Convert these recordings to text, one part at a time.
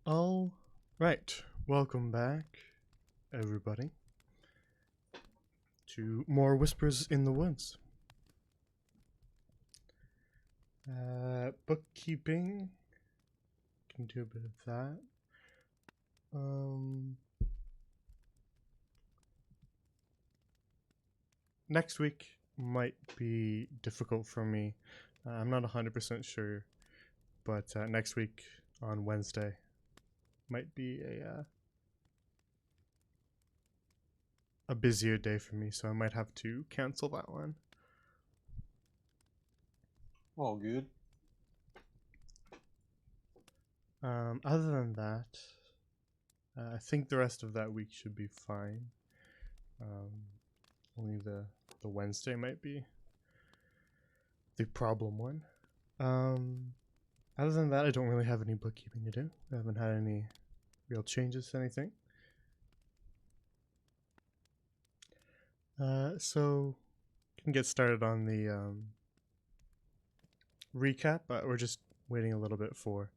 All right, welcome back, everybody, to more Whispers in the Woods. Bookkeeping, can do a bit of that. Next week might be difficult for me. I'm not 100% sure, but next week on Wednesday might be a busier day for me, so I might have to cancel that one. All good. Other than that, I think the rest of that week should be fine. Only the Wednesday might be the problem one. Other than that, I don't really have any bookkeeping to do. I haven't had any real changes to anything. So can get started on the recap. We're just waiting a little bit for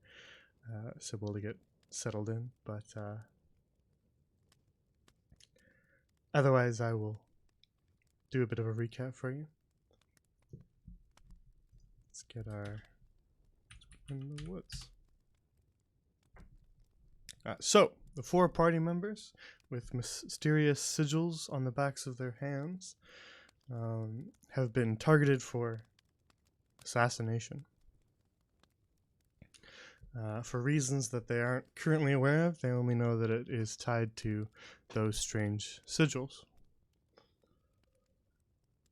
Sybil to get settled in, but otherwise, I will do a bit of a recap for you. Let's get our in the woods. So, the four party members with mysterious sigils on the backs of their hands have been targeted for assassination. For reasons that they aren't currently aware of, they only know that it is tied to those strange sigils.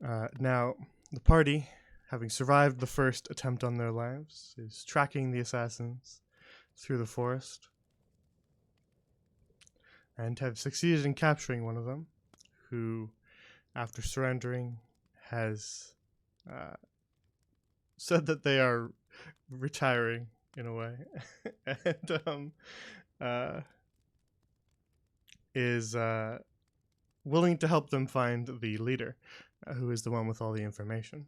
Now, the party, having survived the first attempt on their lives, is tracking the assassins through the forest and have succeeded in capturing one of them, who, after surrendering, has said that they are retiring in a way, and is willing to help them find the leader, who is the one with all the information.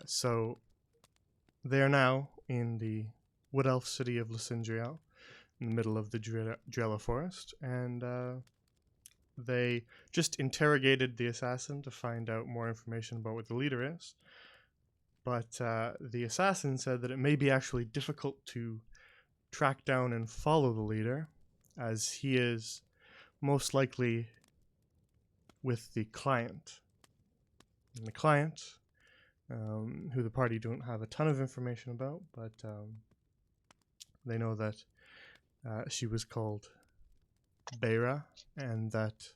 So they are now in the wood elf city of Lysindriel, in the middle of the Drella forest, and they just interrogated the assassin to find out more information about what the leader is. But the assassin said that it may be actually difficult to track down and follow the leader, as he is most likely with the client. And the client, who the party don't have a ton of information about, but they know that she was called Beira, and that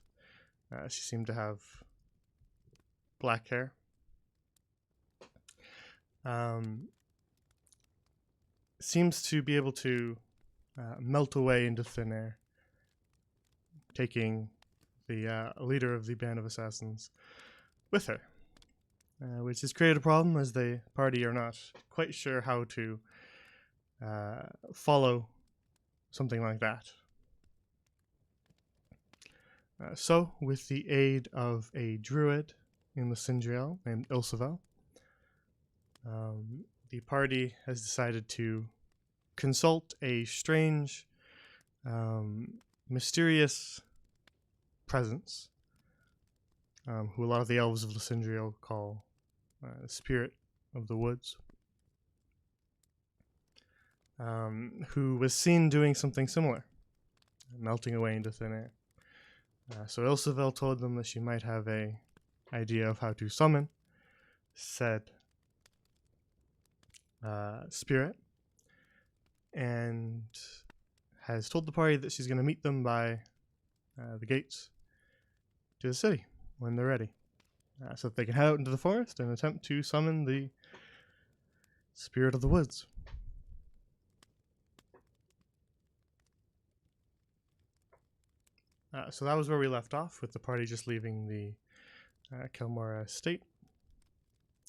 she seemed to have black hair. Seems to be able to melt away into thin air, taking the leader of the band of assassins with her, which has created a problem as the party are not quite sure how to follow something like that. So, with the aid of a druid in Lysindriel named Ilsavel, the party has decided to consult a strange, mysterious presence, who a lot of the elves of Lysindriel call the spirit of the woods, who was seen doing something similar, melting away into thin air. So Ilsavel told them that she might have a idea of how to summon said spirit, and has told the party that she's going to meet them by the gates to the city when they're ready, so that they can head out into the forest and attempt to summon the spirit of the woods. So that was where we left off, with the party just leaving the Kelmora estate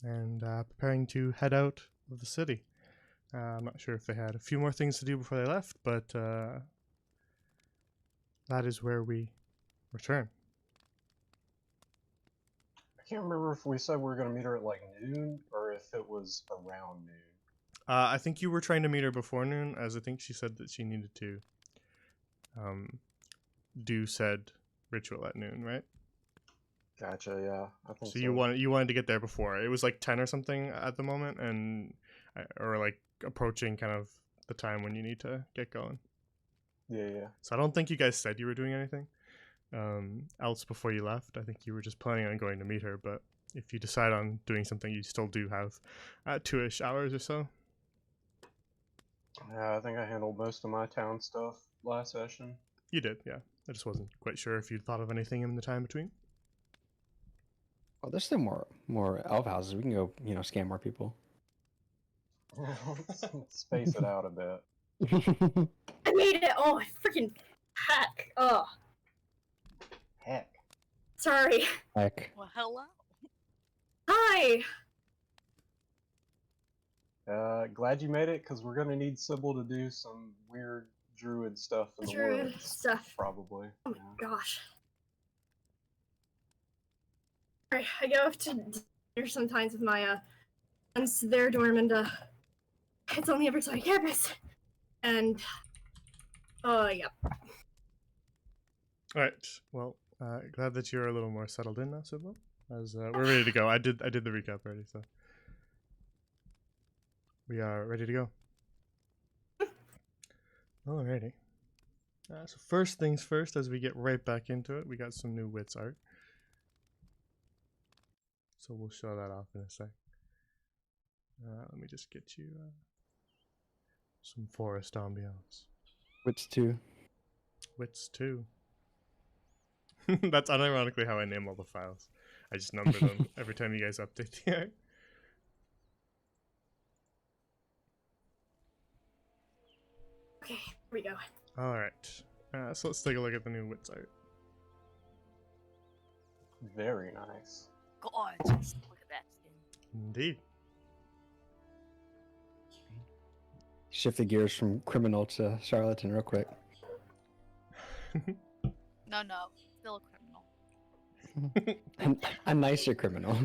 and preparing to head out of the city. I'm not sure if they had a few more things to do before they left, but that is where we return. I can't remember if we said we were going to meet her at like noon or if it was around noon. I think you were trying to meet her before noon, as I think she said that she needed to do said ritual at noon, right? Gotcha. Yeah, I think So so. you wanted to get there before. It was like 10 or something at the moment, and or like approaching kind of the time when you need to get going. Yeah. So I don't think you guys said you were doing anything else before you left. I think you were just planning on going to meet her, but if you decide on doing something, you still do have 2-ish hours or so. Yeah, I think I handled most of my town stuff last session. You did, yeah. I just wasn't quite sure if you'd thought of anything in the time between. Oh, there's still more elf houses. We can go, scam more people. Let's space it out a bit. I made it! Oh, freaking heck! Oh, Heck. sorry. Heck. Well, hello. Hi! Glad you made it, because we're gonna need Sybil to do some weird druid stuff in the Druid woods. stuff. Probably. Oh my Yeah. gosh. Alright, I go off to dinner sometimes with my friends to their dorm, and it's on the other side of campus. And yeah. All right. Well, glad that you're a little more settled in now, Sybil. As we're ready to go. I did the recap already, so we are ready to go. Alrighty. So first things first, as we get right back into it, we got some new wits art. So we'll show that off in a sec. Let me just get you some forest ambiance. Wits 2. Wits 2. That's unironically how I name all the files. I just number them every time you guys update the art. Okay, here we go. Alright. So let's take a look at the new wits art. Very nice. Gorgeous. Look at that skin. Indeed. Shift the gears from criminal to charlatan real quick. No, still a criminal. A nicer criminal.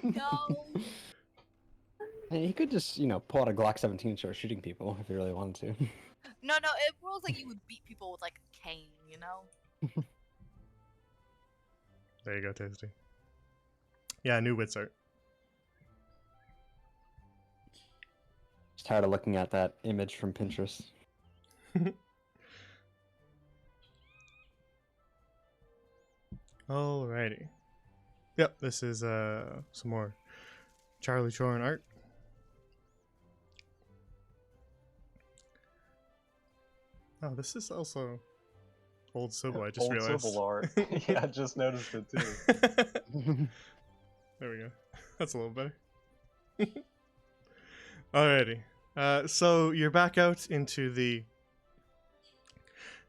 No. Hey, he could just, pull out a Glock 17 and start shooting people if he really wanted to. No. It feels like you would beat people with like a cane, you know? There you go, Tasty. Yeah, new wits art. Just tired of looking at that image from Pinterest. Alrighty. Yep, this is some more Charlie Chorin art. Oh, this is also old Sybil, I just Old realized. Sybil art. Yeah, I just noticed it too. There we go. That's a little better. Alrighty. So you're back out into the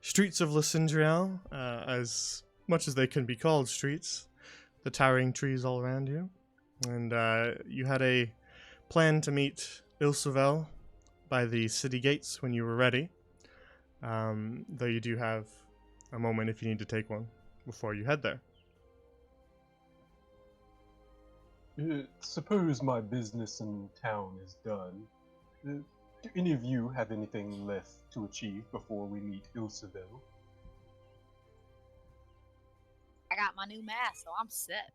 streets of Lysindriel, as much as they can be called streets. The towering trees all around you. And you had a plan to meet Ilsevel by the city gates when you were ready. Though you do have a moment if you need to take one before you head there. Suppose my business in town is done. Do any of you have anything left to achieve before we meet Ilsevel? I got my new mask, so I'm set.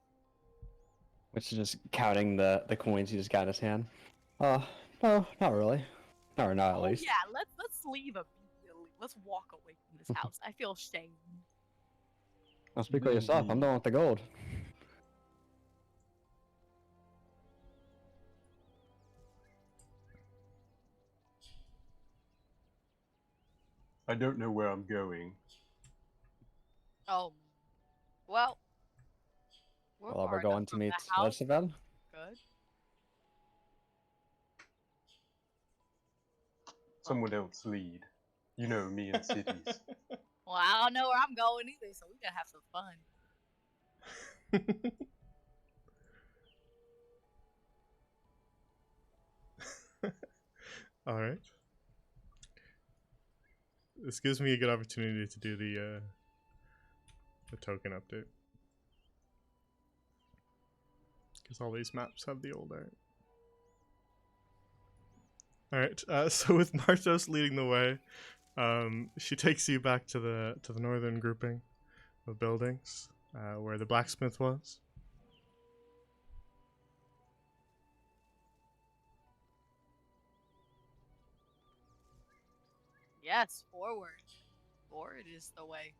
Which is just counting the coins he just got in his hand. No, not really. Or not at least. Yeah, let's leave immediately. Let's walk away from this house. I feel shame. I'll speak for yourself. I'm the one with the gold. I don't know where I'm going. Oh, well. Well, far we're enough going to from meet the house. Ilsevel. Good. Someone else lead. You know me in cities. Well, I don't know where I'm going either, so we gotta have some fun. All right. This gives me a good opportunity to do the token update, because all these maps have the old art. All right. So with Martos leading the way, she takes you back to the northern grouping of buildings where the blacksmith was. Yes, forward. Forward is the way.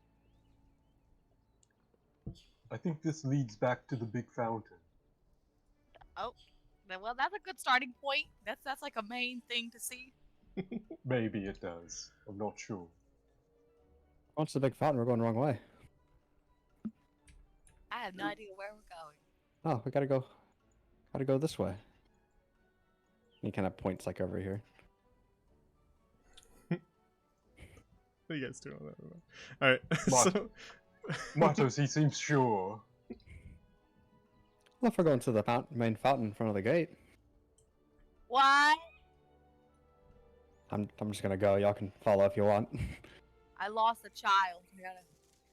I think this leads back to the big fountain. Oh, well, that's a good starting point. That's like a main thing to see. Maybe it does. I'm not sure. Once the big fountain, we're going the wrong way. I have no idea where we're going. Oh, we gotta go this way. He kind of points like over here. What are you guys doing on that? All right. Mar- So Martos, he seems sure. Well, if we're going to the main fountain in front of the gate, What? I'm just gonna go. Y'all can follow if you want. I lost a child. You gotta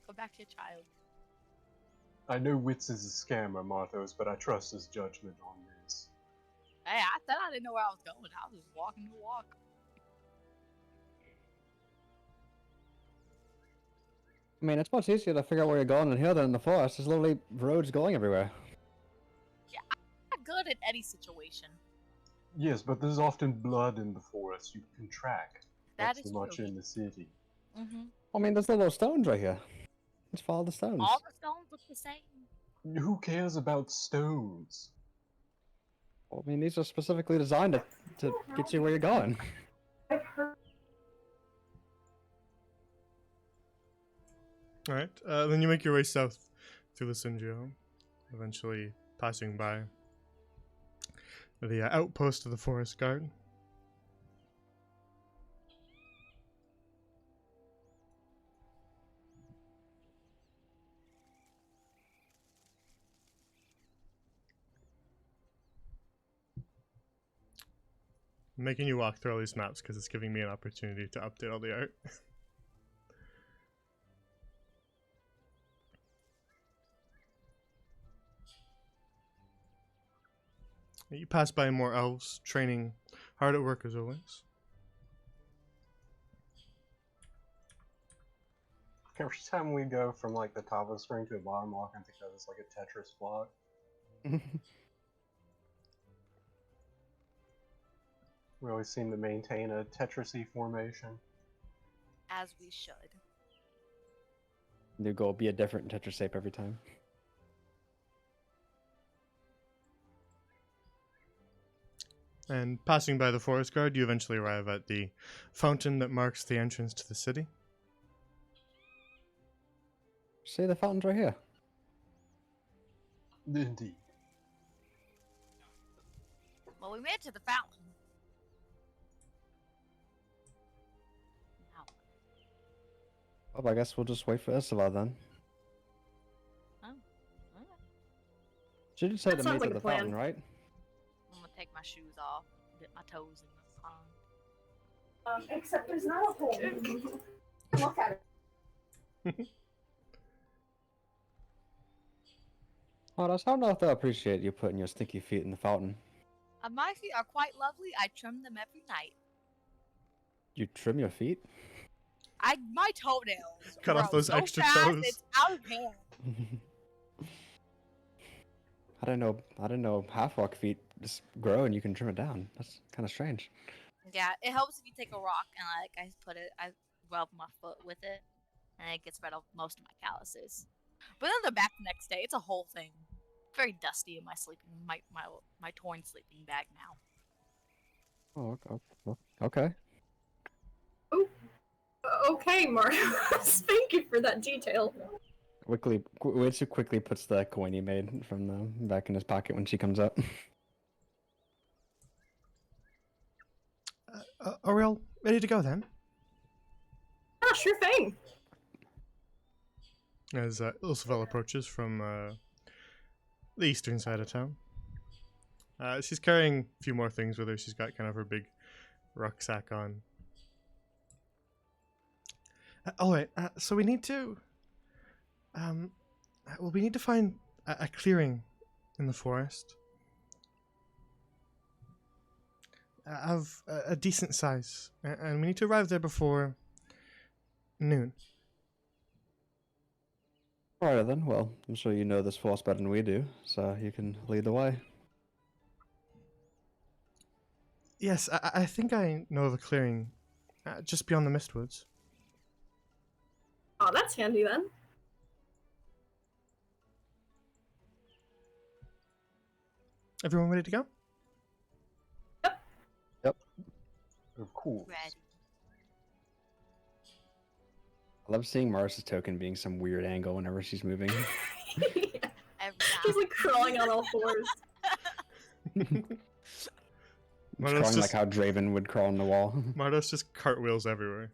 go back to your child. I know Wits is a scammer, Martos, but I trust his judgment on this. Hey, I said I didn't know where I was going. I was just walking the walk. I mean, it's much easier to figure out where you're going in here than in the forest. There's literally roads going everywhere. I'm not good at any situation. Yes, but there's often blood in the forest you can track. That Not is so much true. in the city. Mm-hmm. I mean, there's little stones right here. Let's follow the stones. All the stones look the same. Who cares about stones? Well, I mean, these are specifically designed to get you where you're going. all right. Then you make your way south through Lysindrio, eventually passing by the outpost of the forest guard. I'm making you walk through all these maps because it's giving me an opportunity to update all the art. You pass by more elves, training hard at work as always. Every time we go from like the top of the screen to the bottom, all I can think of is like a Tetris block. We always seem to maintain a Tetris-y formation. As we should. New goal: be a different Tetris shape every time. And passing by the forest guard, you eventually arrive at the fountain that marks the entrance to the city. See, the fountain's right here. Indeed. Well, we made it to the fountain. Now, Well, I guess we'll just wait for Isabel then. okay. She did say That to sounds meet like at a the plan. fountain, right? I'm gonna take my shoes off, dip my toes in the pond. Except there's not a hole. Look at it. Honest, I don't know if they'll appreciate you putting your stinky feet in the fountain. My feet are quite lovely. I trim them every night. You trim your feet? My toenails Cut off grow those so extra fast, toes. It's out of hand. I didn't know half-walk feet just grow and you can trim it down. That's kind of strange. Yeah, it helps if you take a rock and I rub my foot with it, and it gets rid of most of my calluses. But then they're back the next day. It's a whole thing. Very dusty in my torn sleeping bag now. Oh, okay. Okay, Marcus. Thank you for that detail. Witsu quickly puts the coin he made from the back in his pocket when she comes up. Aurel, ready to go then? Ah, sure thing. As Ilsavel approaches from the eastern side of town. She's carrying a few more things with her. She's got kind of her big rucksack on. Alright, so we need to... we need to find a clearing in the forest. of a decent size, and we need to arrive there before noon. Alright then, well, I'm sure you know this force better than we do, so you can lead the way. Yes, I think I know of a clearing just beyond the Mistwoods. Oh, that's handy then. Everyone ready to go? Of course. Ready. I love seeing Mars's token being some weird angle whenever she's moving. Every Just time. like crawling on all fours. Mardos Crawling like just, how Draven would crawl on the wall. Mardos just cartwheels everywhere.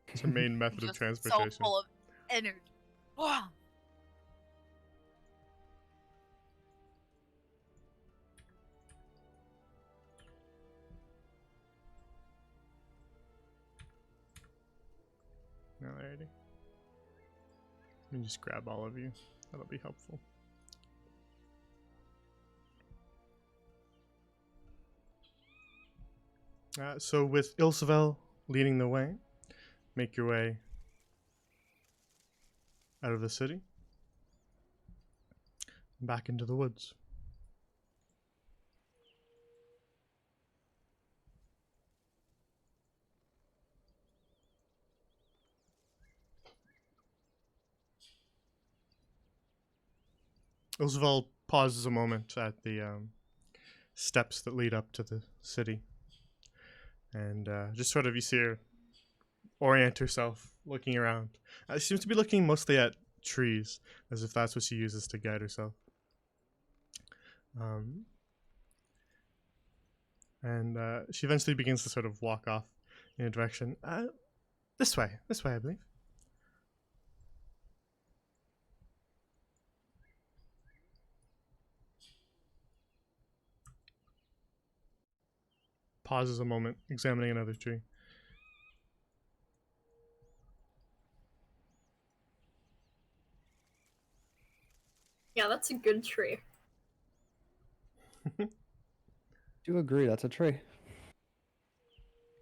It's her main method of Just transportation. so full of energy. Wow. Alrighty. Let me just grab all of you. That'll be helpful. So with Ilsevel leading the way, make your way out of the city, back into the woods. Ilsevel pauses a moment at the steps that lead up to the city. And just sort of, you see her orient herself, looking around. She seems to be looking mostly at trees, as if that's what she uses to guide herself. And she eventually begins to sort of walk off in a direction. This way, I believe. Pauses a moment, examining another tree. Yeah, that's a good tree. Do agree, that's a tree.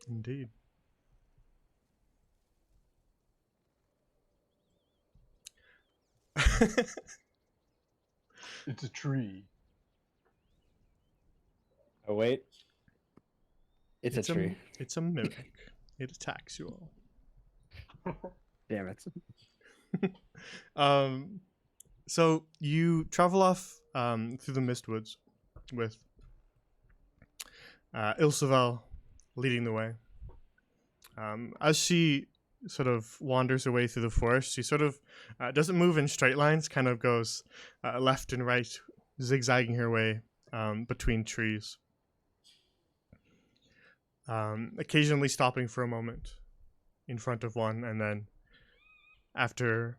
Indeed. It's a tree. Oh wait. It's a tree. It's a mimic. It attacks you all. Damn it. So you travel off through the Mistwoods with Ilsevel leading the way. As she sort of wanders her way through the forest, she sort of doesn't move in straight lines, kind of goes left and right, zigzagging her way between trees. Occasionally stopping for a moment in front of one, and then after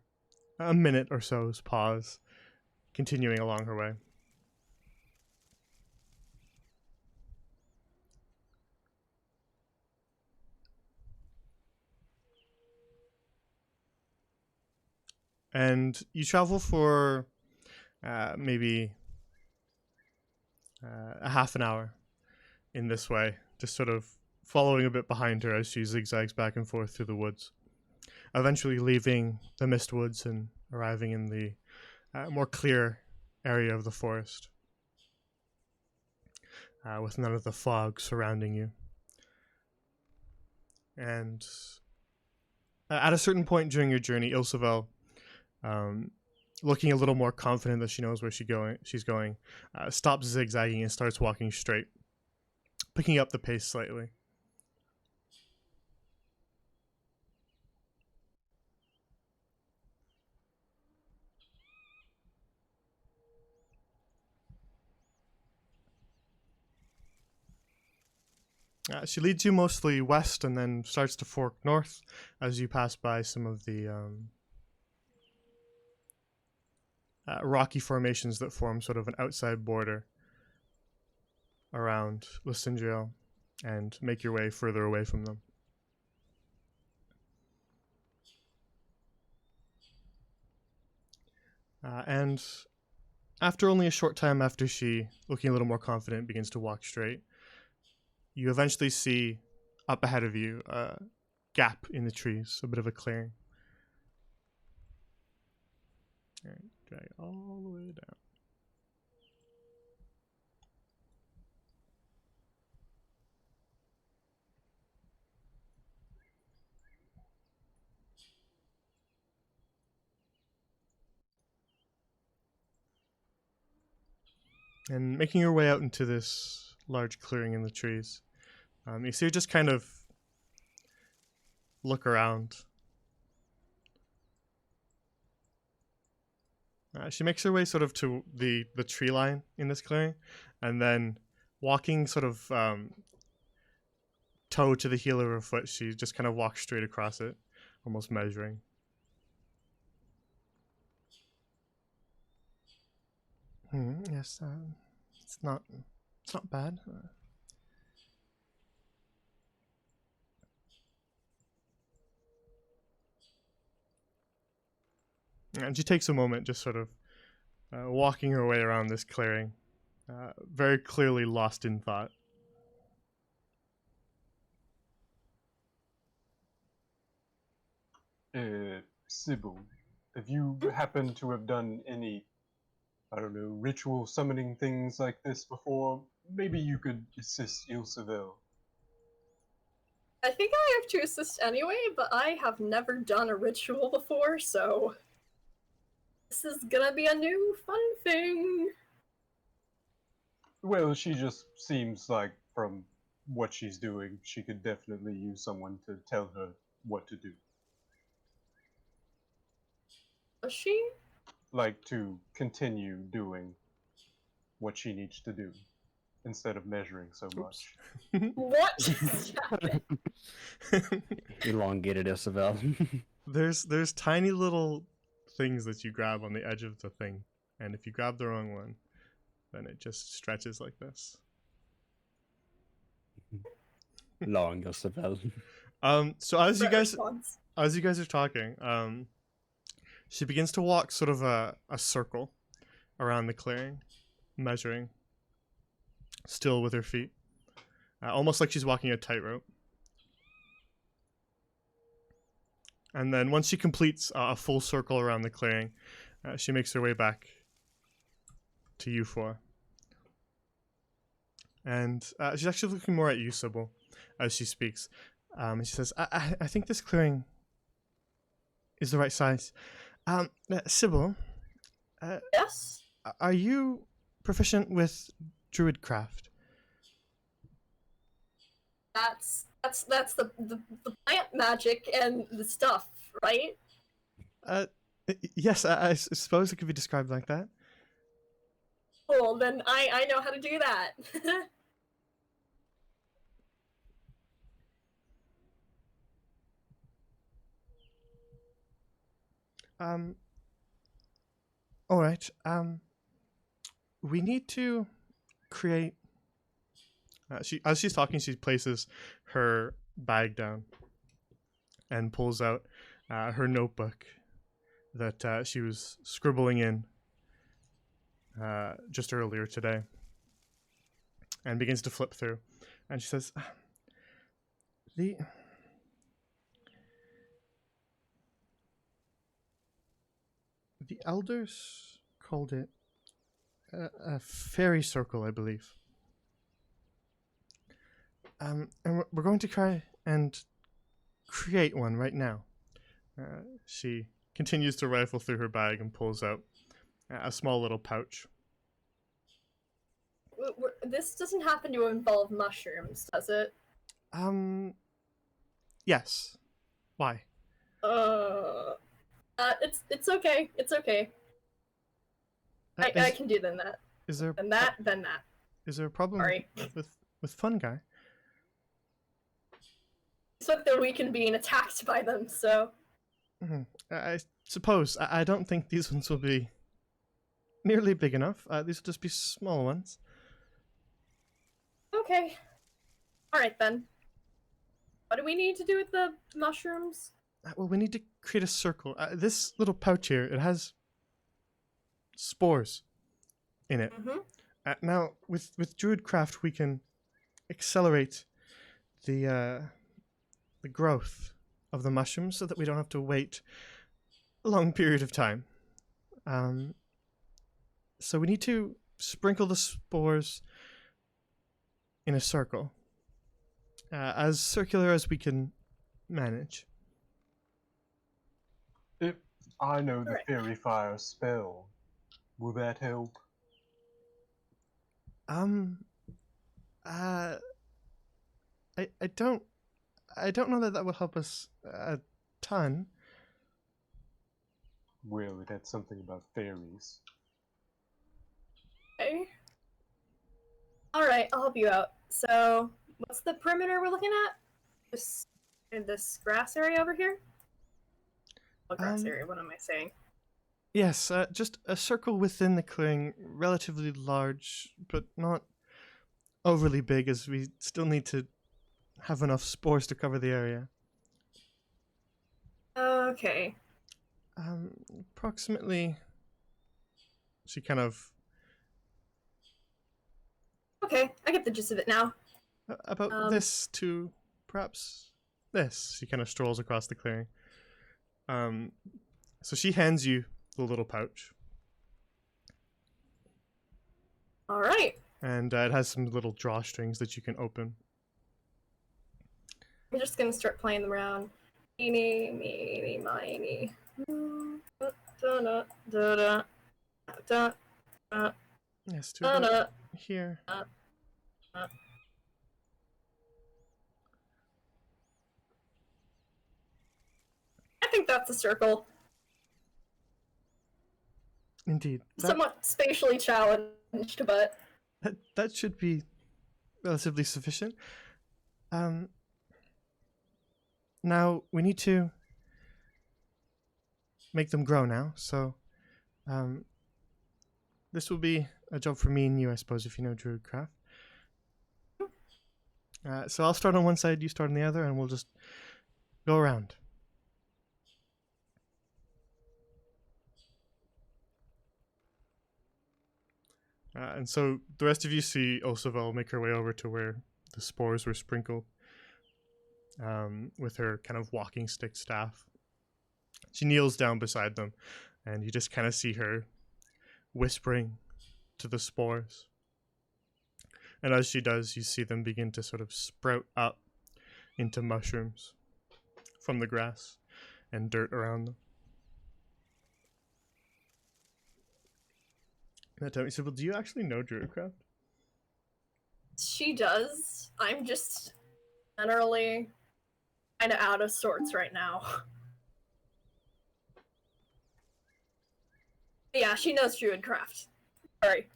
a minute or so's pause, continuing along her way. And you travel for maybe a half an hour in this way, just sort of following a bit behind her as she zigzags back and forth through the woods, eventually leaving the Mistwoods and arriving in the more clear area of the forest, with none of the fog surrounding you. And at a certain point during your journey, Ilsevel, looking a little more confident that she knows where she's going, stops zigzagging and starts walking straight, picking up the pace slightly. She leads you mostly west and then starts to fork north as you pass by some of the rocky formations that form sort of an outside border around Lysindriel, and make your way further away from them. And after only a short time after she, looking a little more confident, begins to walk straight, you eventually see up ahead of you a gap in the trees, a bit of a clearing. All right, drag it all the way down. And making your way out into this large clearing in the trees, you see her just kind of look around. She makes her way sort of to the tree line in this clearing, and then walking sort of toe to the heel of her foot, she just kind of walks straight across it, almost measuring. Yes, it's not bad. And she takes a moment, just sort of walking her way around this clearing, very clearly lost in thought. Sybil, have you happened to have done any, I don't know, ritual summoning things like this before? Maybe you could assist Ilsevel. I think I have to assist anyway, but I have never done a ritual before, so this is gonna be a new fun thing. Well, she just seems like, from what she's doing, she could definitely use someone to tell her what to do. Does she? Like, to continue doing what she needs to do, instead of measuring so much. What just happened? Elongated Isabel. There's tiny little things that you grab on the edge of the thing, and if you grab the wrong one, then it just stretches like this. Long Isabel. So as you guys Response. are talking, she begins to walk sort of a circle around the clearing, measuring, still with her feet, almost like she's walking a tightrope. And then once she completes a full circle around the clearing, she makes her way back to you four. And she's actually looking more at you, Sybil, as she speaks. And she says, I think this clearing is the right size. Sybil, Yes? are you proficient with druidcraft? That's the plant magic and the stuff, right? Yes, I suppose it could be described like that. Cool, then I know how to do that. All right. We need to create. As she's talking, she places her bag down and pulls out her notebook that she was scribbling in just earlier today, and begins to flip through. And she says, "The elders called it a fairy circle, I believe. And we're going to try and create one right now." She continues to rifle through her bag and pulls out a small little pouch. This doesn't happen to involve mushrooms, does it? Yes. Why? It's okay. It's okay. I can do that. Is there And that, then that. is there a problem Sorry. with fungi? So they're weak and being attacked by them, so... I suppose. I don't think these ones will be nearly big enough. These will just be small ones. Okay. Alright then. What do we need to do with the mushrooms? Well, we need to create a circle. This little pouch here, it has spores in it. Mm-hmm. Now, with Druidcraft, we can accelerate the growth of the mushrooms so that we don't have to wait a long period of time. So we need to sprinkle the spores in a circle, as circular as we can manage. If I know the Alright. fairy fire spell, will that help? I don't know that will help us a ton. Well, it had something about fairies. Okay. Alright, I'll help you out. So, what's the perimeter we're looking at? This in this grass area over here? What grass area? What am I saying? Yes, just a circle within the clearing, relatively large, but not overly big, as we still need to have enough spores to cover the area. Okay. Approximately. She kind of Okay, I get the gist of it now. about this to perhaps this. She kind of strolls across the clearing. So she hands you the little pouch, Alright. and it has some little drawstrings that you can open. I'm just gonna start playing them around. Eeny, meeny, miny. Da da da da Yes, to da about da. here. I think that's a circle. Indeed. Somewhat spatially challenged, but That should be relatively sufficient. Now we need to make them grow now, so this will be a job for me and you, I suppose, if you know Druidcraft. So I'll start on one side, you start on the other, and we'll just go around. And so the rest of you see Ulsavel make her way over to where the spores were sprinkled, with her kind of walking stick staff. She kneels down beside them, and you just kind of see her whispering to the spores. And as she does, you see them begin to sort of sprout up into mushrooms from the grass and dirt around them. Now tell me, Sybil, do you actually know Druidcraft? she does. I'm just generally kind of out of sorts right now. Yeah, she knows Druidcraft. Sorry.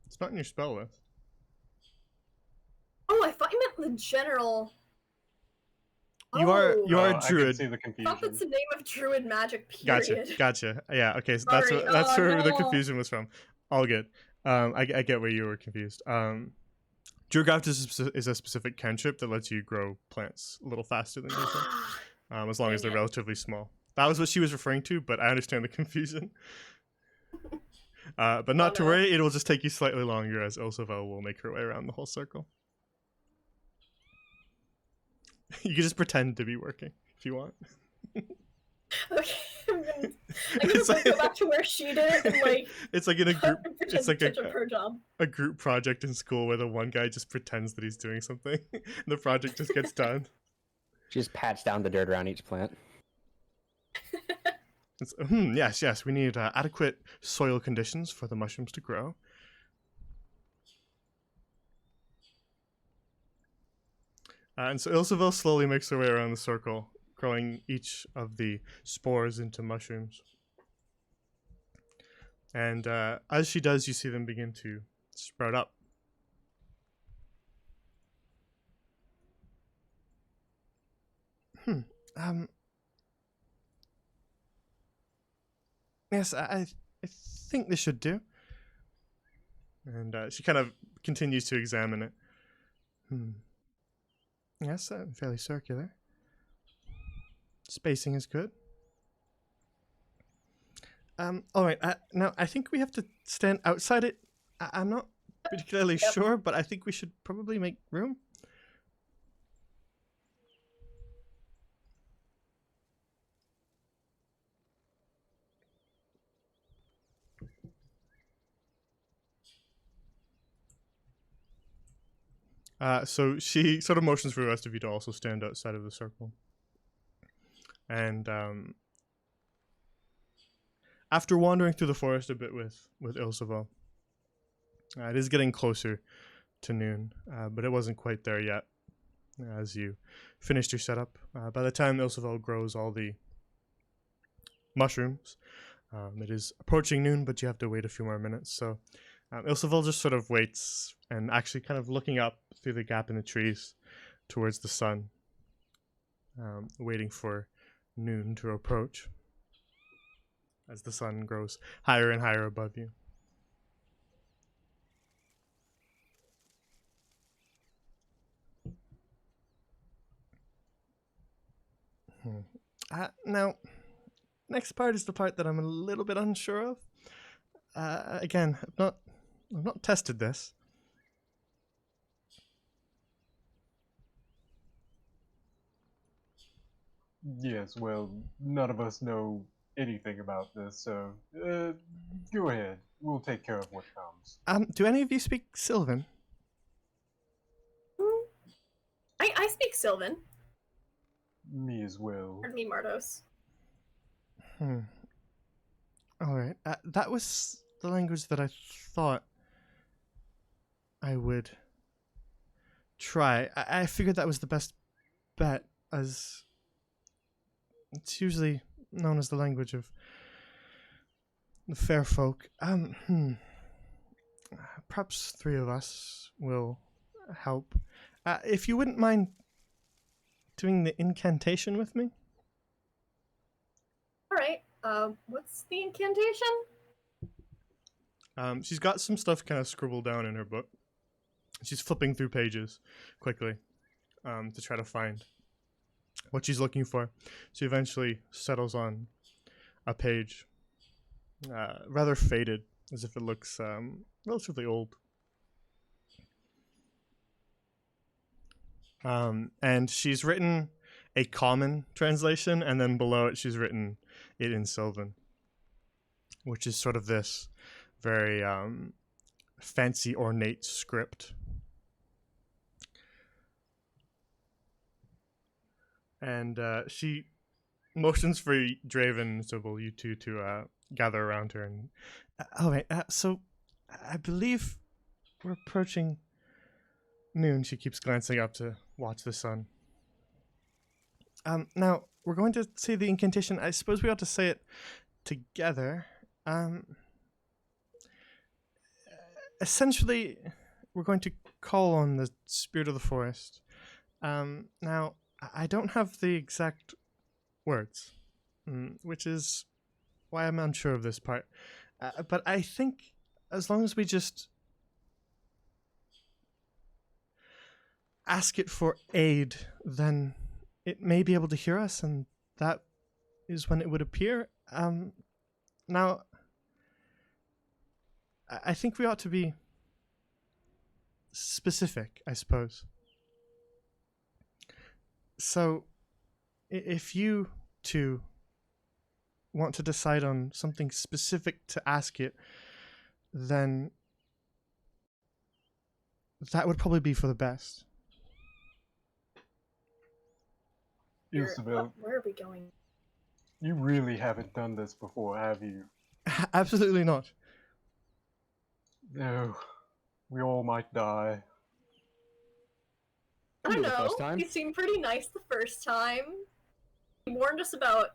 It's not in your spell list. Oh, I thought you meant the general. You are I a can druid. see the I confusion. thought that's the name of druid magic, period. Gotcha. Yeah, okay, so Sorry. that's Oh, where the no. confusion was from. All good. I get where you were confused. Druidcraft is a specific cantrip that lets you grow plants a little faster than usual, as long as they're Dang it. relatively small. That was what she was referring to, but I understand the confusion. But not to no. worry, it'll just take you slightly longer, as Ulsavel will make her way around the whole circle. You can just pretend to be working if you want. Okay, I'm gonna It's like, go back to where she did and like it's like in a group. pretend It's like to catch up her job. a group project in school where the one guy just pretends that he's doing something. And the project just gets done. She just pats down the dirt around each plant. It's, yes, we need adequate soil conditions for the mushrooms to grow. And so Ilsavel slowly makes her way around the circle, growing each of the spores into mushrooms. And as she does, you see them begin to sprout up. Yes, I think this should do. And she kind of continues to examine it. Yes, fairly circular. Spacing is good. All right. Now I think we have to stand outside it. I'm not particularly Yep. sure, but I think we should probably make room. So she sort of motions for the rest of you to also stand outside of the circle. And after wandering through the forest a bit with Ilseval, it is getting closer to noon, but it wasn't quite there yet. As you finished your setup, by the time Ilseval grows all the mushrooms, it is approaching noon, but you have to wait a few more minutes. So Ilseval just sort of waits and actually kind of looking up through the gap in the trees towards the sun, waiting for noon to approach as the sun grows higher and higher above you. Now, next part is the part that I'm a little bit unsure of. Again, I've not tested this. Yes, well, none of us know anything about this, so go ahead. We'll take care of what comes. Do any of you speak Sylvan? I speak Sylvan. Me as well. Pardon me, Mardos. All right. That was the language that I thought I would try. I figured that was the best bet, as it's usually known as the language of the fair folk. Perhaps three of us will help. If you wouldn't mind doing the incantation with me. Alright, what's the incantation? She's got some stuff kind of scribbled down in her book. She's flipping through pages quickly to try to find what she's looking for. She eventually settles on a page, rather faded, as if it looks relatively old. And she's written a common translation, and then below it she's written it in Sylvan, which is sort of this very fancy, ornate script. And she motions for Draven and Sybil, you two, to gather around her. And all right, so I believe we're approaching noon. She keeps glancing up to watch the sun. Now we're going to say the incantation. I suppose we ought to say it together. Essentially, we're going to call on the spirit of the forest. Now, I don't have the exact words, which is why I'm unsure of this part. But I think as long as we just ask it for aid, then it may be able to hear us, and that is when it would appear. Now, I think we ought to be specific, I suppose. So, if you two want to decide on something specific to ask it, then that would probably be for the best. Isabel, Where are we going? you really haven't done this before, have you? Absolutely not. No. We all might die. I don't The know. first time? He seemed pretty nice the first time. He warned us about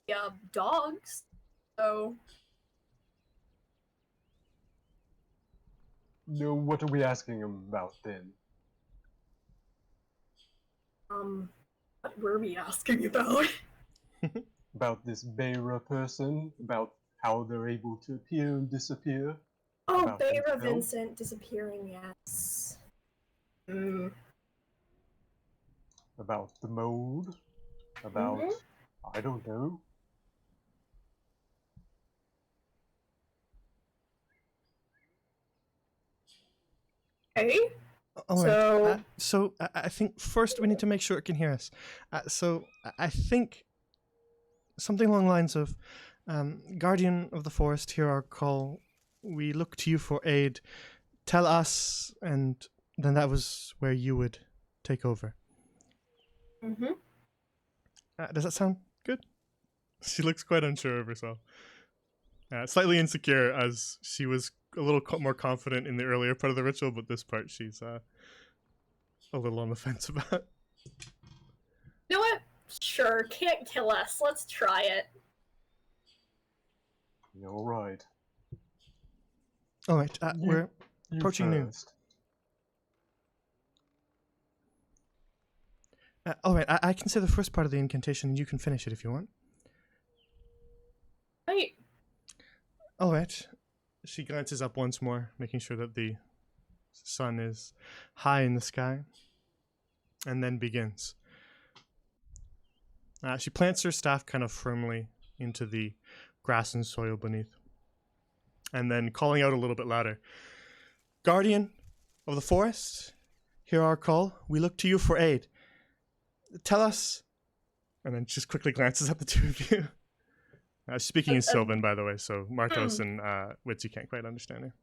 the dogs. So, No, what are we asking him about then? what were we asking about? About this Beira person? About how they're able to appear and disappear? Oh, About Beira themselves? Vincent disappearing, yes. About the mold? About... Mhm. I don't know. Okay. All right. So- I think first we need to make sure it can hear us. I think something along the lines of, Guardian of the Forest, hear our call. We look to you for aid. Tell us, and then that was where you would take over. Mm-hmm. Does that sound good? She looks quite unsure of herself. Slightly insecure, as she was a little more confident in the earlier part of the ritual, but this part she's a little on the fence about. You know what? Sure, can't kill us. Let's try it. All right. All right, we're You approaching noon. first. All right, I can say the first part of the incantation, and you can finish it if you want. Right. All right. She glances up once more, making sure that the sun is high in the sky, and then begins. She plants her staff kind of firmly into the grass and soil beneath, and then calling out a little bit louder, "Guardian of the forest, hear our call. We look to you for aid. Tell us," and then just quickly glances at the two of you. Speaking in Sylvan, by the way, so Martos and Witsy can't quite understand her.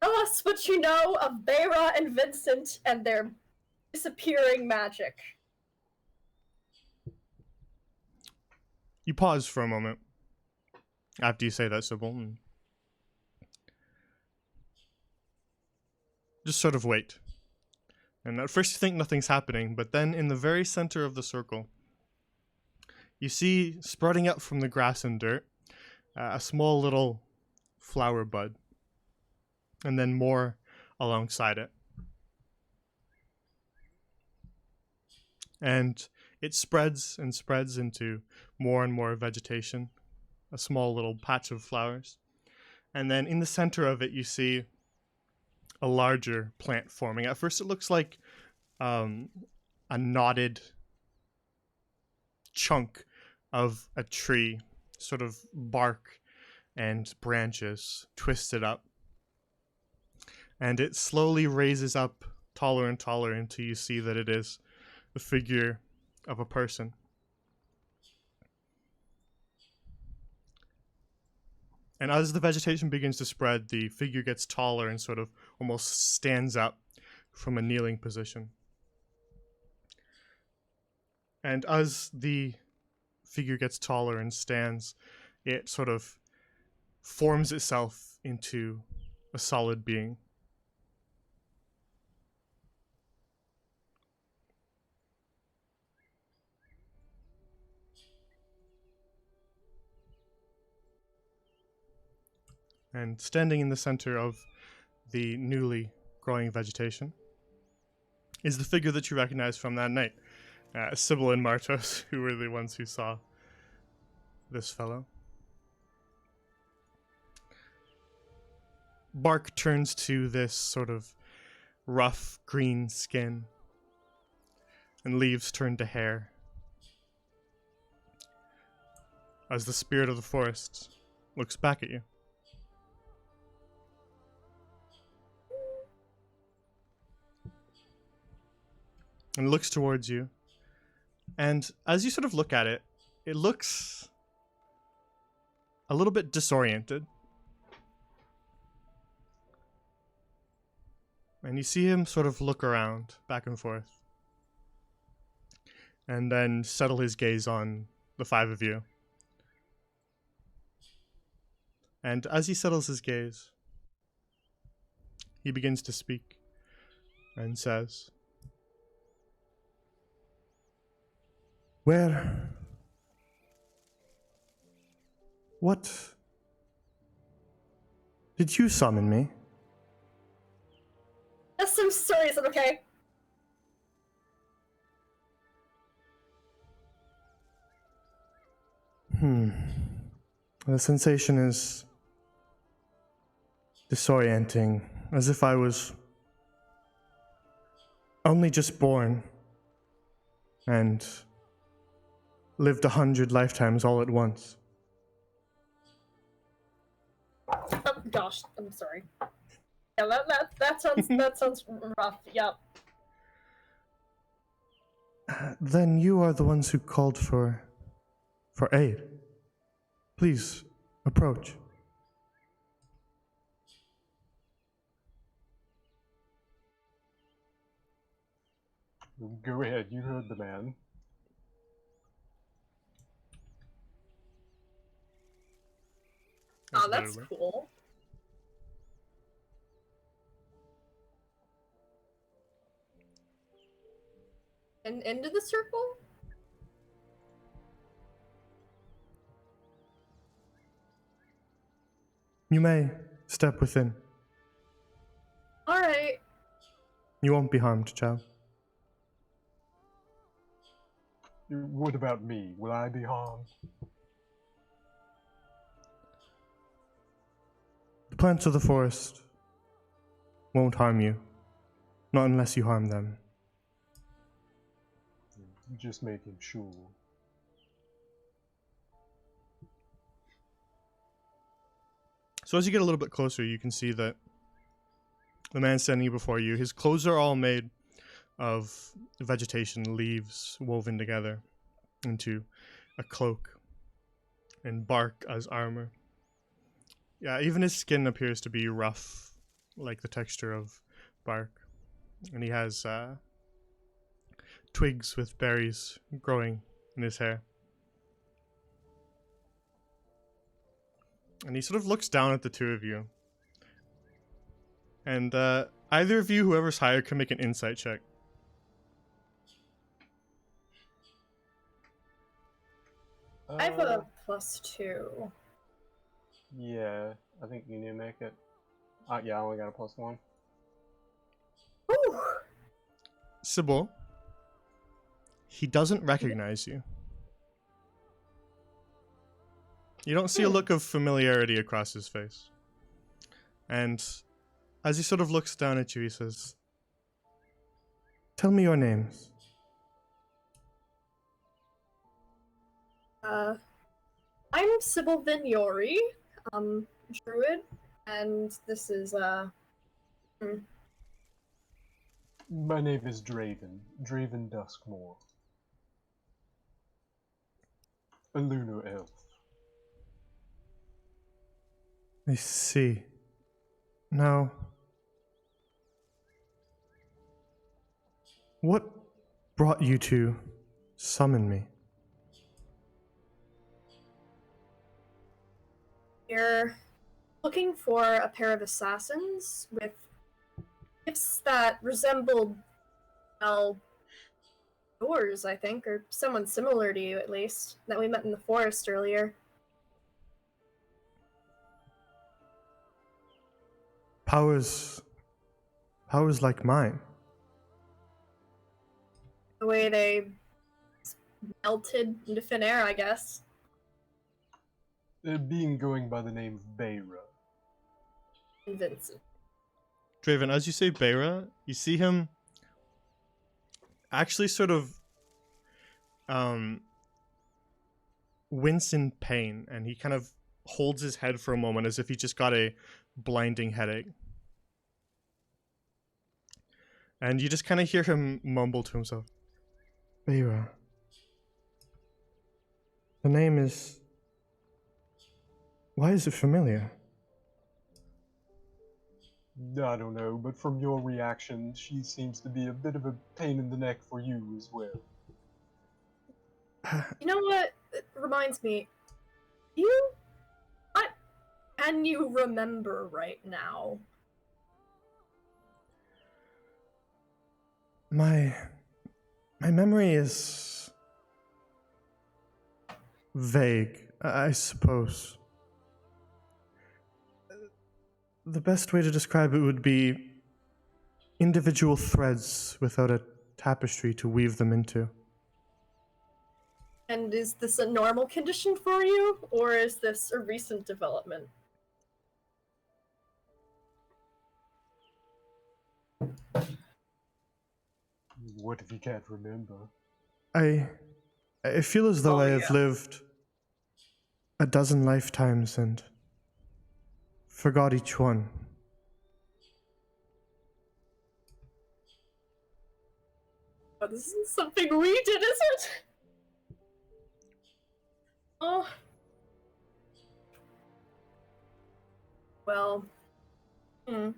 Tell us what you know of Beira and Vincent and their disappearing magic. You pause for a moment after you say that, Sybil, and just sort of wait. And at first you think nothing's happening, but then in the very center of the circle, you see sprouting up from the grass and dirt a small little flower bud, and then more alongside it. And it spreads and spreads into more and more vegetation, a small little patch of flowers. And then in the center of it, you see a larger plant forming. At first, it looks like a knotted chunk of a tree, sort of bark and branches twisted up. And it slowly raises up taller and taller until you see that it is the figure of a person. And as the vegetation begins to spread, the figure gets taller and sort of almost stands up from a kneeling position. And as the figure gets taller and stands, it sort of forms itself into a solid being. And standing in the center of the newly growing vegetation is the figure that you recognize from that night. Sybil and Martos, who were the ones who saw this fellow. Bark turns to this sort of rough green skin, and leaves turn to hair, as the spirit of the forest looks back at you. And looks towards you. And as you sort of look at it, it looks a little bit disoriented. And you see him sort of look around, back and forth. And then settle his gaze on the five of you. And as he settles his gaze, he begins to speak and says, What did you summon me? Just some stories, okay? The sensation is disorienting, as if I was only just born and lived 100 lifetimes all at once. Oh gosh, I'm sorry. Yeah, that sounds rough. Yep. Then you are the ones who called for aid. Please, approach. Go ahead, you heard the man. Oh, that's better way. cool. And into the circle? You may step within. Alright. You won't be harmed, child. What about me? Will I be harmed? The plants of the forest won't harm you. Not unless you harm them. Just making sure. So as you get a little bit closer, you can see that the man standing before you, his clothes are all made of vegetation, leaves woven together into a cloak and bark as armor. Yeah, even his skin appears to be rough, like the texture of bark. And he has twigs with berries growing in his hair. And he sort of looks down at the two of you. And either of you, whoever's higher, can make an insight check. I have a +2. Yeah, I think you need to make it. Yeah, I only got a +1. Whew. Sybil, he doesn't recognize you. You don't see a look of familiarity across his face. And as he sort of looks down at you, he says, "Tell me your names." I'm Sybil Vignori, druid, and this is, My name is Draven. Draven Duskmore. A lunar elf. I see. Now, what brought you to summon me? You're looking for a pair of assassins with gifts that resembled, well, yours, I think, or someone similar to you at least, that we met in the forest earlier. Powers like mine. The way they melted into thin air, I guess. Being going by the name of Beira. And Vincent. Draven, as you say Beira, you see him actually sort of wince in pain, and he kind of holds his head for a moment as if he just got a blinding headache. And you just kind of hear him mumble to himself, "Beira. The name is... Why is it familiar?" I don't know, but from your reaction, she seems to be a bit of a pain in the neck for you as well. You know what? It reminds me. What can you remember right now? My memory is vague, I suppose. The best way to describe it would be individual threads without a tapestry to weave them into. And is this a normal condition for you, or is this a recent development? What if you can't remember? I feel as though I have lived a dozen lifetimes and forgot each one. Oh, this isn't something we did, is it? Oh. Well. Hmm.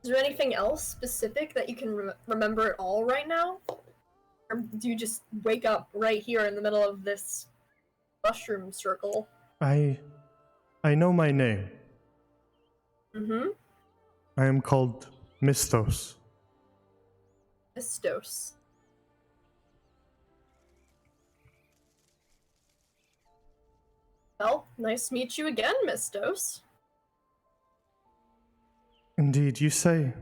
Is there anything else specific that you can remember at all right now? Or do you just wake up right here in the middle of this mushroom circle? I know my name. Mm-hmm. I am called Mistos. Mistos. Well, nice to meet you again, Mistos. Indeed, you say.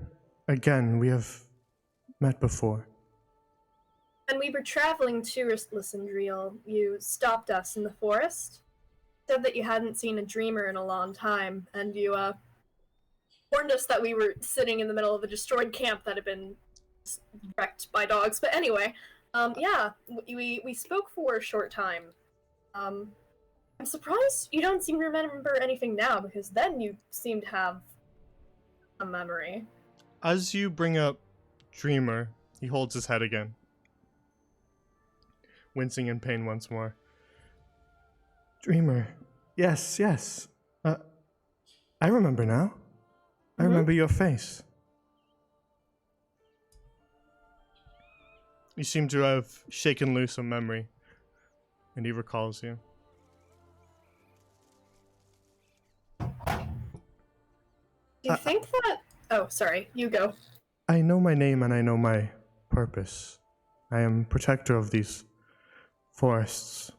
Again, we have met before. When we were traveling to Lysandriel, you stopped us in the forest, said that you hadn't seen a dreamer in a long time, and you warned us that we were sitting in the middle of a destroyed camp that had been wrecked by dogs. But anyway, yeah, we spoke for a short time. I'm surprised you don't seem to remember anything now, because then you seem to have a memory. As you bring up Dreamer, he holds his head again, wincing in pain once more. Dreamer. Yes, yes. I remember now. I remember your face. You seem to have shaken loose a memory, and he recalls you. Do you think that... Oh, sorry, you go. I know my name and I know my purpose. I am protector of these forests.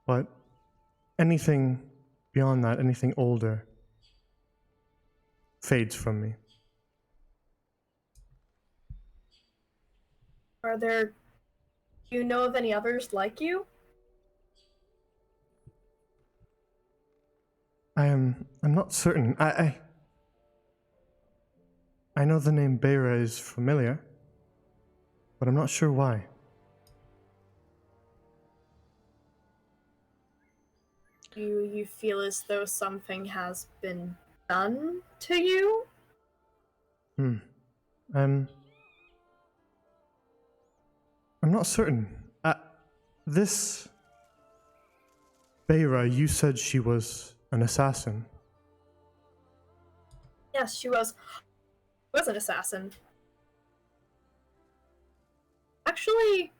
But anything beyond that, anything older, fades from me. Do you know of any others like you? I'm not certain. I know the name Beira is familiar, but I'm not sure why. Do you feel as though something has been done to you? I'm not certain. This Beira, you said she was an assassin. Yes, she was an assassin. Actually, you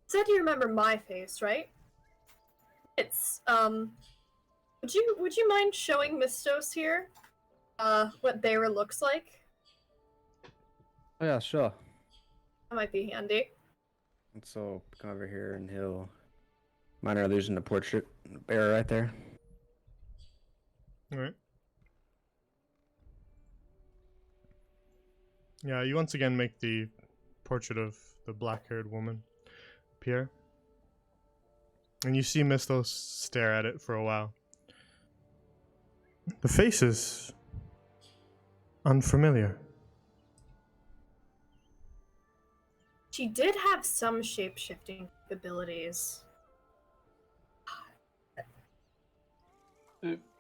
said you remember my face, right? It's would you mind showing Mistos here what Beira looks like? Oh yeah, sure. That might be handy. And so come over here and he'll minor illusion the portrait bearer right there. Alright. Yeah, you once again make the portrait of the black-haired woman appear. And you see Mistos stare at it for a while. The face is unfamiliar. She did have some shape-shifting abilities.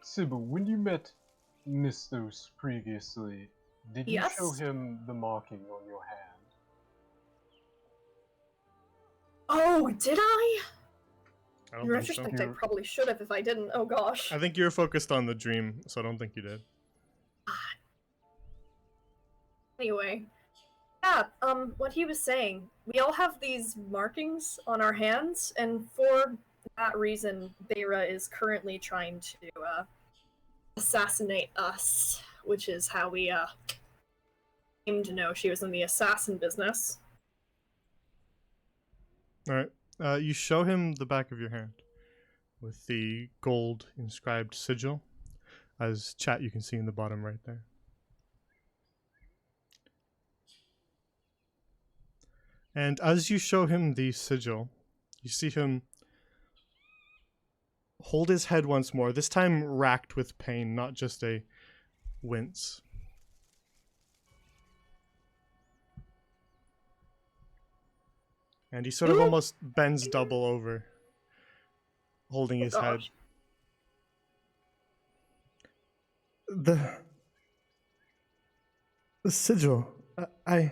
Sybil, when you met Mistos previously, did you Yes. show him the marking on your hand? Oh, did I? I In don't think so. retrospect, I probably should have if I didn't. Oh gosh. I think you were focused on the dream, so I don't think you did. Anyway, yeah, what he was saying, we all have these markings on our hands, and for that reason, Beira is currently trying to, assassinate us, which is how we, came to know she was in the assassin business. Alright. You show him the back of your hand with the gold inscribed sigil. As chat, you can see in the bottom right there. And as you show him the sigil, you see him hold his head once more, this time racked with pain, not just a wince. And he sort of almost bends double over, holding his head. Gosh. The sigil. I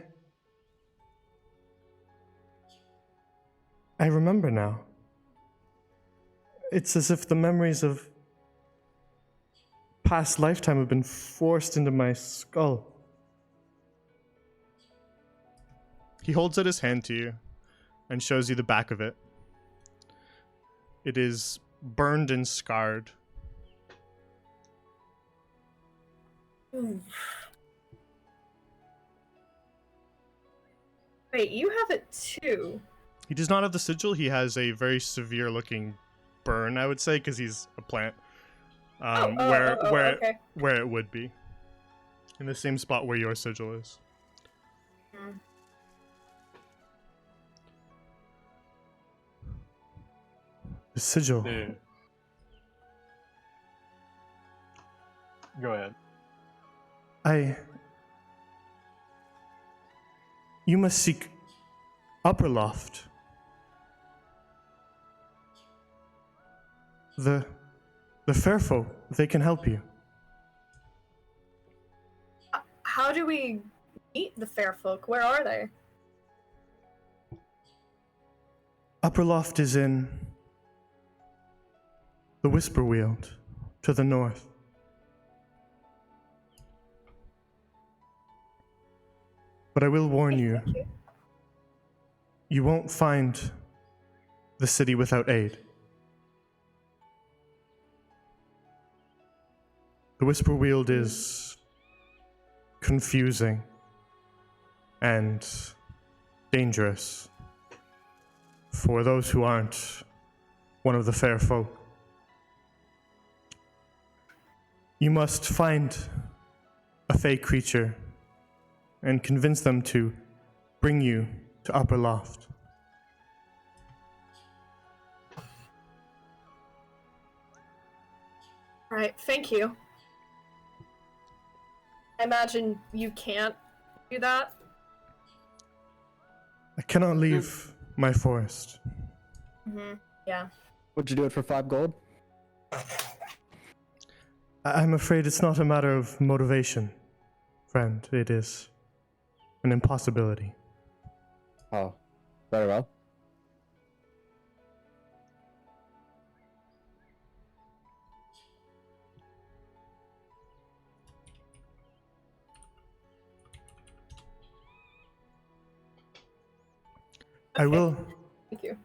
remember now. It's as if the memories of past lifetime have been forced into my skull. He holds out his hand to you and shows you the back of it. It is burned and scarred. Wait, you have it too. He does not have the sigil. He has a very severe looking burn, I would say, because he's a plant. Okay. Where it would be. In the same spot where your sigil is. Hmm. The sigil. Yeah. Go ahead. You must seek Upper Loft. The fair folk, they can help you. How do we meet the fair folk? Where are they? Upper Loft is in the Whisperweald to the north. But I will warn you, Thank you. you won't find the city without aid. The Whisperweald is confusing and dangerous for those who aren't one of the fair folk. You must find a fey creature and convince them to bring you to Upper Loft. Right, thank you. I imagine you can't do that. I cannot leave my forest. Mm-hmm. Yeah. Would you do it for 5 gold? I'm afraid it's not a matter of motivation, friend. It is an impossibility. Oh, very well. I will Thank you.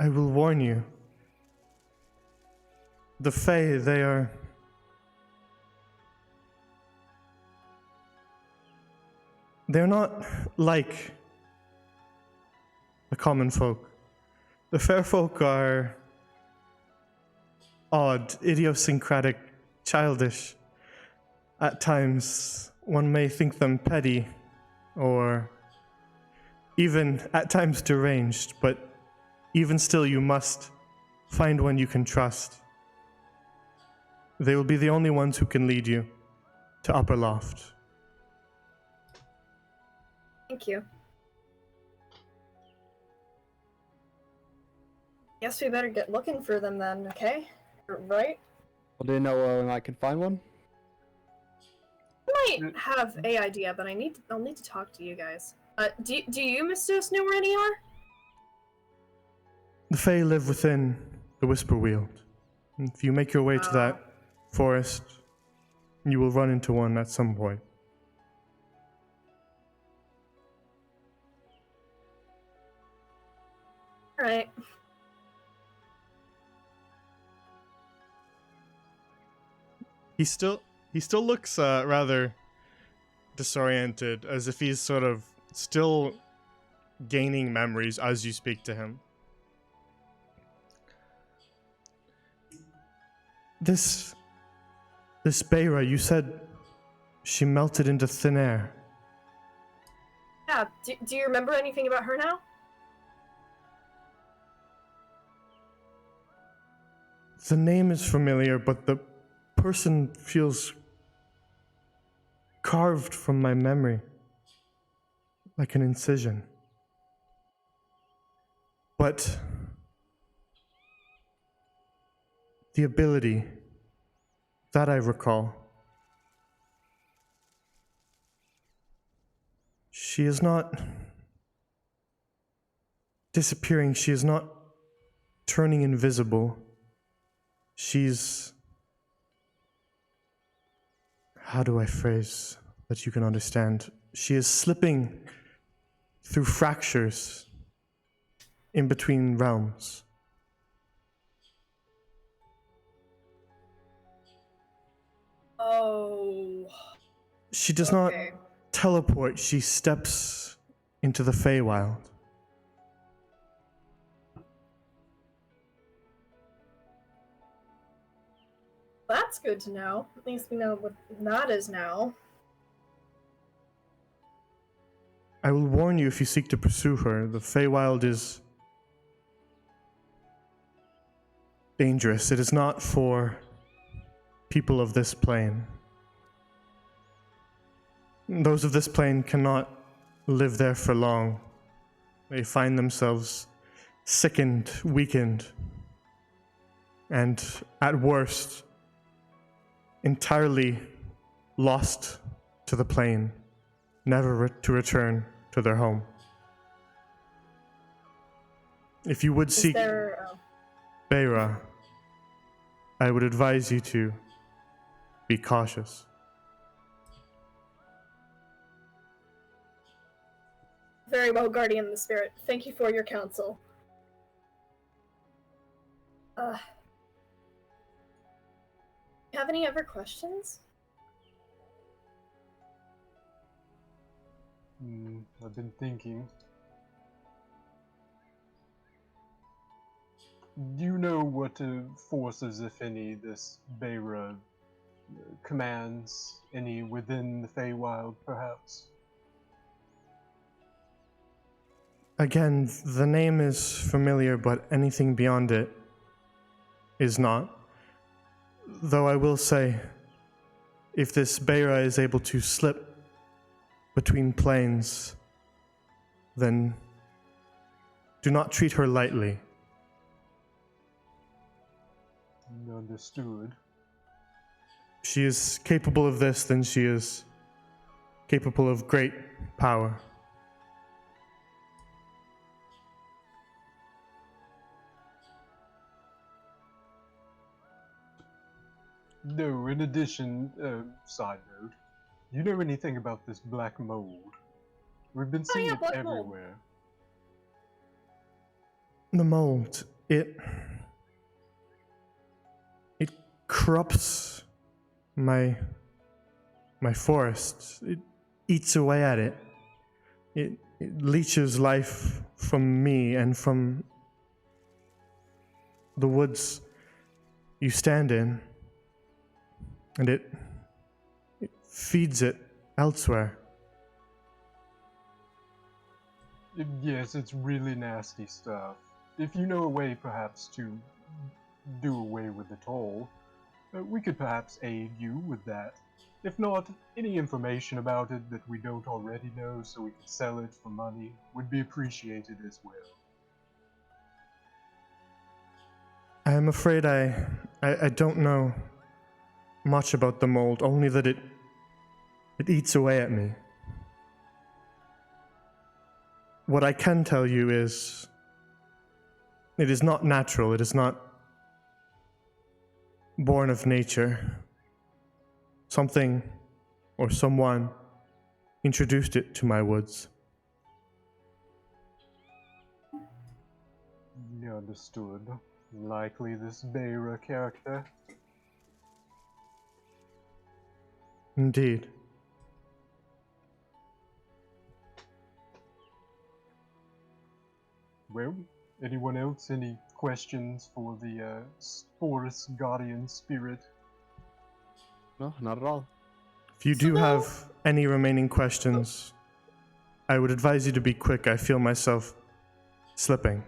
warn you. The Fae, they're not like the common folk. The fair folk are odd, idiosyncratic, childish. At times, one may think them petty, or even at times deranged, but even still you must find one you can trust. They will be the only ones who can lead you to Upper Loft. Thank you. Guess we better get looking for them then, okay? Right? Well, do you know where I can find one? I might have a idea, but I'll need to talk to you guys. Do you, Mr. know where any are? The Fae live within the Whisperweald. If you make your way to that forest, you will run into one at some point. Alright. He still looks rather disoriented, as if he's sort of still gaining memories as you speak to him. This Beira, you said she melted into thin air. Yeah, do you remember anything about her now? The name is familiar, but the person feels carved from my memory, like an incision. But the ability that I recall She is not disappearing. She is not turning invisible. She's... How do I phrase that you can understand? She is slipping through fractures in between realms. Oh. She does not Okay. teleport, she steps into the Feywild. That's good to know. At least we know what that is now. I will warn you if you seek to pursue her. The Feywild is dangerous. It is not for people of this plane. Those of this plane cannot live there for long. They find themselves sickened, weakened, and at worst, entirely lost to the plane, never to return to their home. If you would Is seek there... Beira, I would advise you to be cautious. Very well, Guardian of the Spirit. Thank you for your counsel. Have any other questions? I've been thinking. Do you know what forces, if any, this Beira commands? Any within the Feywild, perhaps? Again, the name is familiar, but anything beyond it is not. Though I will say, if this Beira is able to slip between planes, then do not treat her lightly. Understood. She is capable of this, then she is capable of great power. No, in addition, side note, do you know anything about this black mold? We've been seeing yeah, it black mold. everywhere. The mold, it corrupts my forests. It eats away at it. It leeches life from me and from the woods you stand in, and it feeds it elsewhere. Yes, it's really nasty stuff. If you know a way, perhaps, to do away with it all, we could perhaps aid you with that. If not, any information about it that we don't already know so we can sell it for money would be appreciated as well. I am afraid I don't know much about the mold, only that it eats away at me. What I can tell you is, it is not natural, it is not born of nature. Something or someone introduced it to my woods. Understood. Likely this Beira character. Indeed. Well, anyone else? Any questions for the Forest Guardian Spirit? No, not at all. If you do have any remaining questions, I would advise you to be quick. I feel myself slipping.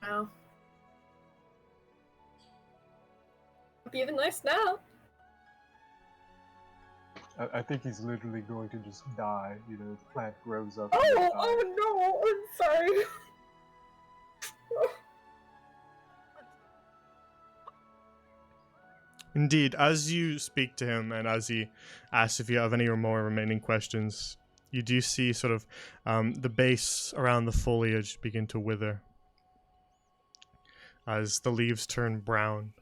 Wow. Hope you have a nice nap. I think he's literally going to just die. You know, the plant grows up. Oh no, I'm sorry. Indeed, as you speak to him and as he asks if you have any or more remaining questions, you do see sort of the base around the foliage begin to wither as the leaves turn brown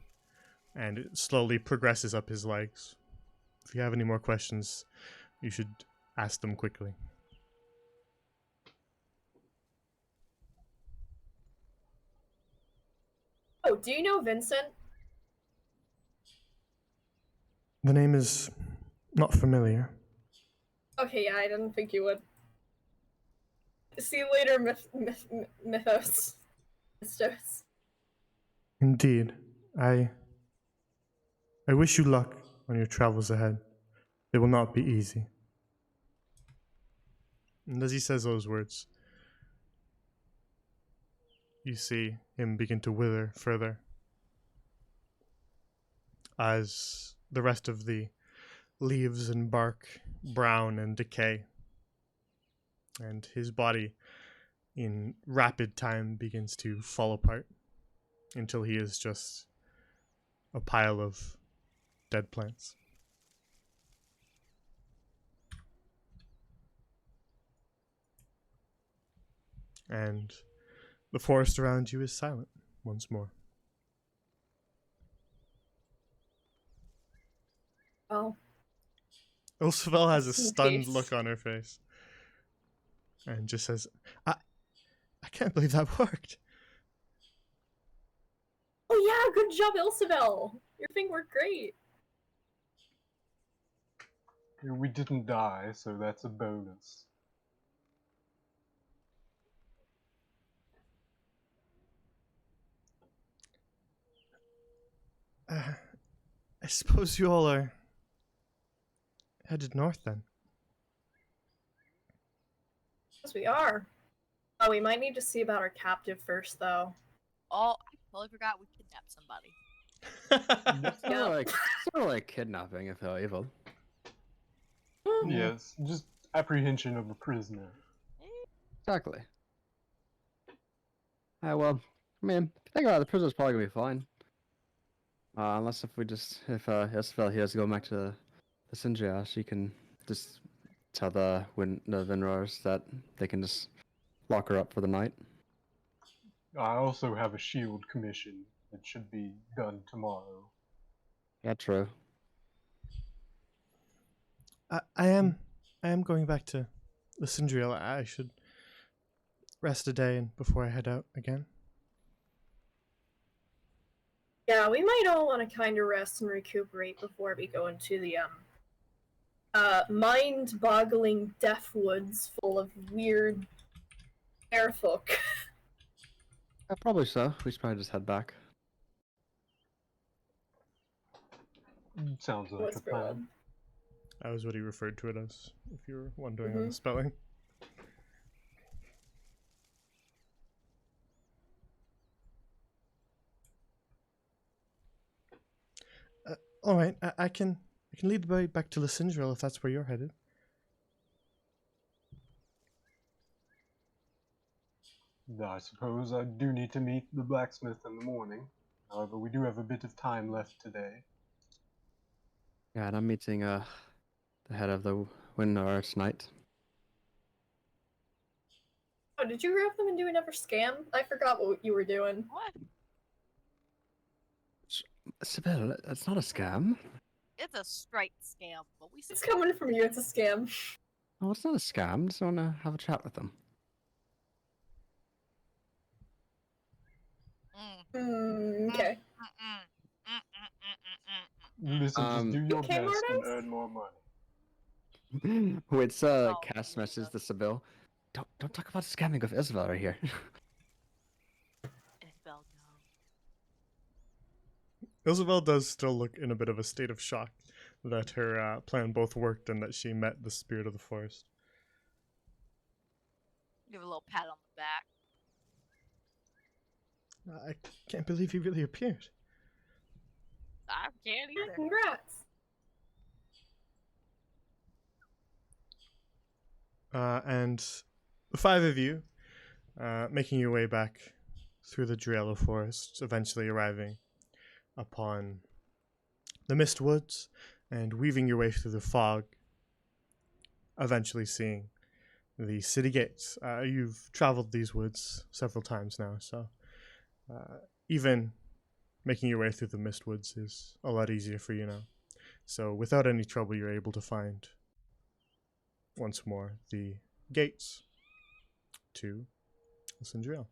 and it slowly progresses up his legs. If you have any more questions, you should ask them quickly. Oh, do you know Vincent? The name is not familiar. Okay, yeah, I didn't think you would. See you later, Mythos. Mistos. Indeed, I wish you luck on your travels ahead. They will not be easy. And as he says those words, you see him begin to wither further as the rest of the leaves and bark brown and decay, and his body in rapid time begins to fall apart until he is just a pile of dead plants. And the forest around you is silent once more. Oh. Ilsevel has a Rest in stunned peace. look on her face and just says, I can't believe that worked. Oh yeah, good job, Ilsabel. Your thing worked great. We didn't die, so that's a bonus. I suppose you all are headed north then. Yes, we are. Oh, we might need to see about our captive first, though. Oh, I totally forgot we kidnapped somebody. It's sort of like kidnapping if they're evil. Yes, just apprehension of a prisoner. Exactly. Well, I mean, if you think about it, the prisoner's probably gonna be fine. Unless if Isabel here has to go back to the Sinja, she can just tell the Vinrars that they can just lock her up for the night. I also have a shield commission that should be done tomorrow. Yeah, true. I am going back to Lysindriel. I should rest a day and before I head out again. Yeah, we might all want to kind of rest and recuperate before we go into the mind-boggling death woods full of weird airfolk. Yeah, probably so. We should probably just head back. Sounds like a Whisper plan. one. That was what he referred to it as, if you were wondering on the spelling. All right, I can lead the way back to Lysindriel if that's where you're headed. I suppose I do need to meet the blacksmith in the morning. However, we do have a bit of time left today. Yeah, and I'm meeting the head of the Winnar tonight. Oh, did you grab them and do another scam? I forgot what you were doing. What? Sibyl, it's not a scam. It's a straight scam, but we It's coming from you, it's a scam. No, it's not a scam. Just want to have a chat with them. Okay. Listen, just do your Okay, best and Mardos? earn more money. Wait, Oh, cast message to Sibyl. Don't talk about scamming with Isabel right here. Isabel, no. Isabel does still look in a bit of a state of shock that her plan both worked and that she met the spirit of the forest. Give her a little pat on the back. I can't believe he really appeared. I can't Yeah, either. congrats. And the five of you, making your way back through the Driello forest, eventually arriving upon the mist woods and weaving your way through the fog, eventually seeing the city gates. You've traveled these woods several times now, so even making your way through the mist woods is a lot easier for you now. So without any trouble, you're able to find once more the gates to Lysindriel.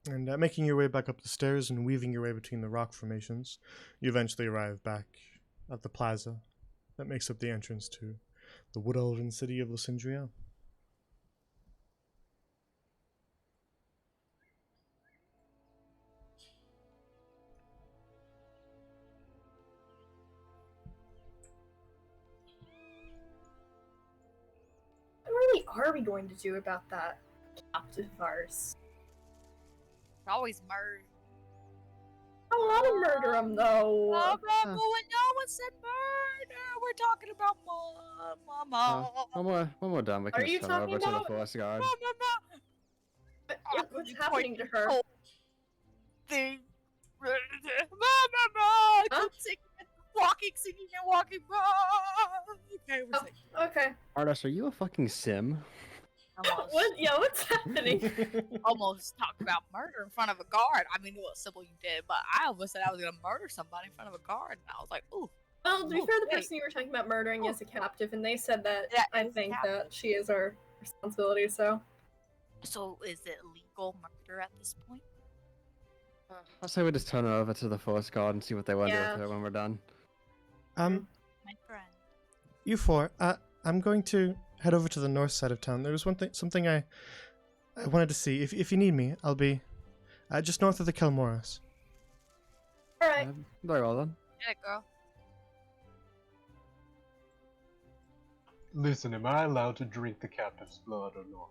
And making your way back up the stairs and weaving your way between the rock formations, you eventually arrive back at the plaza that makes up the entrance to the wood elven city of Lysindriel. What really are we going to do about that captive of ours? Always murder. I want to murder him, though. Oh, no one said murder. We're talking about mama. One more done. We can Are you just turn talking over to the about- Forest Guard. What's happening to her? Thing. Mama. Huh? Singing and walking. Okay, we're Oh, singing. okay. Artis, are you a fucking sim? Almost. What? Yeah, what's happening? Almost talked about murder in front of a guard. I mean, it was simple you did, but I almost said I was gonna murder somebody in front of a guard, and I was like, ooh. Well, to be Oh, fair, the wait. person you were talking about murdering is a captive, and they said that Yeah, I is a think captive. that she is our responsibility, so. So is it legal murder at this point? I say we just turn it over to the Forest Guard and see what they want to do Yeah. with it when we're done. My friend. You four, I'm going to head over to the north side of town. There was something I wanted to see. If you need me, I'll be just north of the Kelmoras. Alright. Very well then. Get it, girl. Listen, am I allowed to drink the captive's blood or not?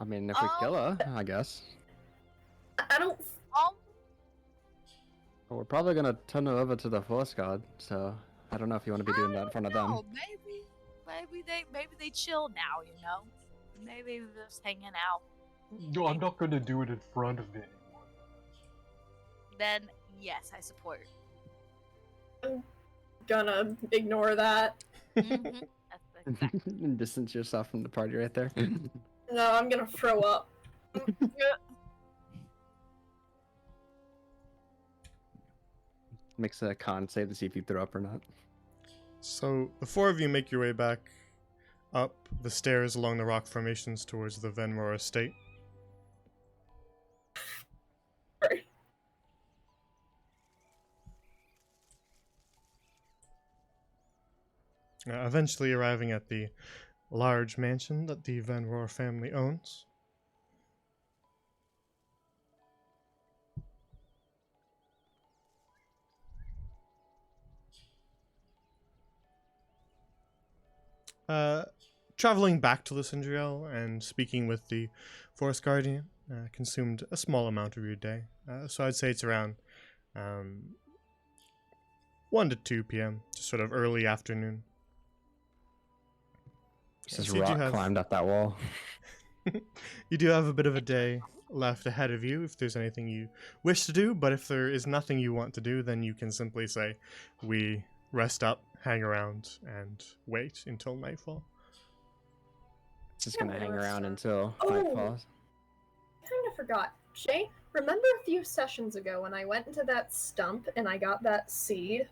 I mean, if we kill her, I guess. I don't. But we're probably gonna turn her over to the Forest Guard, so I don't know if you want to be doing that in front of them. No, maybe they chill now, you know. Maybe they're just hanging out. No, I'm not gonna do it in front of anyone. Then yes, I support. Gonna ignore that. Mm-hmm. That's exactly. And distance yourself from the party right there. No, I'm gonna throw up. Makes a con save to see if you throw up or not. So the four of you make your way back up the stairs along the rock formations towards the Venmore estate. Sorry. Eventually arriving at the large mansion that the Van Roar family owns. Traveling back to Lysindriel and speaking with the Forest Guardian consumed a small amount of your day. So I'd say it's around 1 to 2 p.m., just sort of early afternoon. Just so you do rock have- climbed up that wall. You do have a bit of a day left ahead of you if there's anything you wish to do, but if there is nothing you want to do, then you can simply say, we rest up, hang around, and wait until nightfall. Just Yeah, gonna hang well, around that's until Oh. night falls. Kind of forgot. Jay, remember a few sessions ago when I went into that stump and I got that seed?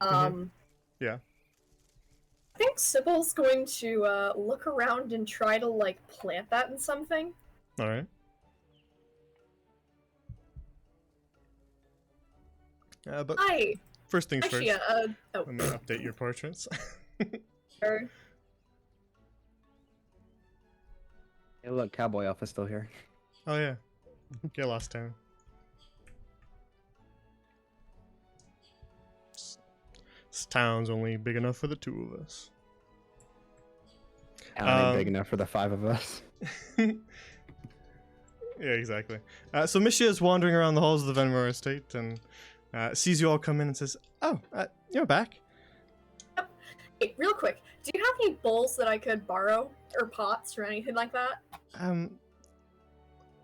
Yeah. I think Sybil's going to look around and try to like plant that in something. All right. But Hi. first things Actually, first, let me update your portraits. sure. Hey, look, Cowboy Alpha's still here. Oh yeah, get lost town. This town's only big enough for the two of us. Town ain't big enough for the 5 of us. Yeah, exactly. So Misha is wandering around the halls of the Venmore estate and sees you all come in and says, "Oh, you're back." Hey, real quick, do you have any bowls that I could borrow, or pots, or anything like that?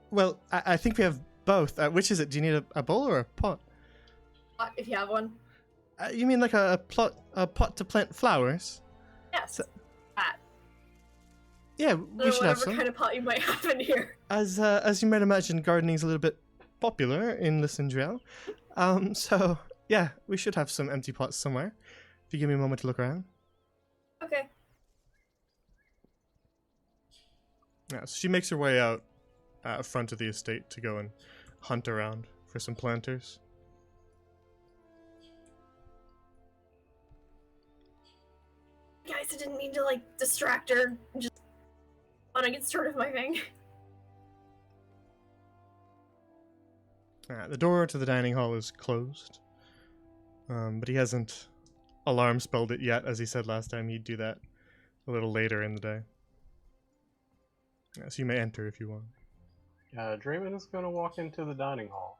Well, I think we have both. Which is it? Do you need a bowl or a pot? Pot, if you have one. You mean like a pot to plant flowers? Yes. So- That. Yeah, Or we should have whatever some. kind of pot you might have in here. As you might imagine, gardening's a little bit popular in Lysindriel. So yeah, we should have some empty pots somewhere. If you give me a moment to look around. Okay. Yeah, so she makes her way out front of the estate to go and hunt around for some planters. Guys, I didn't mean to, like, distract her. Just want to get started with my thing. The door to the dining hall is closed, but he hasn't alarm spelled it yet, as he said last time he'd do that a little later in the day. So you may enter if you want. Draymond is gonna walk into the dining hall.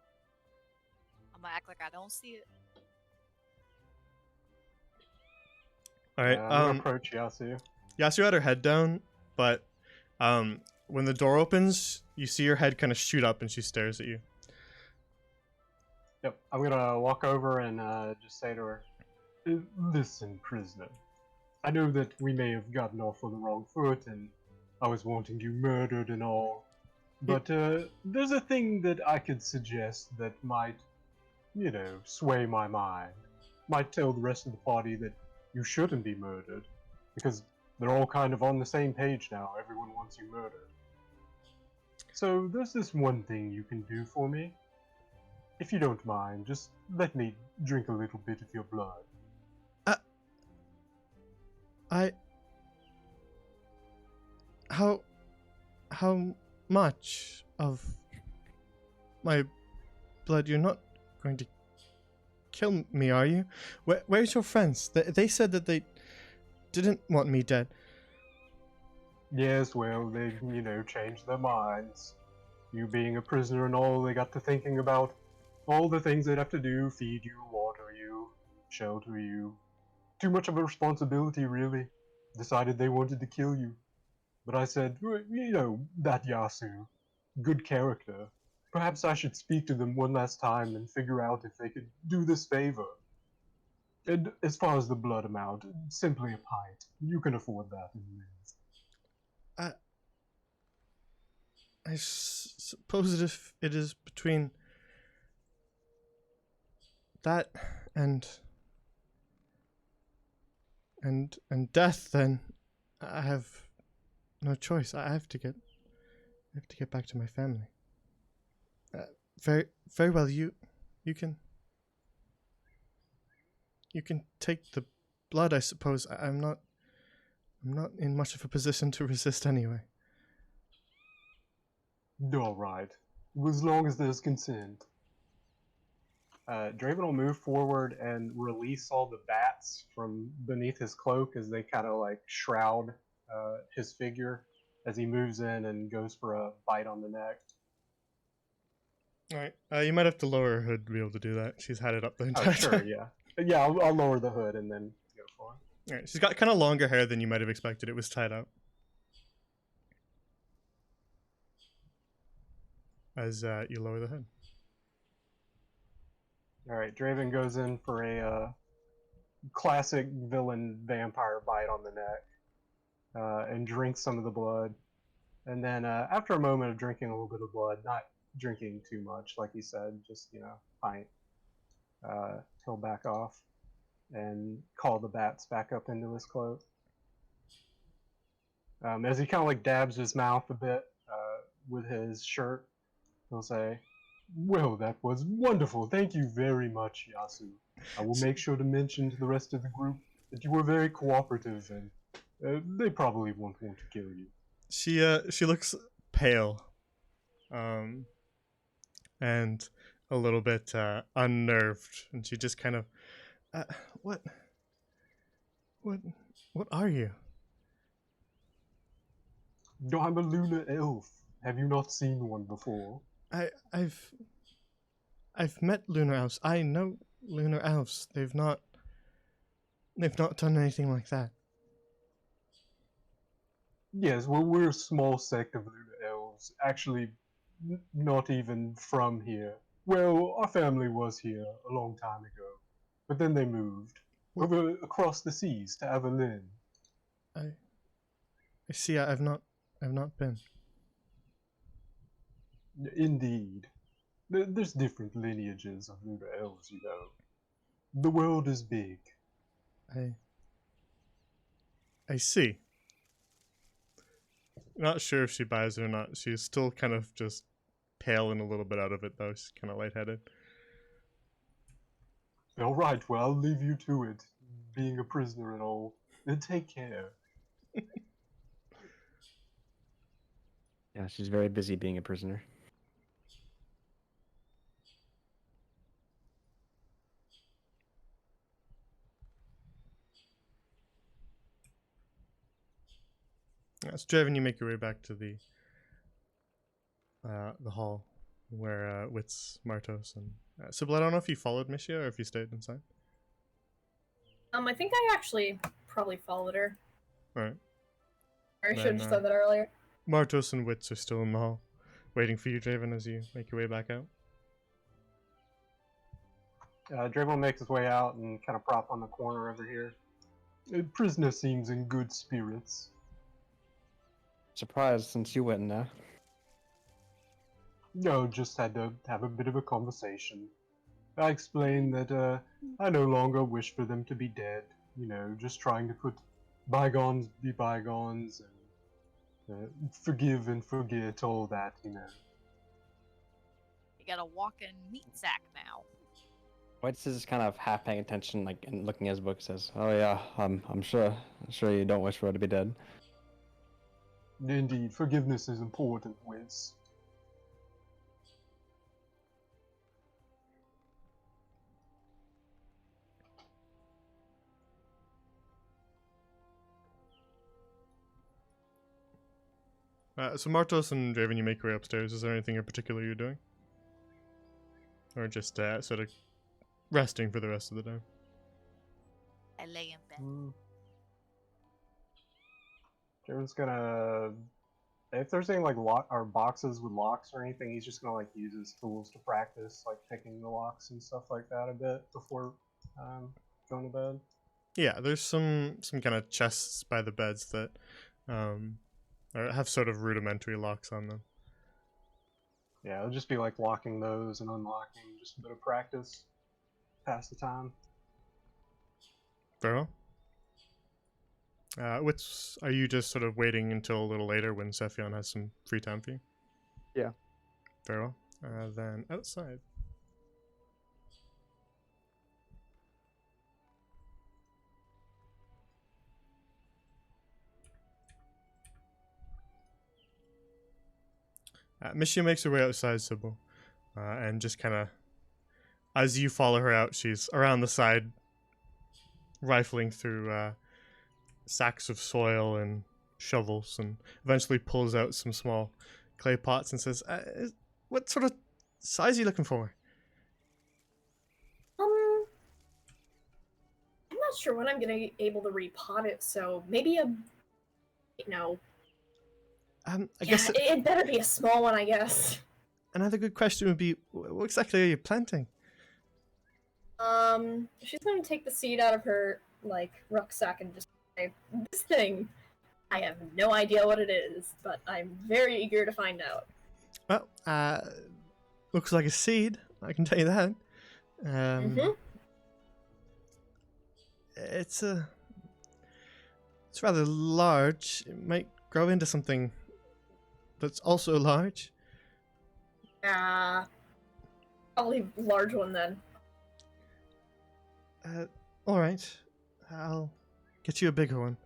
I'm gonna act like I don't see it. All right. I'm gonna approach Yasu. Yasu had her head down, but when the door opens, you see her head kind of shoot up, and she stares at you. Yep, I'm gonna walk over and just say to her, "Listen, prisoner. I know that we may have gotten off on the wrong foot, and I was wanting you murdered and all, but there's a thing that I could suggest that might, sway my mind. Might tell the rest of the party that you shouldn't be murdered, because they're all kind of on the same page now. Everyone wants you murdered. So there's this one thing you can do for me. If you don't mind, just let me drink a little bit of your blood." How much of my blood? You're not going to kill me, are you? Where's your friends? They said that they didn't want me dead. Yes, well, they, changed their minds. You being a prisoner and all, they got to thinking about all the things they'd have to do: feed you, water you, shelter you. Too much of a responsibility, really. Decided they wanted to kill you. But I said, that Yasu, good character. Perhaps I should speak to them one last time and figure out if they could do this favor. And as far as the blood amount, simply a pint. You can afford that. I suppose that if it is between that and death, then I have no choice. I have to get back to my family. Very well. You can take the blood, I suppose. I'm not in much of a position to resist anyway. Alright. As long as there's consent. Draven will move forward and release all the bats from beneath his cloak as they kind of like shroud his figure as he moves in and goes for a bite on the neck. Alright. You might have to lower her hood to be able to do that. She's had it up the entire Oh, sure, time. yeah. Yeah, I'll lower the hood and then go for it. Alright, she's got kind of longer hair than you might have expected. It was tied up. As you lower the hood. Alright, Draven goes in for a classic villain vampire bite on the neck and drinks some of the blood. And then after a moment of drinking a little bit of blood, not drinking too much, like he said, just, pint, he'll back off and call the bats back up into his cloak. As he kind of like dabs his mouth a bit with his shirt, he'll say, "Well, that was wonderful. Thank you very much, Yasu. I will make sure to mention to the rest of the group that you were very cooperative, and they probably won't want to kill you." She looks pale, and a little bit unnerved, and she just kind of, what, what are you? No, I'm a lunar elf. Have you not seen one before? I've met lunar elves. I know lunar elves. They've not done anything like that. Yes, well, we're a small sect of lunar elves. Actually, not even from here. Well, our family was here a long time ago, but then they moved over across the seas to Avalyn. I see. I've not been. Indeed. There's different lineages of lunar elves, you know. The world is big. I see. Not sure if she buys it or not. She's still kind of just pale and a little bit out of it, though. She's kind of lightheaded. All right, well, I'll leave you to it, being a prisoner and all. Then take care. Yeah, she's very busy being a prisoner. So, Draven, you make your way back to the hall where Wits, Martos, and Sybil. I don't know if you followed Mishia or if you stayed inside. I think I actually probably followed her. All right. Or I should have Then, said that earlier. Martos and Wits are still in the hall, waiting for you, Draven, as you make your way back out. Draven makes his way out and kind of prop on the corner over here. The prisoner seems in good spirits. Surprised since you went in there. No, just had to have a bit of a conversation. I explained that I no longer wish for them to be dead. You know, just trying to put bygones be bygones and forgive and forget, all that, you know. You got a walking meat sack now. White's is kind of half paying attention, like, and looking at his book. Says, "Oh yeah, I'm sure you don't wish for her to be dead." Indeed, forgiveness is important, Wiz. So Martos and Draven, you make your way upstairs. Is there anything in particular you're doing? Or just sort of resting for the rest of the day? I lay in bed. Jaren's gonna... If there's any, like, or boxes with locks or anything, he's just gonna, like, use his tools to practice, like, picking the locks and stuff like that a bit before going to bed. Yeah, there's some kind of chests by the beds that have sort of rudimentary locks on them. Yeah, it'll just be, like, locking those and unlocking, just a bit of practice. Pass the time. Very well. Are you just sort of waiting until a little later when Sephion has some free time for you? Yeah. Very well. Then outside. Mishia makes her way outside, Sybil, and just kind of, as you follow her out, she's around the side, rifling through sacks of soil and shovels, and eventually pulls out some small clay pots and says, "What sort of size are you looking for?" I'm not sure when I'm gonna be able to repot it, so maybe I guess it better be a small one, I guess. another good question would be, what exactly are you planting? She's gonna take the seed out of her, like, rucksack and just say, this thing, I have no idea what it is, but I'm very eager to find out. Well, looks like a seed, I can tell you that. It's rather large. It might grow into something that's also large. Probably large one then. Alright. I'll get you a bigger one.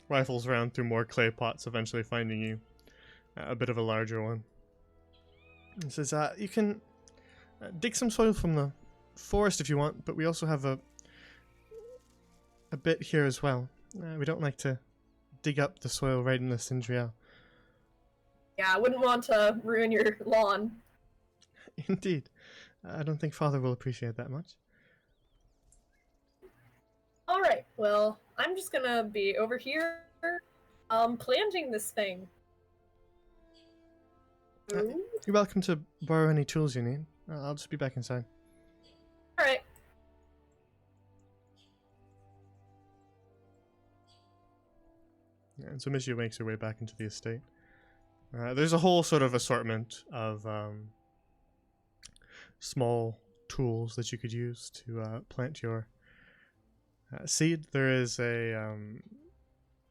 Rifles around through more clay pots, eventually finding you a bit of a larger one. It says, you can dig some soil from the forest if you want, but we also have a bit here as well. We don't like to dig up the soil right in the Sindriel. Yeah, I wouldn't want to ruin your lawn. Indeed. I don't think Father will appreciate that much. Alright, well, I'm just gonna be over here, planting this thing. Ooh. You're welcome to borrow any tools you need. I'll just be back inside. Alright. Yeah, and so Mishio makes her way back into the estate. There's a whole sort of assortment of small tools that you could use to plant your seed. There is a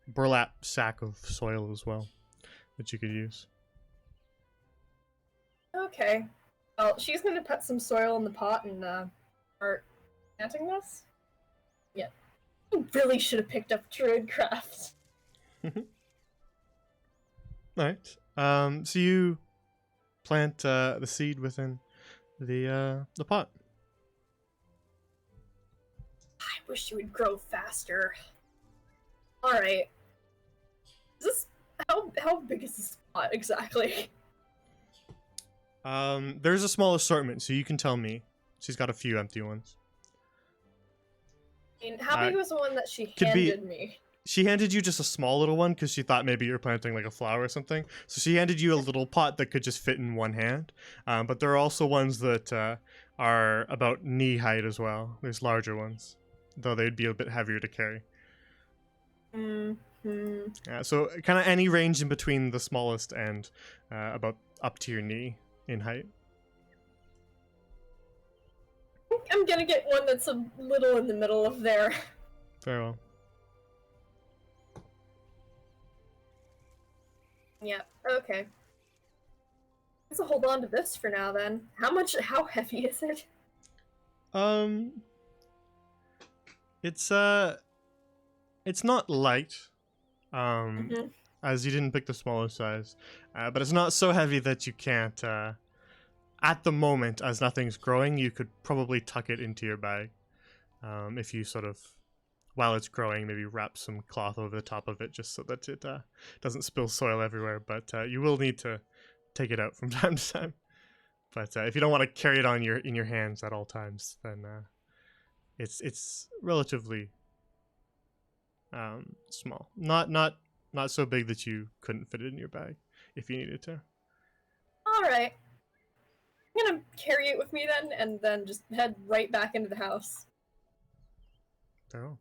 burlap sack of soil as well that you could use. Okay. Well, she's gonna put some soil in the pot and start planting this. Yeah. You really should have picked up Druidcraft. Alright. So you plant the seed within the pot. I wish you would grow faster. Alright. Is this how big is this pot exactly? There's a small assortment, so you can tell me. She's got a few empty ones. I mean, how big was the one that she could be- handed me? She handed you just a small little one because she thought maybe you're planting like a flower or something. So she handed you a little pot that could just fit in one hand. But there are also ones that are about knee height as well. There's larger ones, though they'd be a bit heavier to carry. So kind of any range in between the smallest and about up to your knee in height. I think I'm gonna get one that's a little in the middle of there. Very well. Yeah, okay. Let's hold on to this for now then. How heavy is it? It's not light. As you didn't pick the smaller size. But it's not so heavy that you can't at the moment, as nothing's growing, you could probably tuck it into your bag. If you sort of, while it's growing, maybe wrap some cloth over the top of it just so that it doesn't spill soil everywhere. But you will need to take it out from time to time. But if you don't want to carry it on in your hands at all times, then it's relatively small. Not so big that you couldn't fit it in your bag if you needed to. Alright. I'm gonna carry it with me then, and then just head right back into the house. Oh.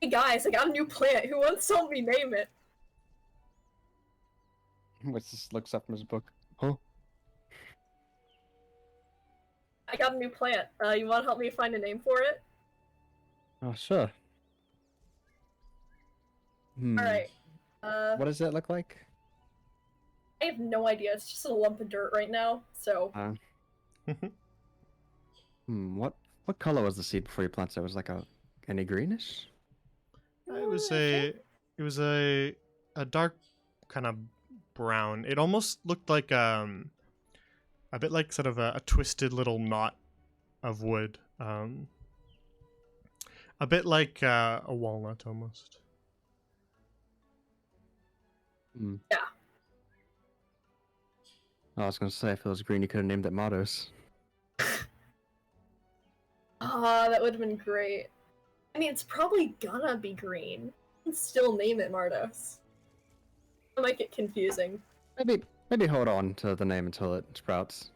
Hey guys, I got a new plant. Who wants to help me name it? What's this? Looks up from his book. Huh? I got a new plant. You want to help me find a name for it? Oh, sure. Alright. What does that look like? I have no idea. It's just a lump of dirt right now, so... What color was the seed before you planted it? Was it like any greenish? It was a dark kind of brown. It almost looked like a bit like sort of a twisted little knot of wood. A bit like a walnut almost. Yeah. I was gonna say, if it was green, you could have named it Mardos. Ah, that would have been great. I mean, it's probably gonna be green. You can still name it Mardos. It might get confusing. Maybe hold on to the name until it sprouts.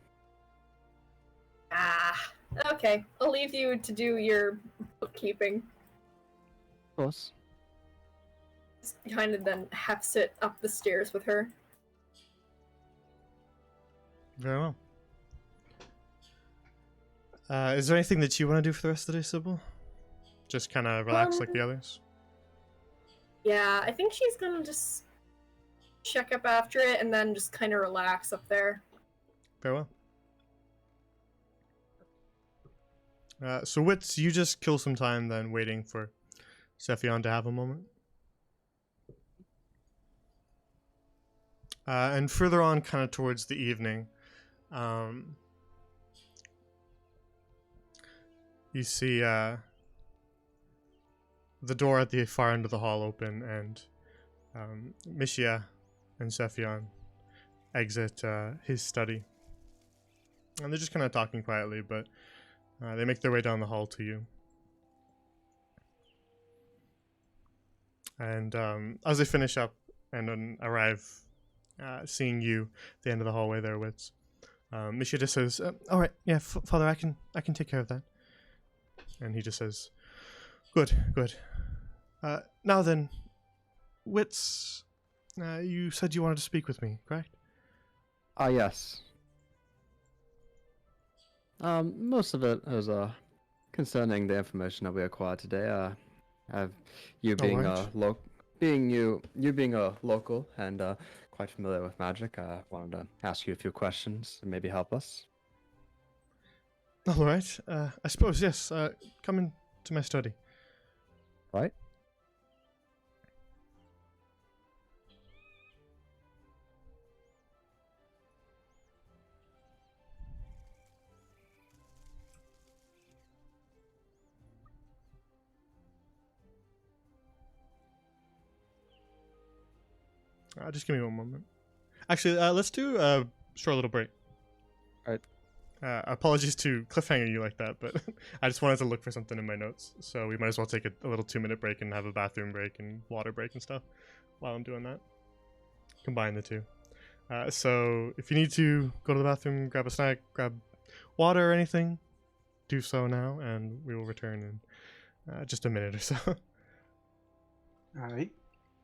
Ah, okay. I'll leave you to do your bookkeeping. Of course. Just kind of then hefts it up the stairs with her. Very well. Is there anything that you want to do for the rest of the day, Sybil? Just kind of relax like the others? Yeah, I think she's gonna just check up after it and then just kind of relax up there. Very well. So Wits, you just kill some time then waiting for Sephion to have a moment. And further on, kind of towards the evening, you see the door at the far end of the hall open, and Mishia and Sephion exit his study. And they're just kind of talking quietly, but they make their way down the hall to you. And as they finish up and then arrive, seeing you at the end of the hallway there, Wits, Mishia just says, "All right, yeah, Father, I can take care of that." And he just says, "Good, good. Now then, Wits, you said you wanted to speak with me, correct?" Yes. Most of it is concerning the information that we acquired today. You being Alright. you being a local and quite familiar with magic, I wanted to ask you a few questions and maybe help us. All right. I suppose yes. Come into my study. Right? Just give me one moment. Actually, let's do a short little break. Alright. Apologies to cliffhanger you like that, but I just wanted to look for something in my notes, so we might as well take a little 2-minute break and have a bathroom break and water break and stuff while I'm doing that. Combine the two. So if you need to go to the bathroom, grab a snack, grab water or anything, do so now, and we will return in just a minute or so. Alright.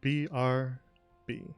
BRB.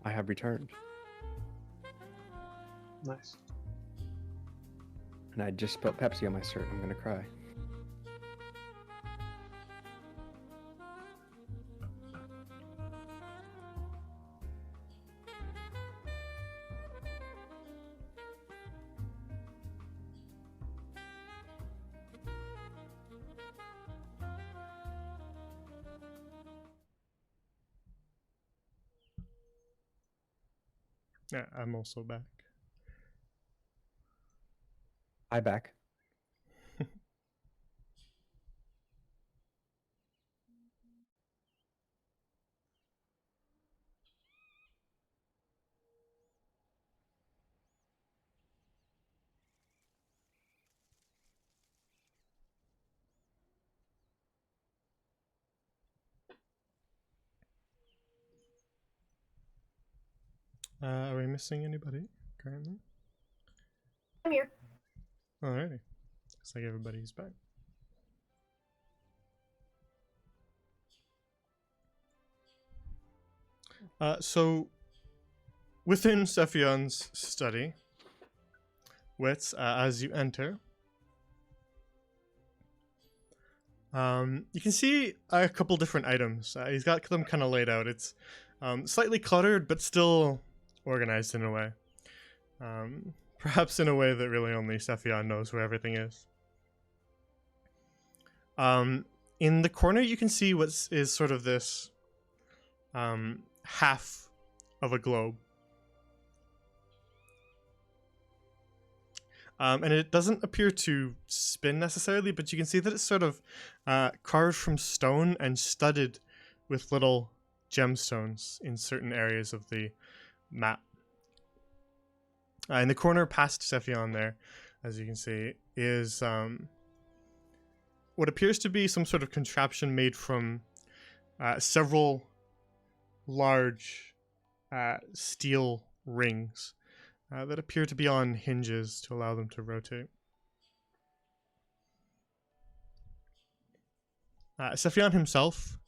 I have returned, Nice. and I just spilled Pepsi on my shirt. I'm gonna cry. Yeah, I'm also back. I back. Are we missing anybody currently? I'm here. Alrighty. Looks like everybody's back. So, within Sephion's study, Wits, as you enter, you can see a couple different items. He's got them kind of laid out. It's slightly cluttered, but still organized in a way. Perhaps in a way that really only Sephion knows where everything is. In the corner, you can see what is sort of this half of a globe. And it doesn't appear to spin necessarily, but you can see that it's sort of carved from stone and studded with little gemstones in certain areas of the map. In the corner past Sephion there, as you can see, is what appears to be some sort of contraption made from several large steel rings that appear to be on hinges to allow them to rotate. Sephion himself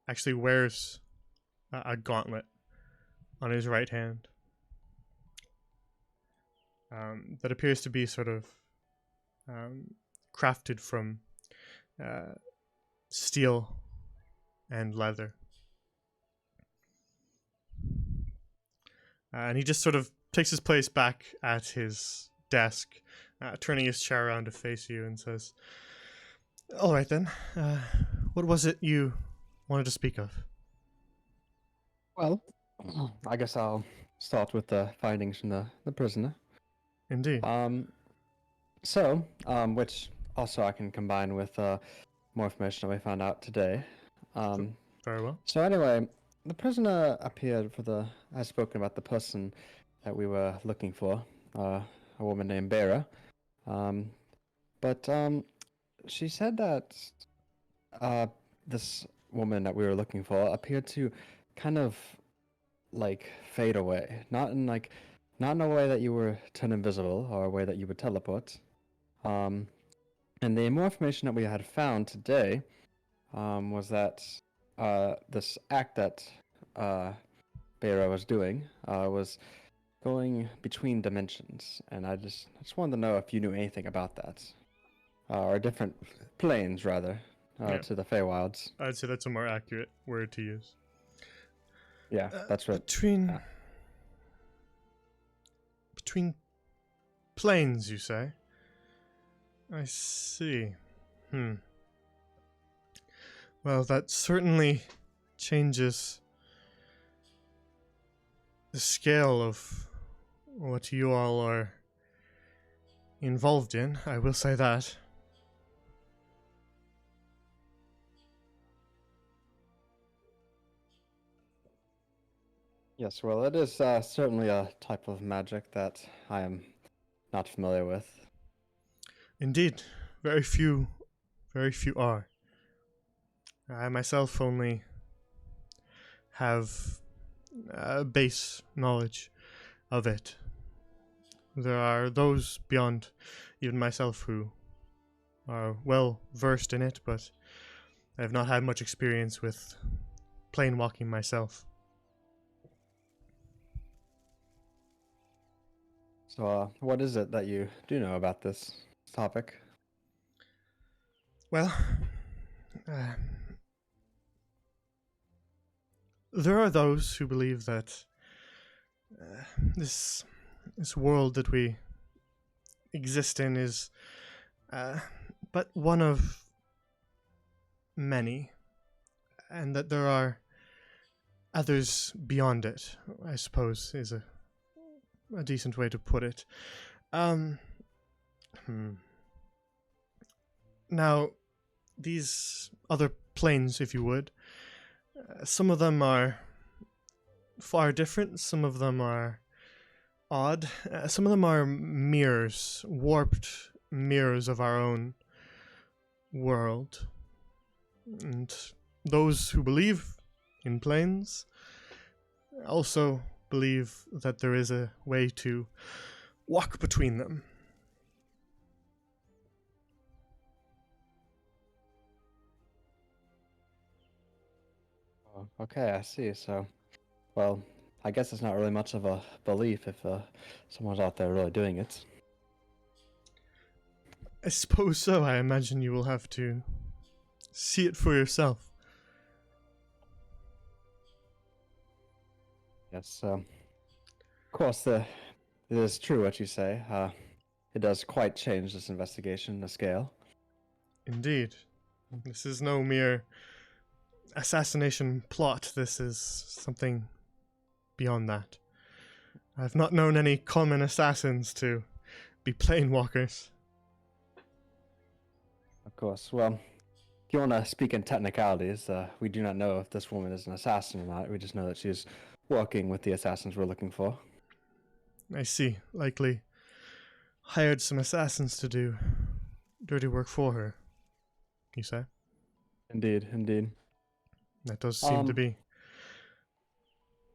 actually wears a gauntlet on his right hand that appears to be sort of crafted from steel and leather. And he just sort of takes his place back at his desk, turning his chair around to face you and says, "All right then, what was it you wanted to speak of?" Well, I guess I'll start with the findings from the prisoner. Indeed. Which also I can combine with more information that we found out today. Very well. So anyway, the prisoner appeared has spoken about the person that we were looking for, a woman named Bera. But she said that this woman that we were looking for appeared to kind of like fade away. Not in a way that you were turn invisible or a way that you would teleport. And the more information that we had found today was that this act that Bera was doing was going between dimensions, and I just wanted to know if you knew anything about that, or different planes rather, Yeah. to the Feywilds. I'd say that's a more accurate word to use. Yeah, that's right. Between planes, you say? I see. Well, that certainly changes the scale of what you all are involved in, I will say that. Yes, well, it is certainly a type of magic that I am not familiar with. Indeed, very few are. I myself only have base knowledge of it. There are those beyond even myself who are well versed in it, but I have not had much experience with plane walking myself. So, what is it that you do know about this topic? Well, there are those who believe that this world that we exist in is but one of many, and that there are others beyond it, I suppose, is a decent way to put it. Now, these other planes, if you would, some of them are far different, some of them are odd, some of them are mirrors, warped mirrors of our own world. And those who believe in planes also believe that there is a way to walk between them. Oh, okay, I see. So, well, I guess it's not really much of a belief if someone's out there really doing it. I suppose so. I imagine you will have to see it for yourself. Yes, of course, it is true what you say. It does quite change this investigation, the scale. Indeed. This is no mere assassination plot. This is something beyond that. I've not known any common assassins to be planewalkers. Of course. Well, if you want to speak in technicalities, we do not know if this woman is an assassin or not. We just know that she's working with the assassins we're looking for. I see. Likely hired some assassins to do dirty work for her, you say? Indeed, indeed. That does seem to be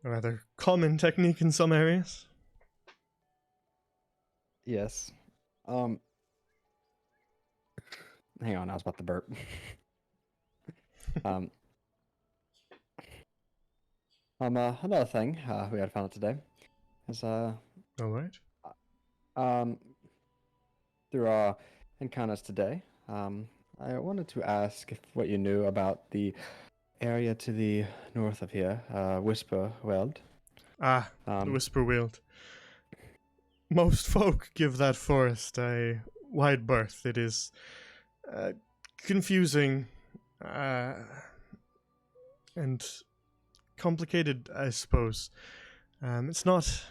a rather common technique in some areas. Yes. Hang on, I was about to burp. Another thing we had found out today is All right. through our encounters today, I wanted to ask if what you knew about the area to the north of here, Whisperweld. The Whisperwield. Most folk give that forest a wide berth. It is confusing and complicated, I suppose. It's not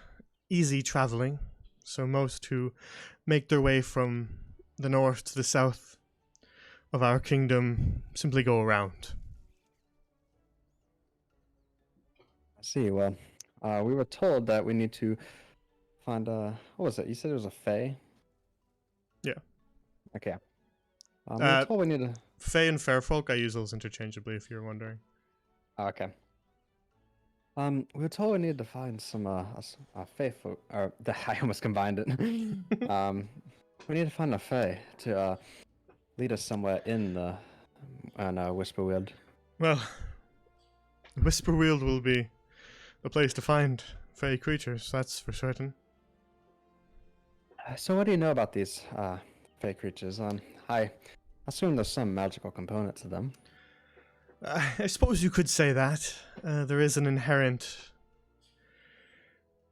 easy traveling, so most who make their way from the north to the south of our kingdom simply go around. I see. Well, we were told that we need to find what was it? You said it was a fae? Yeah. Okay. We were told we need to... Fae and Fairfolk, I use those interchangeably if you're wondering. Okay. We were told we needed to find some fae folk, or I almost combined it. We need to find a fae to lead us somewhere in Whisperwield. Well, Whisperwield will be a place to find fae creatures, that's for certain. So what do you know about these fae creatures? I assume there's some magical component to them. I suppose you could say that. There is an inherent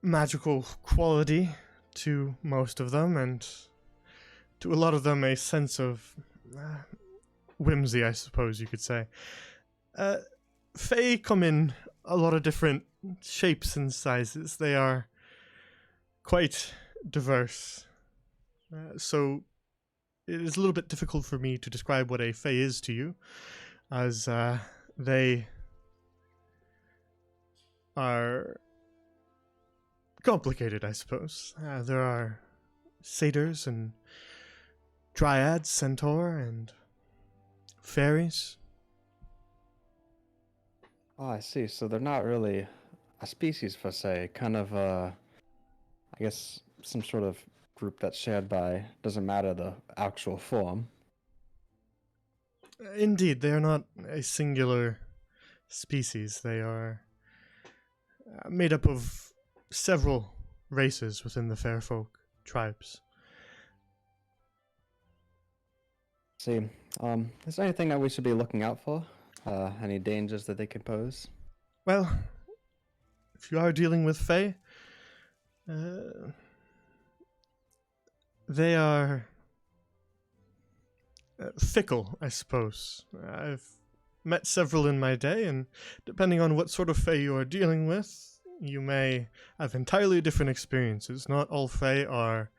magical quality to most of them, and to a lot of them a sense of whimsy, I suppose you could say. Fae come in a lot of different shapes and sizes. They are quite diverse. So it is a little bit difficult for me to describe what a fae is to you, as they are complicated, I suppose. There are satyrs and dryads, centaur, and fairies. Oh, I see. So they're not really a species per se, kind of I guess some sort of group that's shared by, doesn't matter the actual form. Indeed, they are not a singular species. They are made up of several races within the Fairfolk tribes. See, is there anything that we should be looking out for? Any dangers that they could pose? Well, if you are dealing with Fae, they are fickle, I suppose. I've met several in my day, and depending on what sort of Fae you are dealing with, you may have entirely different experiences. Not all Fae are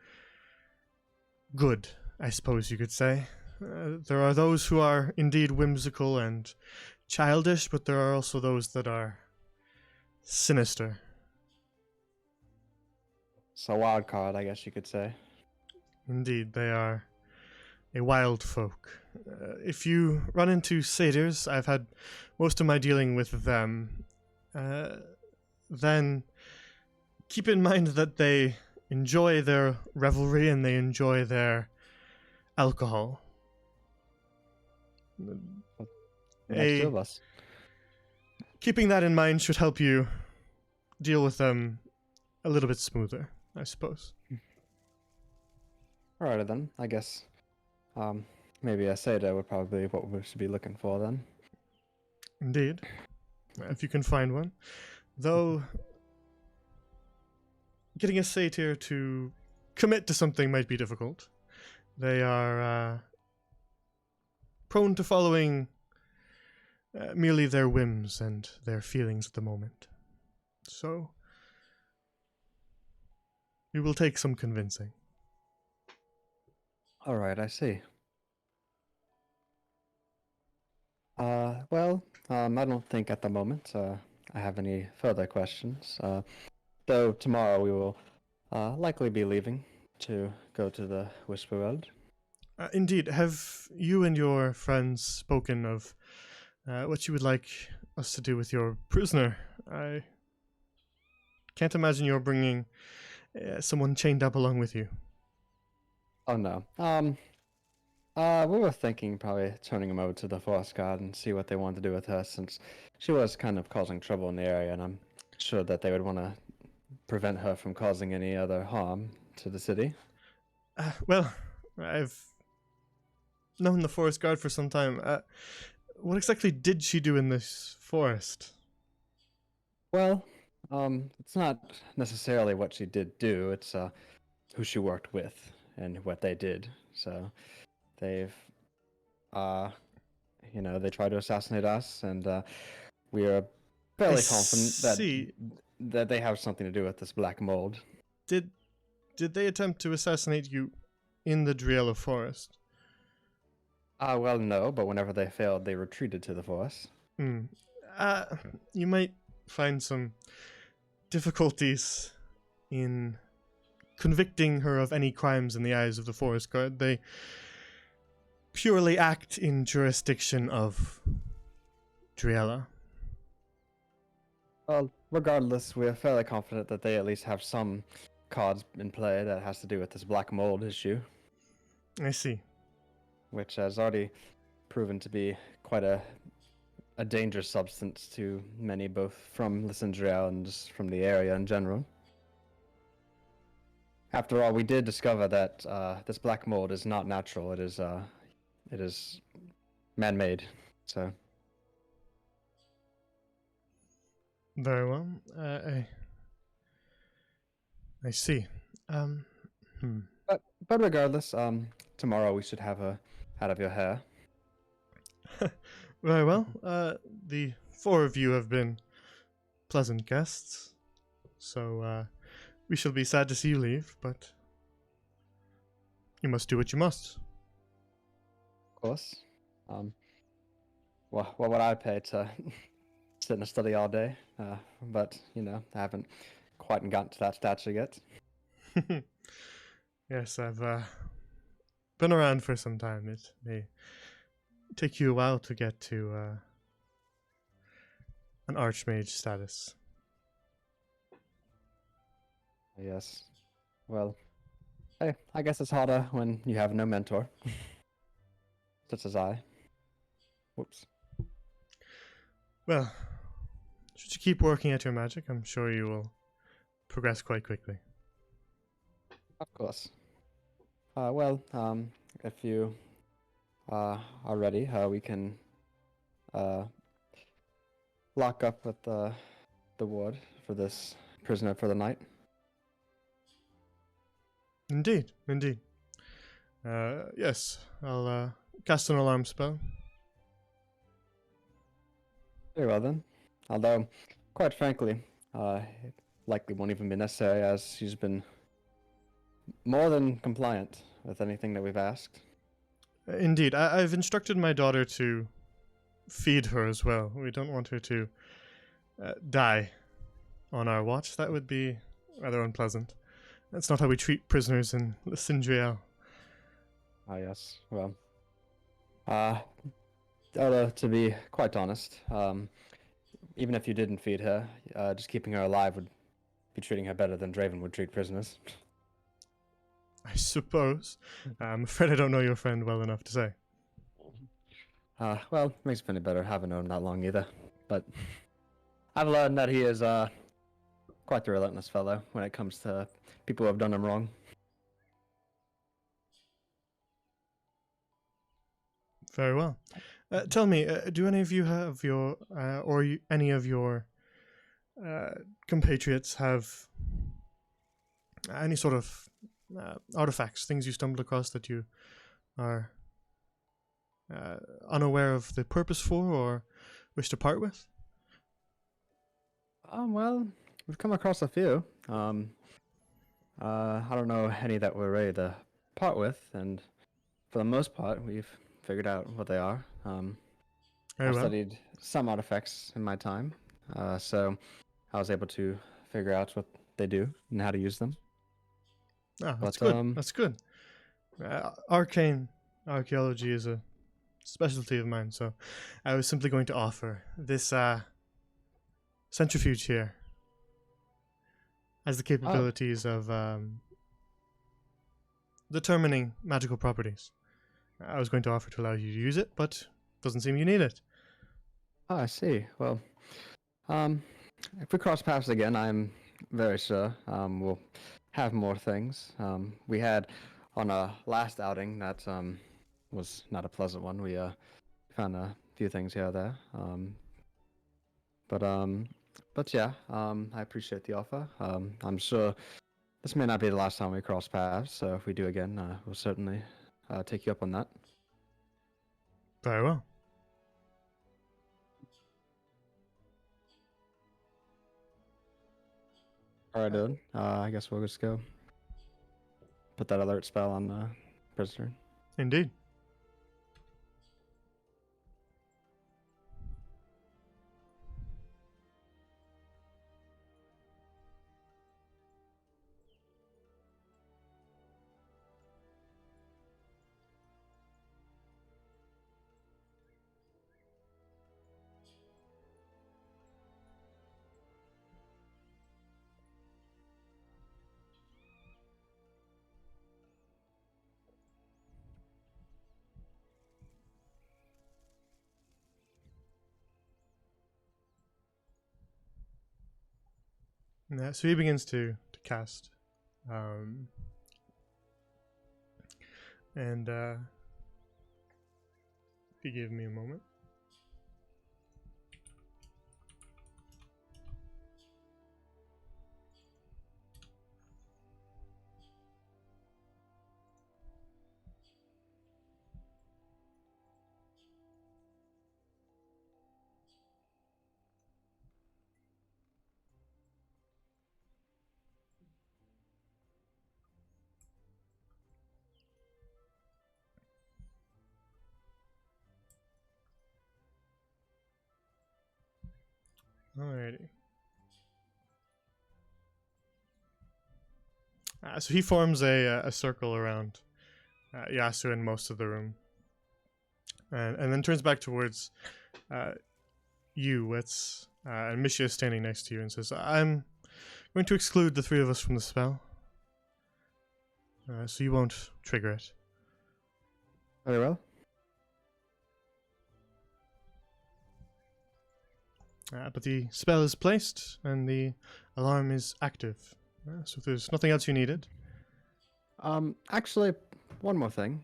good, I suppose you could say. There are those who are indeed whimsical and childish, but there are also those that are sinister. So wild card, I guess you could say. Indeed, they are a wild folk. If you run into satyrs, I've had most of my dealing with them, then keep in mind that they enjoy their revelry and they enjoy their alcohol. Next two of us. Keeping that in mind should help you deal with them a little bit smoother, I suppose. Alrighty then, I guess. Maybe a satyr would probably be what we should be looking for then. Indeed. If you can find one. Though, getting a satyr to commit to something might be difficult. They are prone to following merely their whims and their feelings at the moment. So, we will take some convincing. Alright, I see. Well, I don't think at the moment I have any further questions. Though tomorrow we will likely be leaving to go to the Whisper World. Indeed, have you and your friends spoken of what you would like us to do with your prisoner? I can't imagine you're bringing someone chained up along with you. Oh no. We were thinking probably turning him over to the Forest Guard and see what they want to do with her, since she was kind of causing trouble in the area, and I'm sure that they would want to prevent her from causing any other harm to the city. Well, I've known the Forest Guard for some time. What exactly did she do in this forest? Well, it's not necessarily what she did do, it's who she worked with and what they did. So they've they tried to assassinate us, and we are fairly confident that they have something to do with this black mold. Did they attempt to assassinate you in the Driella forest? Well, no, but whenever they failed, they retreated to the forest. You might find some difficulties in convicting her of any crimes in the eyes of the Forest Guard. They purely act in jurisdiction of Driella. Well, regardless, we're fairly confident that they at least have some cards in play that has to do with this black mold issue, I see. which has already proven to be quite a dangerous substance to many, both from Lysindria and just from the area in general. After all, we did discover that this black mold is not natural. It is man-made. So Very well. I see. But regardless, tomorrow we should have her out of your hair. Very well. The four of you have been pleasant guests, so we shall be sad to see you leave, but you must do what you must. Of course. Well, what would I pay to sit in a study all day? But I haven't quite gotten to that stature yet. Yes, I've been around for some time. It may take you a while to get to an archmage status. Yes. Well, hey, I guess it's harder when you have no mentor, such as I. Whoops. Well, should you keep working at your magic, I'm sure you will progress quite quickly. Of course. Well, if you are ready, we can lock up with the ward for this prisoner for the night. Indeed. Yes, I'll cast an alarm spell. Very well then. Although, quite frankly, it likely won't even be necessary as she's been more than compliant with anything that we've asked. Indeed, I've instructed my daughter to feed her as well. We don't want her to die on our watch. That would be rather unpleasant. That's not how we treat prisoners in Lysindriel. Ah, yes. Well, Oda, to be quite honest, even if you didn't feed her, just keeping her alive would be treating her better than Draven would treat prisoners. I suppose. I'm afraid I don't know your friend well enough to say. Well, makes me any better. Haven't known him that long either. But I've learned that he is quite the relentless fellow when it comes to people who have done him wrong. Very well. Tell me, do any of you have your, any of your compatriots have any sort of artifacts, things you stumbled across that you are unaware of the purpose for or wish to part with? Well, we've come across a few. I don't know any that we're ready to part with, and for the most part, we've figured out what they are. Very I've well. studied some artifacts in my time, so I was able to figure out what they do and how to use them. Ah, that's But, good. That's good. Arcane archaeology is a specialty of mine, so I was simply going to offer this centrifuge here has the capabilities of determining magical properties. I was going to offer to allow you to use it, but doesn't seem you need it. Oh, I see. Well, if we cross paths again, I'm very sure we'll have more things. We had on a last outing that was not a pleasant one. We found a few things here or there. But yeah, I appreciate the offer. I'm sure this may not be the last time we cross paths, so if we do again, we'll certainly take you up on that. Very well. Alright, dude. I guess we'll just go put that alert spell on the prisoner. Indeed. Yeah, so he begins to cast. And if you give me a moment. Alrighty. So he forms a circle around Yasu and most of the room. And then turns back towards you, Wits, and Misha is standing next to you and says, I'm going to exclude the three of us from the spell. So you won't trigger it. Very well. But the spell is placed and the alarm is active. So if there's nothing else you needed. Actually, one more thing.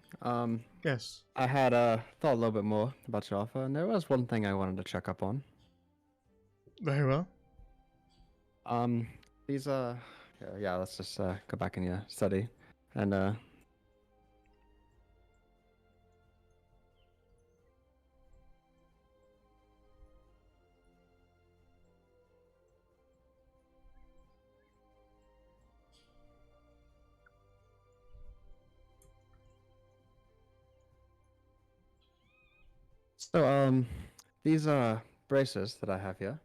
Yes. I had thought a little bit more about your offer, and there was one thing I wanted to check up on. Very well. These yeah, let's just go back in your study, and So, these braces that I have here,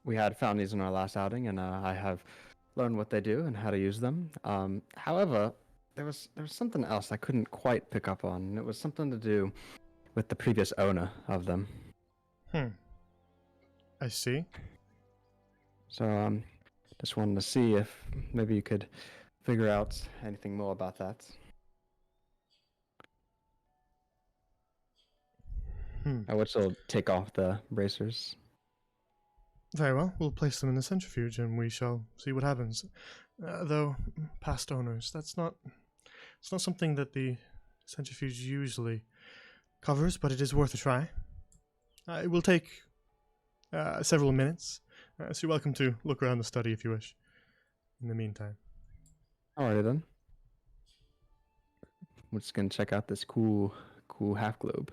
we had found these in our last outing, and I have learned what they do and how to use them. However, there was something else I couldn't quite pick up on, and it was something to do with the previous owner of them. I see. So, just wanted to see if maybe you could figure out anything more about that. Which will take off the bracers. Very well. We'll place them in the centrifuge, and we shall see what happens. Though, past owners, it's not something that the centrifuge usually covers, but it is worth a try. It will take several minutes, so you're welcome to look around the study if you wish. In the meantime. Alrighty then. We're just gonna check out this cool half globe.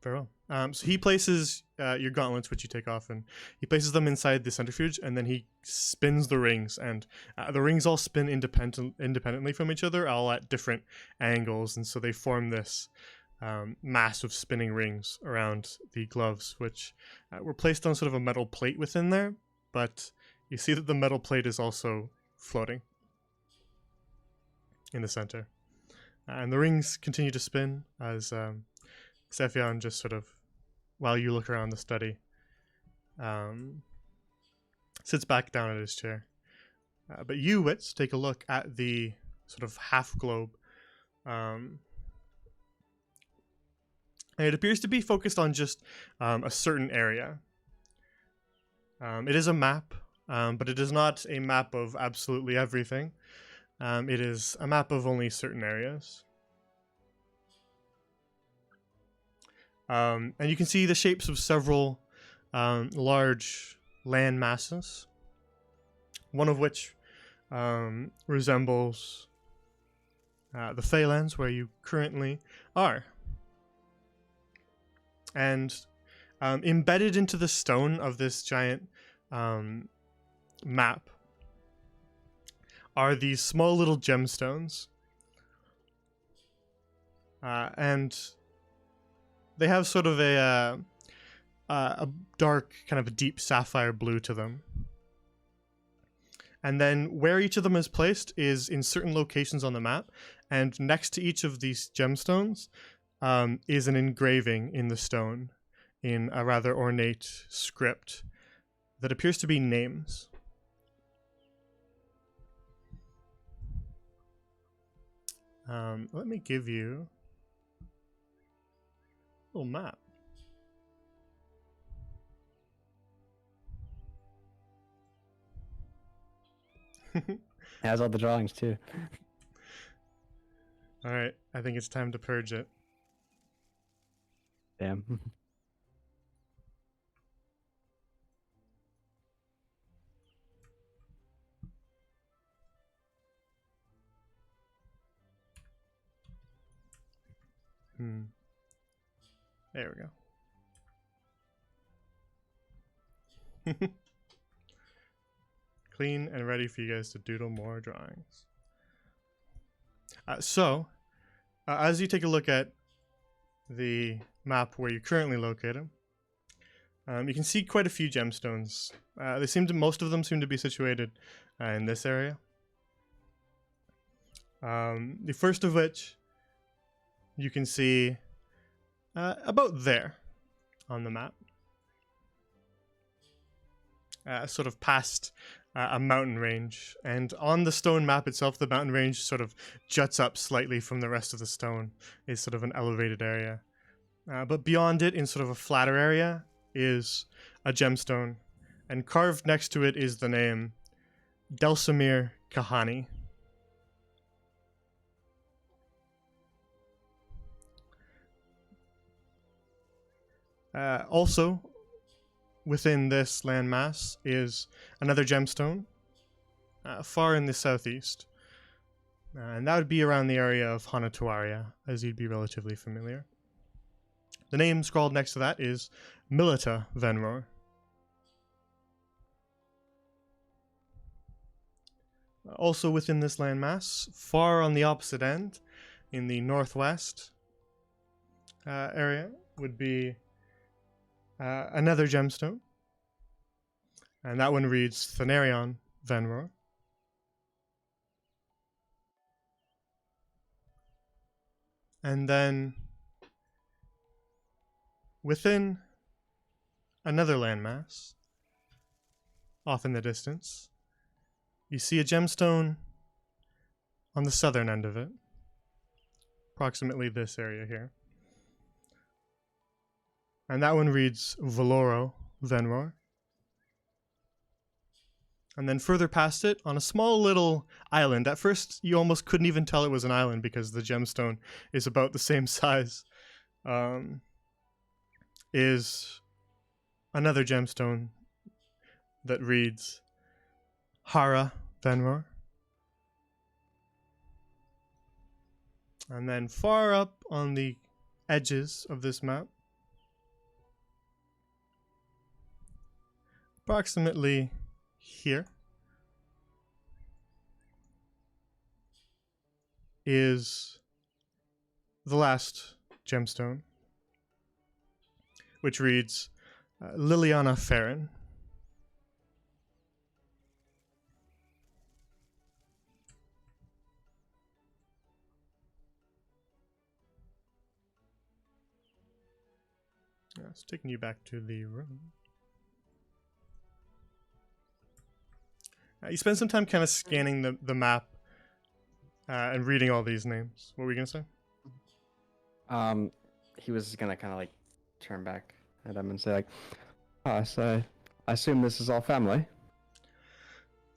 Very well. So he places your gauntlets, which you take off, and he places them inside the centrifuge, and then he spins the rings, and the rings all spin independently from each other, all at different angles, and so they form this mass of spinning rings around the gloves, which were placed on sort of a metal plate within there, but you see that the metal plate is also floating in the center. And the rings continue to spin as Sephion just sort of, while you look around the study, sits back down at his chair. But you, Wits, take a look at the sort of half globe. And it appears to be focused on just a certain area. It is a map, but it is not a map of absolutely everything. It is a map of only certain areas. And you can see the shapes of several large land masses, one of which resembles the Feylands where you currently are. And embedded into the stone of this giant map are these small little gemstones. And they have sort of a dark, kind of a deep sapphire blue to them. And then where each of them is placed is in certain locations on the map. And next to each of these gemstones is an engraving in the stone in a rather ornate script that appears to be names. Let me give you a little map. It has all the drawings too. Alright, I think it's time to purge it. Damn. There we go. Clean and ready for you guys to doodle more drawings. So, as you take a look at the map where you're currently located, you can see quite a few gemstones. Most of them seem to be situated in this area. The first of which you can see about there on the map, sort of past a mountain range, and on the stone map itself, the mountain range sort of juts up slightly from the rest of the stone. It's sort of an elevated area, but beyond it, in sort of a flatter area, is a gemstone, and carved next to it is the name Delsamir Kahani. Also, within this landmass is another gemstone, far in the southeast. And that would be around the area of Hanatuaria, as you'd be relatively familiar. The name scrawled next to that is Milita Venror. Also within this landmass, far on the opposite end, in the northwest, area would be another gemstone. And that one reads Thanarion Venror. And then within another landmass, off in the distance, you see a gemstone on the southern end of it, approximately this area here. And that one reads Valoro Venror. And then further past it, on a small little island, at first you almost couldn't even tell it was an island because the gemstone is about the same size, is another gemstone that reads Hara Venror. And then far up on the edges of this map, approximately here, is the last gemstone, which reads Liliana Farron. It's taking you back to the room. You spend some time kind of scanning the map and reading all these names. What were you going to say? He was gonna kind of like turn back at him and say like, "Ah, so I assume this is all family."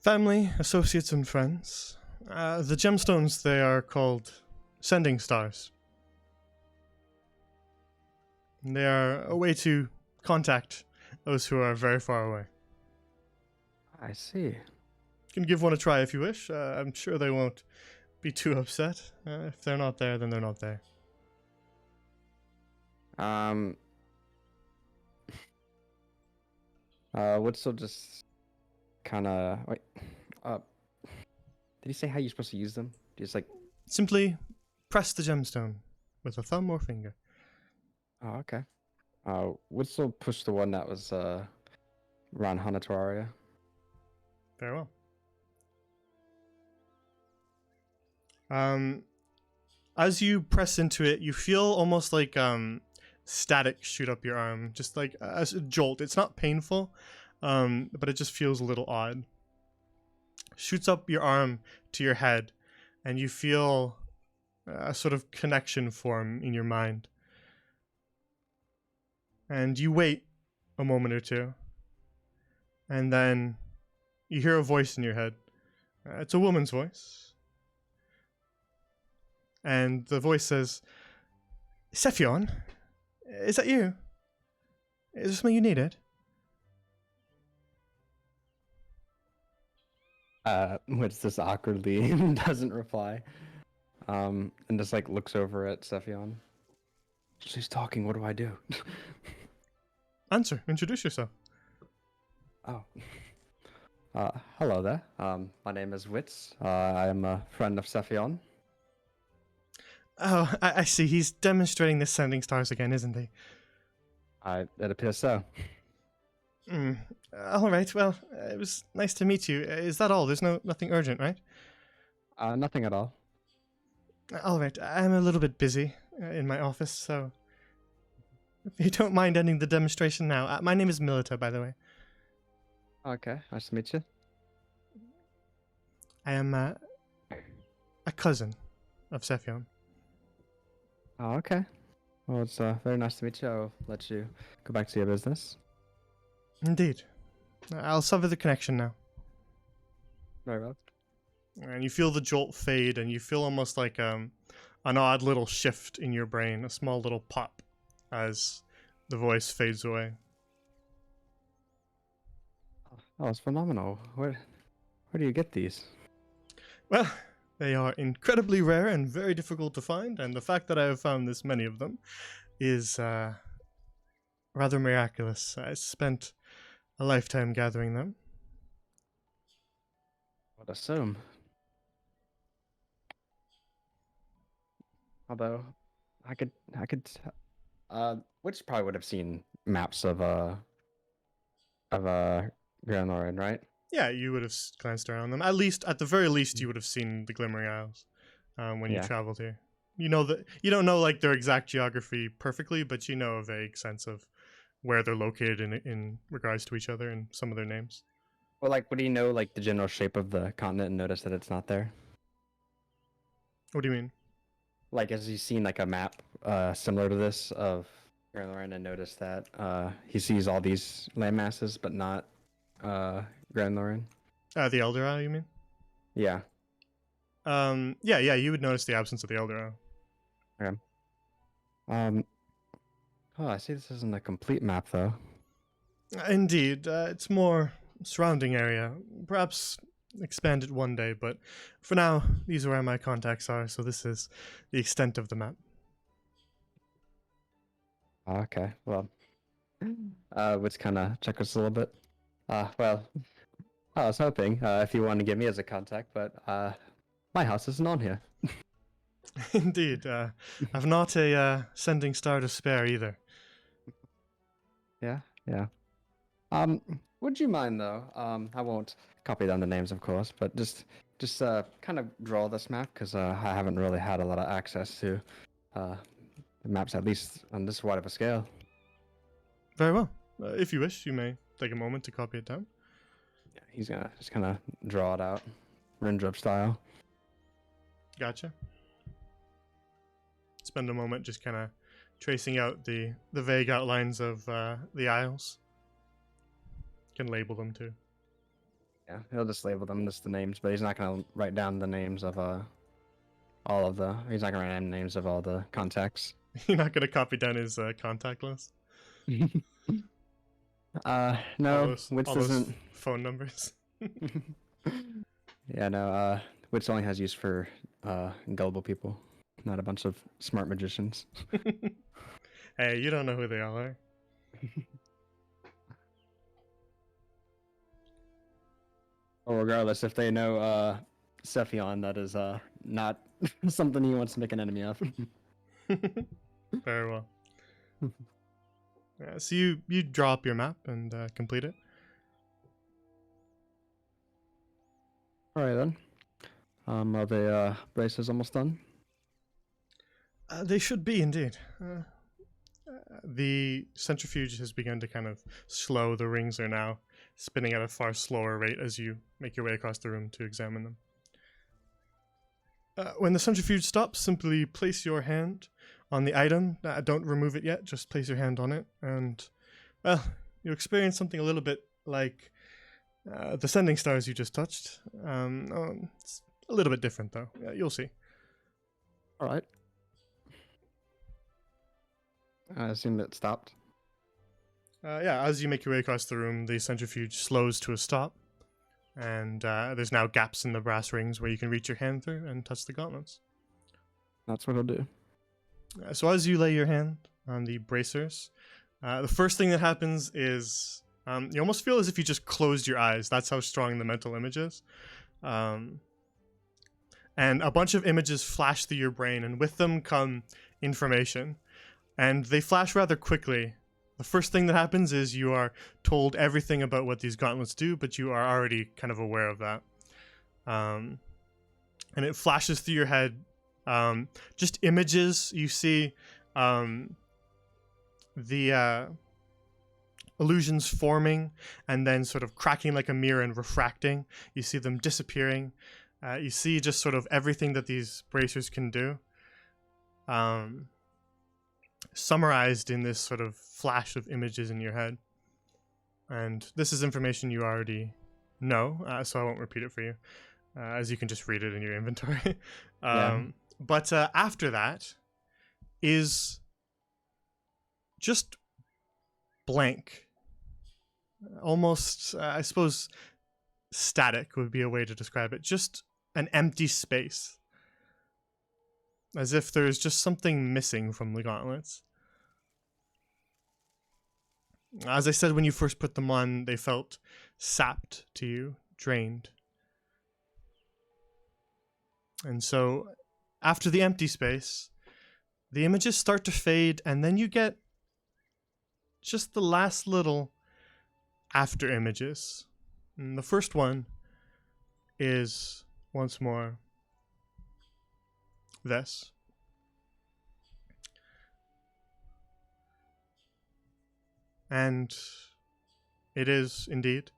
Family, associates, and friends. The gemstones, they are called sending stars. They are a way to contact those who are very far away. I see. You can give one a try if you wish. I'm sure they won't be too upset. If they're not there, then they're not there. Witzel just kind of wait. Did he say how you're supposed to use them? Just like, Simply press the gemstone with a thumb or finger. oh, okay. Witzel pushed the one that was around Hanatoria. Very well. As you press into it, you feel almost like static shoot up your arm, just like a jolt. It's not painful, but it just feels a little odd. Shoots up your arm to your head, and you feel a sort of connection form in your mind. And you wait a moment or two, and then you hear a voice in your head. It's a woman's voice. And the voice says, Sephion, is that you? Is there something you needed? Witz just awkwardly doesn't reply. And just like looks over at Sephion. She's talking, what do I do? Answer, introduce yourself. Oh. Hello there. My name is Witz. I am a friend of Sephion. Oh, I see. He's demonstrating the sending stars again, isn't he? It appears so. All right. Well, it was nice to meet you. Is that all? There's nothing urgent, right? Nothing at all. All right. I'm a little bit busy in my office, so if you don't mind ending the demonstration now. My name is Milita, by the way. Okay, nice to meet you. I am a cousin of Sephion. Oh, okay. Well, it's very nice to meet you. I'll let you go back to your business. Indeed. I'll sever the connection now. Very well. And you feel the jolt fade, and you feel almost like an odd little shift in your brain, a small little pop as the voice fades away. Oh, it's phenomenal. Where do you get these? Well, they are incredibly rare and very difficult to find, and the fact that I have found this many of them is rather miraculous. I spent a lifetime gathering them. I'd assume. Although, I could Which probably would have seen maps of Grand Loren, right? Yeah, you would have glanced around them. At least, at the very least, you would have seen the Glimmering Isles when you Yeah. traveled here. You know that you don't know like their exact geography perfectly, but you know a vague sense of where they're located in regards to each other and some of their names. Well, like, would he know like the general shape of the continent and notice that it's not there? What do you mean? Like, has he seen like a map similar to this of Grand Loren and noticed that he sees all these land masses but not Grand Loren? The Elder Isle, you mean? Yeah. Yeah, you would notice the absence of the Elder Isle. Oh, I see this isn't a complete map though. Indeed, it's more surrounding area. Perhaps expand it one day, but for now, these are where my contacts are, so this is the extent of the map. Okay, well, which kind of check us a little bit. Well, I was hoping if you wanted to get me as a contact, but my house isn't on here. Indeed, I've not a sending star to spare either. Yeah. Would you mind though? I won't copy down the names, of course, but just kind of draw this map because I haven't really had a lot of access to the maps, at least on this wide of a scale. Very well. If you wish, you may take a moment to copy it down. Yeah, he's gonna just kind of draw it out, Rindrup style. Gotcha. Spend a moment just kind of tracing out the vague outlines of the isles. Can label them too. Yeah, he'll just label them just the names, but he's not gonna write down the names of all of the. He's not gonna write down the names of all the contacts. You're not gonna copy down his contact list. All No, those, Wits all those doesn't. phone numbers. Yeah, no. Wits only has use for gullible people, not a bunch of smart magicians. Hey, you don't know who they all are. Well, regardless, if they know Cephion, that is not something he wants to make an enemy of. Very well. So you draw up your map and complete it. All right then. Are the braces almost done? They should be indeed. The centrifuge has begun to kind of slow. The rings are now spinning at a far slower rate as you make your way across the room to examine them. When the centrifuge stops, simply place your hand on the item. Don't remove it yet, just place your hand on it, and, well, you experience something a little bit like the sending stars you just touched. It's a little bit different, though. You'll see. All right. I assume it stopped. As you make your way across the room, the centrifuge slows to a stop, and there's now gaps in the brass rings where you can reach your hand through and touch the gauntlets. That's what he'll do. So as you lay your hand on the bracers, the first thing that happens is you almost feel as if you just closed your eyes. That's how strong the mental image is. And a bunch of images flash through your brain, and with them come information. And they flash rather quickly. The first thing that happens is you are told everything about what these gauntlets do, but you are already kind of aware of that. And it flashes through your head. Just images. You see the illusions forming and then sort of cracking like a mirror and refracting. You see them disappearing. You see just sort of everything that these bracers can do. Summarized in this sort of flash of images in your head. And this is information you already know, so I won't repeat it for you, as you can just read it in your inventory. But after that is just blank. Almost, I suppose, static would be a way to describe it. Just an empty space. As if there's just something missing from the gauntlets. As I said, when you first put them on, they felt sapped to you, drained. And so, after the empty space, the images start to fade, and then you get just the last little after images. And the first one is once more this. And it is indeed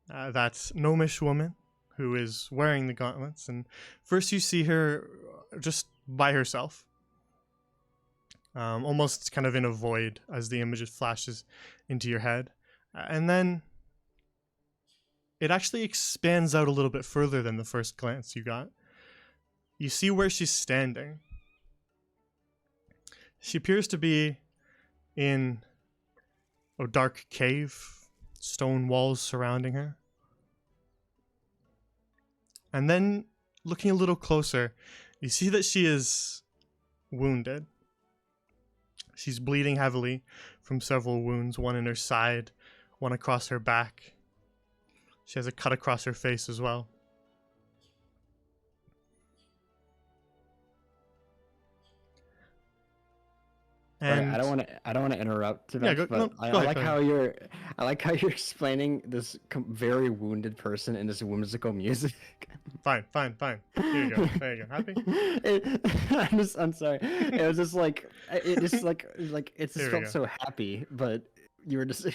that gnomish woman who is wearing the gauntlets. And first you see her just by herself, almost kind of in a void as the image flashes into your head. And then it actually expands out a little bit further than the first glance you got. You see where she's standing. She appears to be in a dark cave, stone walls surrounding her. And then, looking a little closer, you see that she is wounded. She's bleeding heavily from several wounds, one in her side, one across her back. She has a cut across her face as well. And Right, I don't want to interrupt too Yeah, much, no, but I go ahead, like go how you're I like how you're explaining this very wounded person in this whimsical music. fine. Here you go. There you go. Happy? I'm sorry. It was just like it just like it just Here we felt go. so happy, but you were just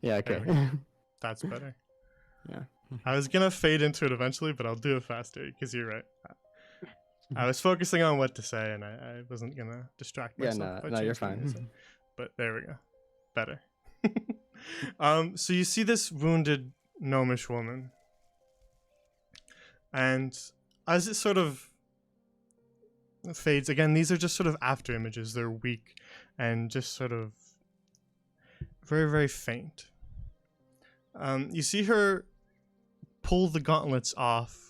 yeah, okay. There That's better. Yeah. I was gonna fade into it eventually, but I'll do it faster because you're right. I was focusing on what to say, and I wasn't gonna distract Yeah, myself. by no, you're changing the music. fine. But there we go. Better. So you see this wounded gnomish woman, and as it sort of fades again, these are just sort of after images. They're weak and just sort of very, very faint. You see her pull the gauntlets off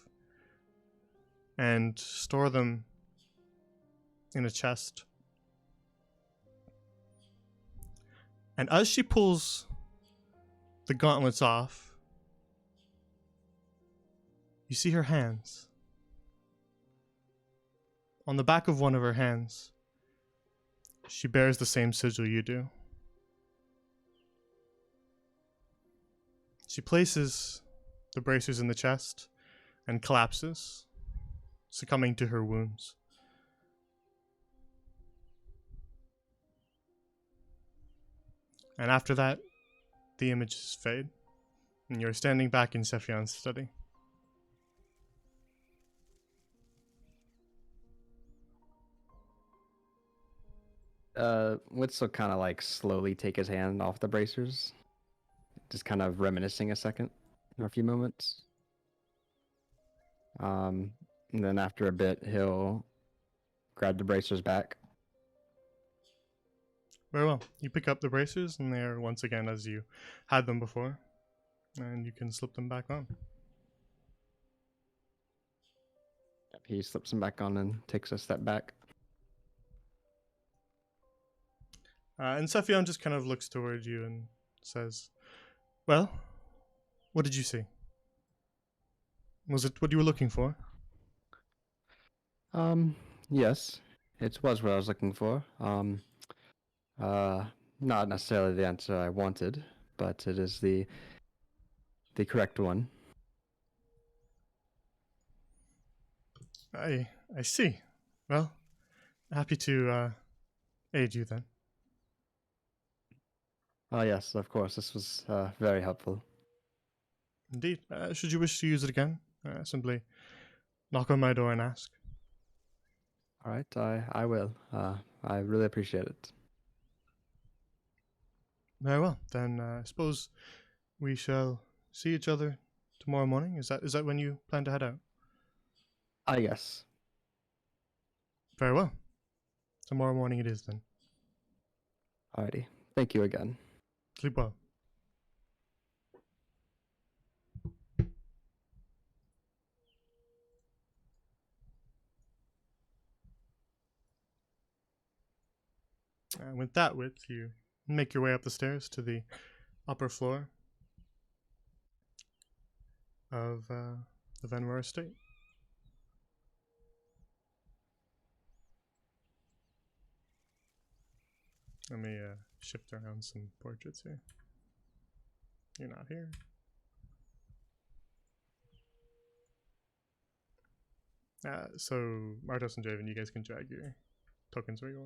and store them in a chest. And as she pulls the gauntlets off, you see her hands. On the back of one of her hands, she bears the same sigil you do. She places the bracers in the chest and collapses, succumbing to her wounds. And after that, the images fade, and you're standing back in Sephion's study. Witzel kind of like slowly take his hand off the bracers, just kind of reminiscing a second, or a few moments. And then after a bit, he'll grab the bracers back. Very well. You pick up the bracers, and they are once again as you had them before, and you can slip them back on. He slips them back on and takes a step back. And Sephion just kind of looks toward you and says, "Well, what did you see? Was it what you were looking for?" Yes, it was what I was looking for. Not necessarily the answer I wanted, but it is the correct one. I see. Well, happy to aid you then. Oh yes, of course. This was very helpful. Indeed. Should you wish to use it again, simply knock on my door and ask. All right, I will. I really appreciate it. Very well. Then I suppose we shall see each other tomorrow morning. Is that when you plan to head out? Yes. Very well. Tomorrow morning it is then. Alrighty. Thank you again. Sleep well. And with that width, you make your way up the stairs to the upper floor of the Venmore estate. Let me shift around some portraits here. You're not here. So Martos and Draven, you guys can drag your tokens where you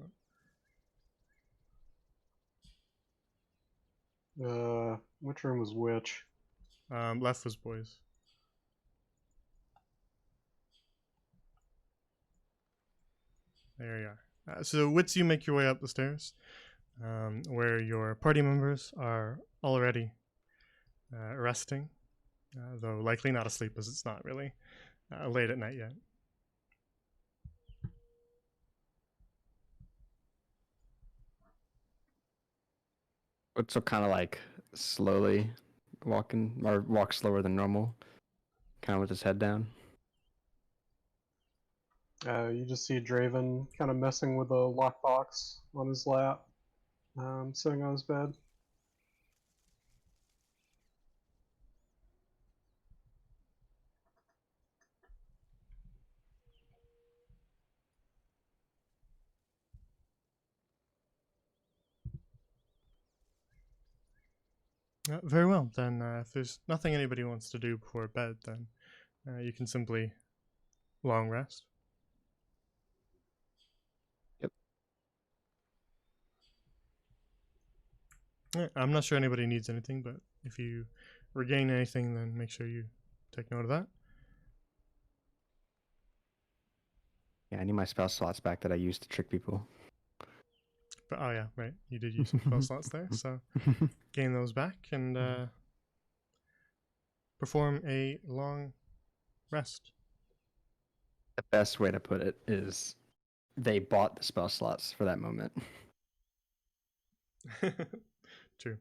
want. Which room was which? Left was boys. There you are. So Wits, you make your way up the stairs, where your party members are already resting, though likely not asleep as it's not really late at night yet. What's so kind of like slowly walking, or walk slower than normal, kind of with his head down. You just see Draven kind of messing with a lockbox on his lap, sitting on his bed. Very well, then if there's nothing anybody wants to do before bed, then you can simply long rest. Yep. I'm not sure anybody needs anything, but if you regain anything, then make sure you take note of that. Yeah, I need my spell slots back that I used to trick people. But oh yeah, right, you did use some spell slots there, so gain those back and perform a long rest. The best way to put it is they bought the spell slots for that moment. True.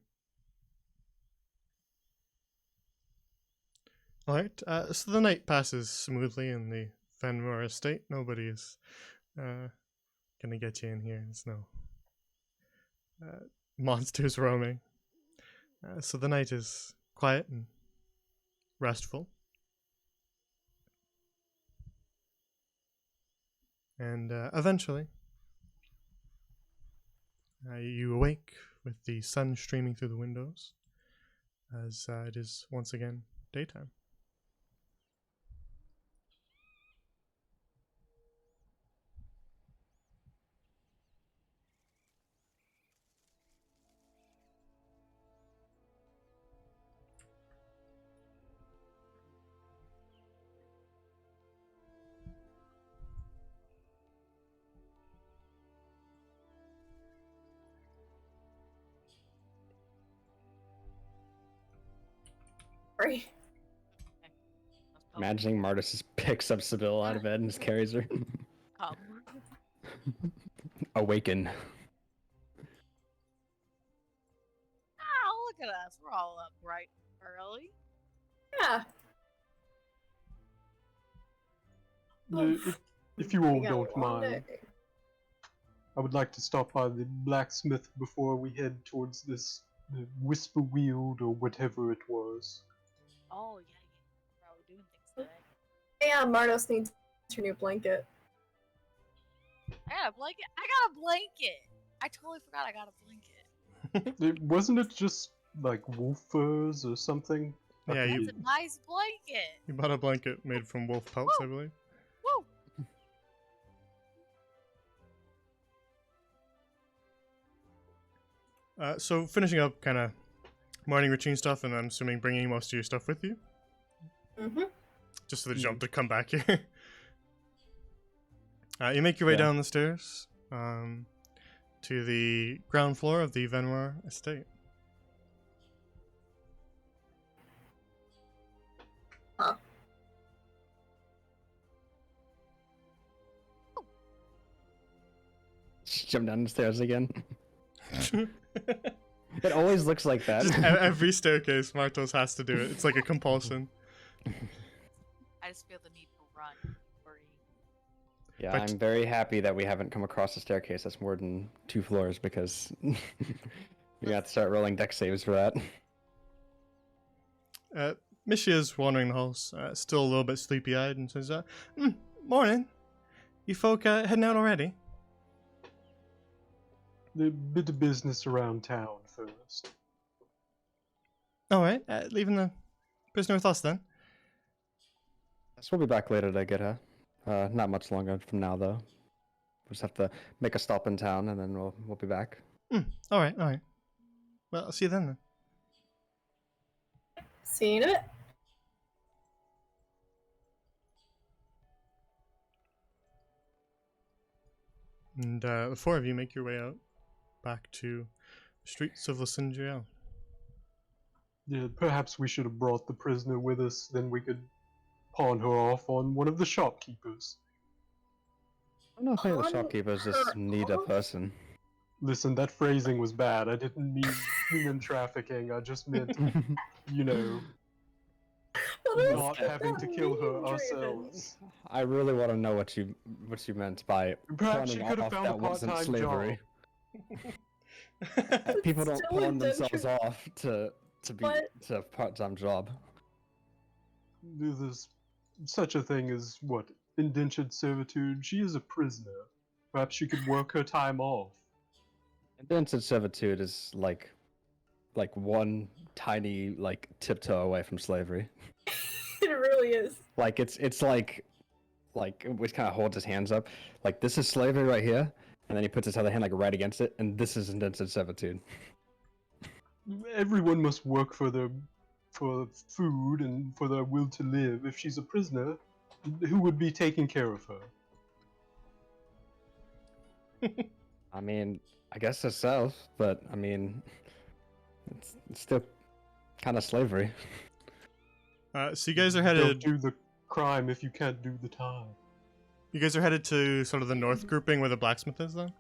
Alright, so the night passes smoothly in the Fenmore estate. Nobody is gonna get you in here. There's no monsters roaming. So the night is quiet and restful. And eventually, you awake with the sun streaming through the windows as it is once again daytime. Sorry. Imagining Martis just picks up Sibyl out of bed and just carries her. Oh, Awaken. look at us. We're all up bright early. Yeah. If you all We got a don't long mind, day. I would like to stop by the blacksmith before we head towards this whisper weald or whatever it was. Oh, yeah. We're all doing things today. Yeah, Mardos needs your new blanket. I got a blanket. I got a blanket. I totally forgot I got a blanket. Wasn't it just like wolf furs or something? Yeah, That's you a nice blanket. bought a blanket made from wolf pelts, I believe. Woo! So finishing up kind of morning routine stuff, and I'm assuming bringing most of your stuff with you, Mm-hmm. just so that you don't have to come back here. You make your way Yeah. down the stairs to the ground floor of the Venmore estate. Jump down the stairs again. It always looks like that. Just every staircase, Martos has to do it. It's like a compulsion. I just feel the need to run. Worry. Yeah, But- I'm very happy that we haven't come across a staircase that's more than 2 floors because you have to start rolling deck saves for that. Mishia's wandering the halls, still a little bit sleepy-eyed, and says, "Morning. You folk heading out already?" a bit of business around town first. All right, leaving the prisoner with us then. So we'll be back later to get her. Not much longer from now, though. We'll just have to make a stop in town, and then we'll be back. All right, all right. Well, I'll see you then. See you in a bit. And the four of you make your way out back to the streets of Lysindriel. Yeah, perhaps we should have brought the prisoner with us, then we could pawn her off on one of the shopkeepers. I don't know if any of the Pawn shopkeepers just her need a off? person. Listen, that phrasing was bad. I didn't mean human trafficking. I just meant, you know, What does not that having to kill her mean, Draven? ourselves. I really want to know what you meant by Perhaps she pawning could have off found a that wasn't part-time slavery. job. People don't Still pawn themselves indentured. off to be What? to a part-time job. There's such a thing as, what, indentured servitude? She is a prisoner. Perhaps she could work her time off. Indentured servitude is like one tiny tiptoe away from slavery. It really is. Like it's like which kind of holds his hands up. Like this is slavery right here, and then he puts his other hand right against it, and this is indentured servitude. Everyone must work for food and for their will to live. If she's a prisoner, who would be taking care of her? I mean, I guess herself, but I mean, it's still kind of slavery. So you guys are Don't headed. do the crime if you can't do the time. You guys are headed to sort of the north grouping where the blacksmith is, then.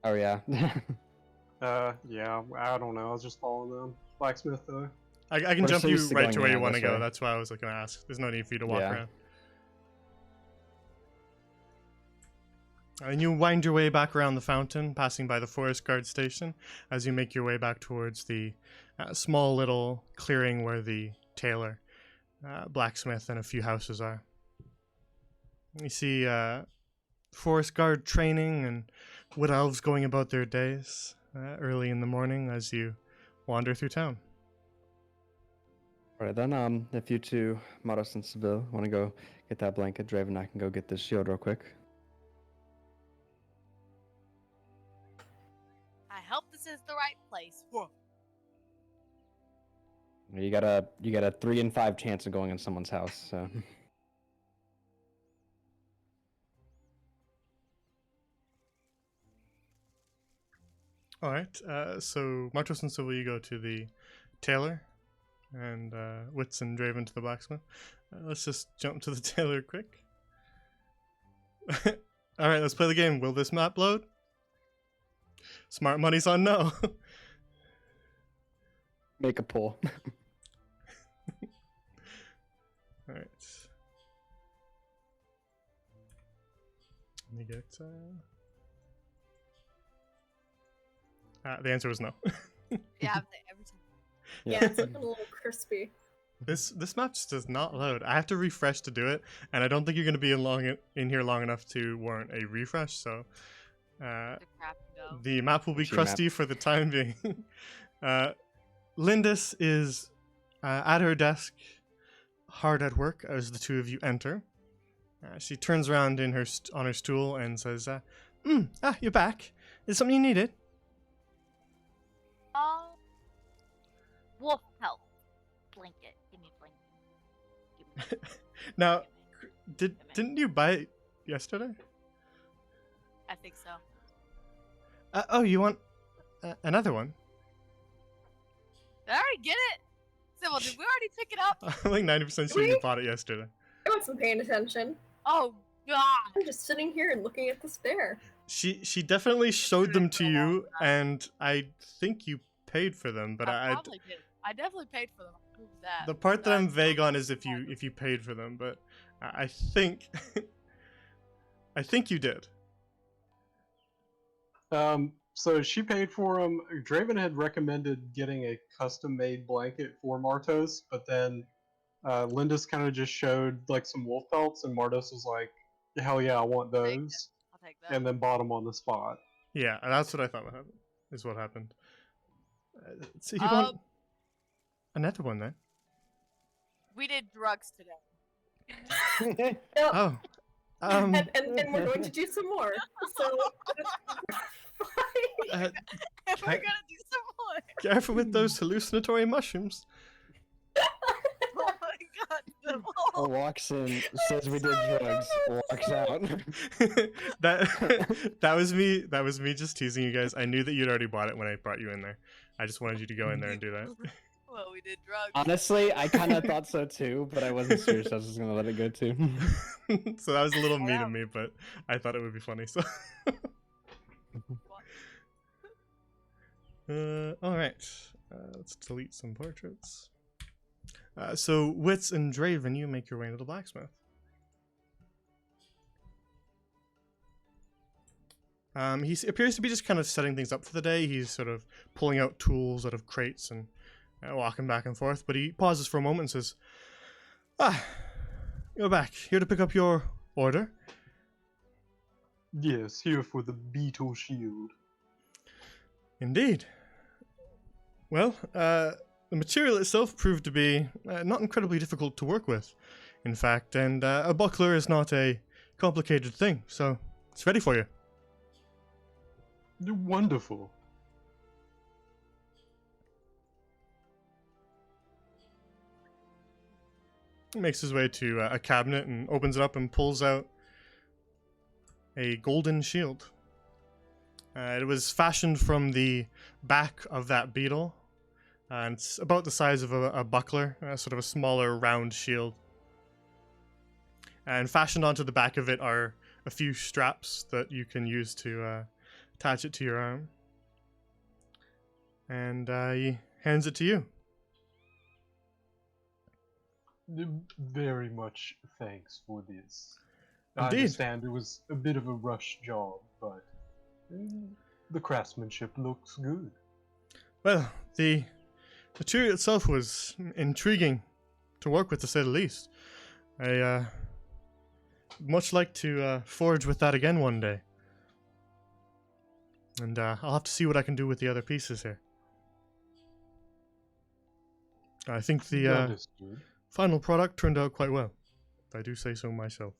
Oh yeah. Yeah, I don't know. I was just following them. Blacksmith, though. I can We're jump so you used to right going to where you around want to this go. way. That's why I was going to ask. There's no need for you to walk Yeah. around. And you wind your way back around the fountain, passing by the forest guard station, as you make your way back towards the small little clearing where the tailor, blacksmith, and a few houses are. You see forest guard training and wood elves going about their days early in the morning as you wander through town. Alright then, if you two, Modest and Seville, want to go get that blanket, Draven, I can go get this shield real quick. I hope this is the right place. Whoa. You got a 3 in 5 chance of going in someone's house, so. All right. So Martos and Silva, you go to the tailor, and Wits and Draven to the blacksmith. Let's just jump to the tailor quick. All right, let's play the game. Will this map load? Smart money's on no. Make a pull. All right. Let me get. The answer was no. Yeah, every time. Yeah, it's looking a little crispy. This map just does not load. I have to refresh to do it, and I don't think you're going to be in here long enough to warrant a refresh. So, The crap go. the map will be She crusty for the time being. Lindis is at her desk, hard at work as the two of you enter. She turns around on her stool and says, you're back. Is something you needed? Wolf pelt. Blanket. Give me blanket. Give me Now, blanket. didn't you buy it yesterday? I think so. Oh, you want another one? Did I already get it? Sybil, did we already pick it up? I'm like 90% sure you bought it yesterday. I wasn't paying attention. Oh, God. I'm just sitting here and looking at the spare. She definitely showed them to you, and I think you paid for them. But I probably did. I definitely paid for them. I'll prove that. the part that I'm That's vague on not is if you exactly- paid for them. But I think I think you did. So she paid for him. Draven had recommended getting a custom-made blanket for Martos, but then Lindis kind of just showed like some wolf pelts, and Martos was like, "Hell yeah, I want Take it. those," I'll take that. and then bought them on the spot. Yeah, that's what I thought would happen. Is what happened. So you Um, want another one then? We did drugs today. Yep. Oh, And we're going to do some more. So uh, And we're Can- gonna do some more. careful with those hallucinatory mushrooms. Oh my god. the Or whole- walks in, says we did drugs, walks out. that was me. That was me just teasing you guys. I knew that you'd already bought it when I brought you in there. I just wanted you to go in there and do that. Well, we did drugs. Honestly, I kind of thought so too, but I wasn't serious. I was just gonna let it go too. So that was a little mean Wow. of me, but I thought it would be funny. So, all right, let's delete some portraits. So Wits and Draven, you make your way into the blacksmith. He appears to be just kind of setting things up for the day. He's sort of pulling out tools out of crates and walking back and forth. But he pauses for a moment and says, "Ah, you're back. Here to pick up your order." Yes, here for the beetle shield. Indeed. Well, the material itself proved to be not incredibly difficult to work with, in fact, and a buckler is not a complicated thing, so it's ready for you. Wonderful. He makes his way to a cabinet and opens it up and pulls out a golden shield. It was fashioned from the back of that beetle, and it's about the size of a buckler, sort of a smaller round shield. And fashioned onto the back of it are a few straps that you can use to attach it to your arm. And he hands it to you. Very much thanks for this. I Indeed. understand it was a bit of a rush job, but the craftsmanship looks good. Well, the material itself was intriguing to work with, to say the least. I much like to forge with that again one day. And I'll have to see what I can do with the other pieces here. I think the Understood. final product turned out quite well, if I do say so myself.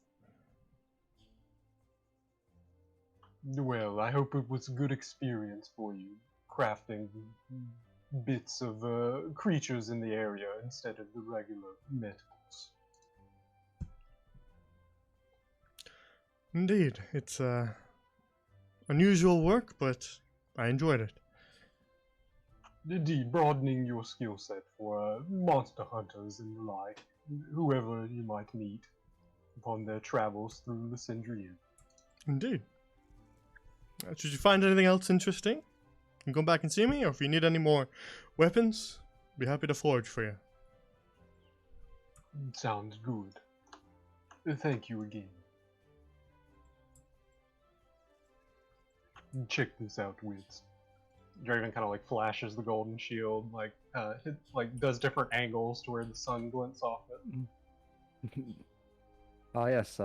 Well, I hope it was a good experience for you, crafting bits of creatures in the area instead of the regular metals. Indeed, it's unusual work, but I enjoyed it. Indeed, broadening your skill set for monster hunters and the like, whoever you might meet upon their travels through Lysindria. Indeed. Should you find anything else interesting, you can come back and see me, or if you need any more weapons, I'd be happy to forge for you. Sounds good. Thank you again. Check this out, Wits. Draven kind of like flashes the golden shield, like does different angles to where the sun glints off it. Oh yes,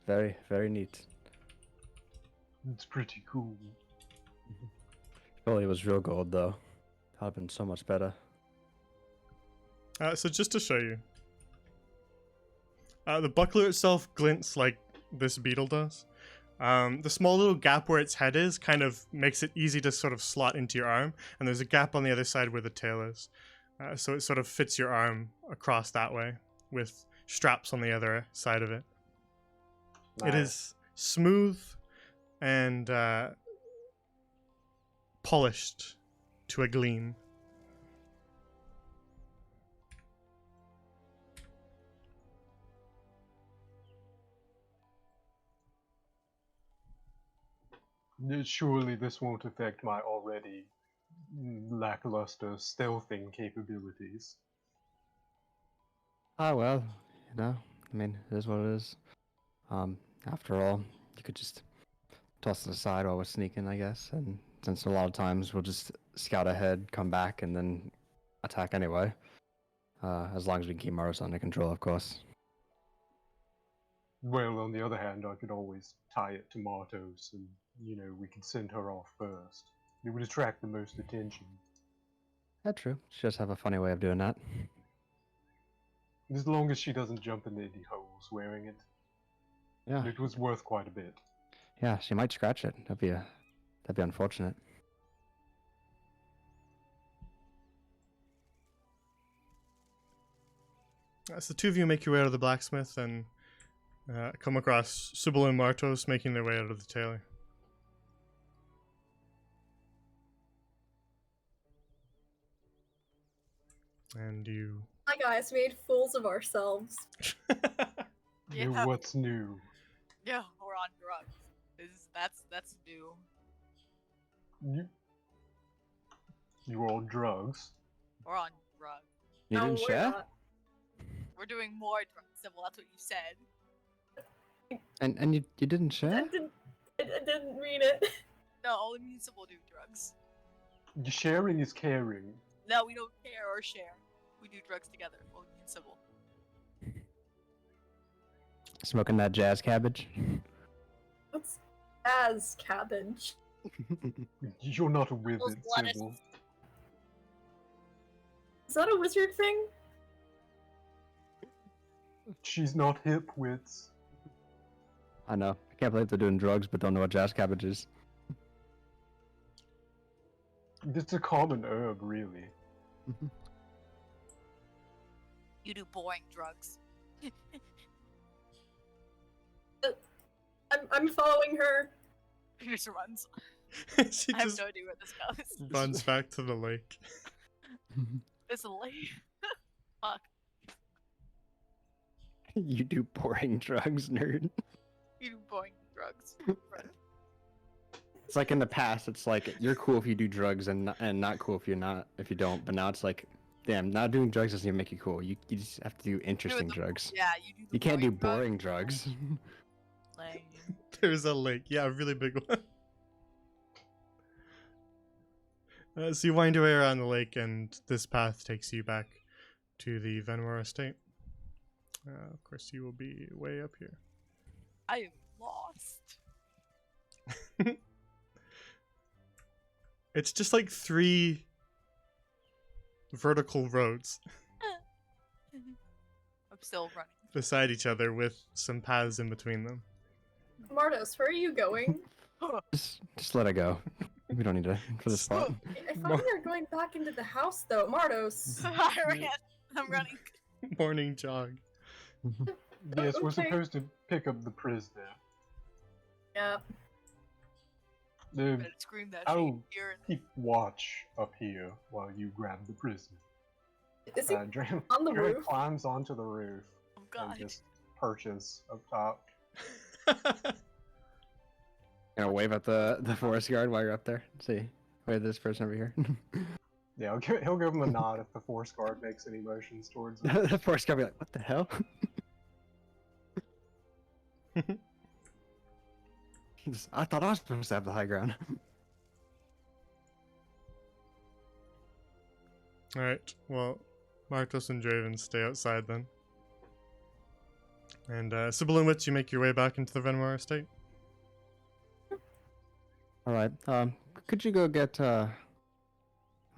very, very neat. It's pretty cool. Well, it was real gold though. That'd have been so much better. So just to show you, the buckler itself glints like this beetle does. The small little gap where its head is kind of makes it easy to sort of slot into your arm, and there's a gap on the other side where the tail is. So it sort of fits your arm across that way, with straps on the other side of it. It is smooth and polished to a gleam. Surely this won't affect my already lackluster stealthing capabilities. Ah well, you know, I mean, it is what it is. After all, you could just toss it aside while we're sneaking, I guess. And since a lot of times we'll just scout ahead, come back, and then attack anyway. As long as we can keep Maros under control, of course. Well, on the other hand, I could always tie it to Martos and, we could send her off first. It would attract the most attention. That's true. She does have a funny way of doing that. As long as she doesn't jump into any holes wearing it. Yeah. It was worth quite a bit. Yeah, she might scratch it. That'd be unfortunate. As the two of you make your way out of the blacksmith and come across Sybil and Martos making their way out of the tailor. And you... Hi guys, we made fools of ourselves. Yeah. What's new? Yeah, we're on drugs. That's new. You all drugs? We're on drugs. You No, didn't we're share? not. We're doing more drugs, Sybil. That's what you said. And you didn't share? I didn't mean it. No, only me and Sybil do drugs. Sharing is caring. No, we don't care or share. We do drugs together. Only me and Sybil. Smoking that jazz cabbage? What's as cabbage? You're not with Those it, lettuce- Sybil. Is that a wizard thing? She's not hip wits. I know. I can't believe they're doing drugs but don't know what jazz cabbage is. It's a common herb, really. You do boring drugs. I'm following her. She just runs. she I have just no idea where this goes. runs back to the lake. It's a lake. Fuck. You do boring drugs, nerd. You do boring drugs. Run. It's like in the past, it's like you're cool if you do drugs and not cool if you don't. But now it's like, damn, not doing drugs doesn't even make you cool. You just have to do interesting the- drugs. Yeah, you do. The You can't do drugs. boring drugs. Lame. There's a lake. Yeah, a really big one. So you wind your way around the lake, and this path takes you back to the Venmore estate. Of course, you will be way up here. I am lost. It's just like 3 vertical roads I'm still running. beside each other with some paths in between them. Mardos, where are you going? Just let it go. We don't need to for the spot. I thought we were going back into the house though. Mardos. I ran. I'm running. Morning jog. Yes, we're Okay. supposed to pick up the prisoner. Yeah. Uh, Better scream that Oh. shit here. keep watch up here while you grab the prisoner. Is he Dram on the Dram roof? climbs onto the roof Oh and god. just perches up top. Gonna wave at the forest guard while you're up there. See, wave this person over here. Yeah, he'll give him a nod if the force guard makes any motions towards him. The forest guard be like, "What the hell?" I thought I was supposed to have the high ground. Alright, well, Marcos and Draven stay outside then. And Sybil and Witz, you make your way back into the Venmore estate. All right. Could you go get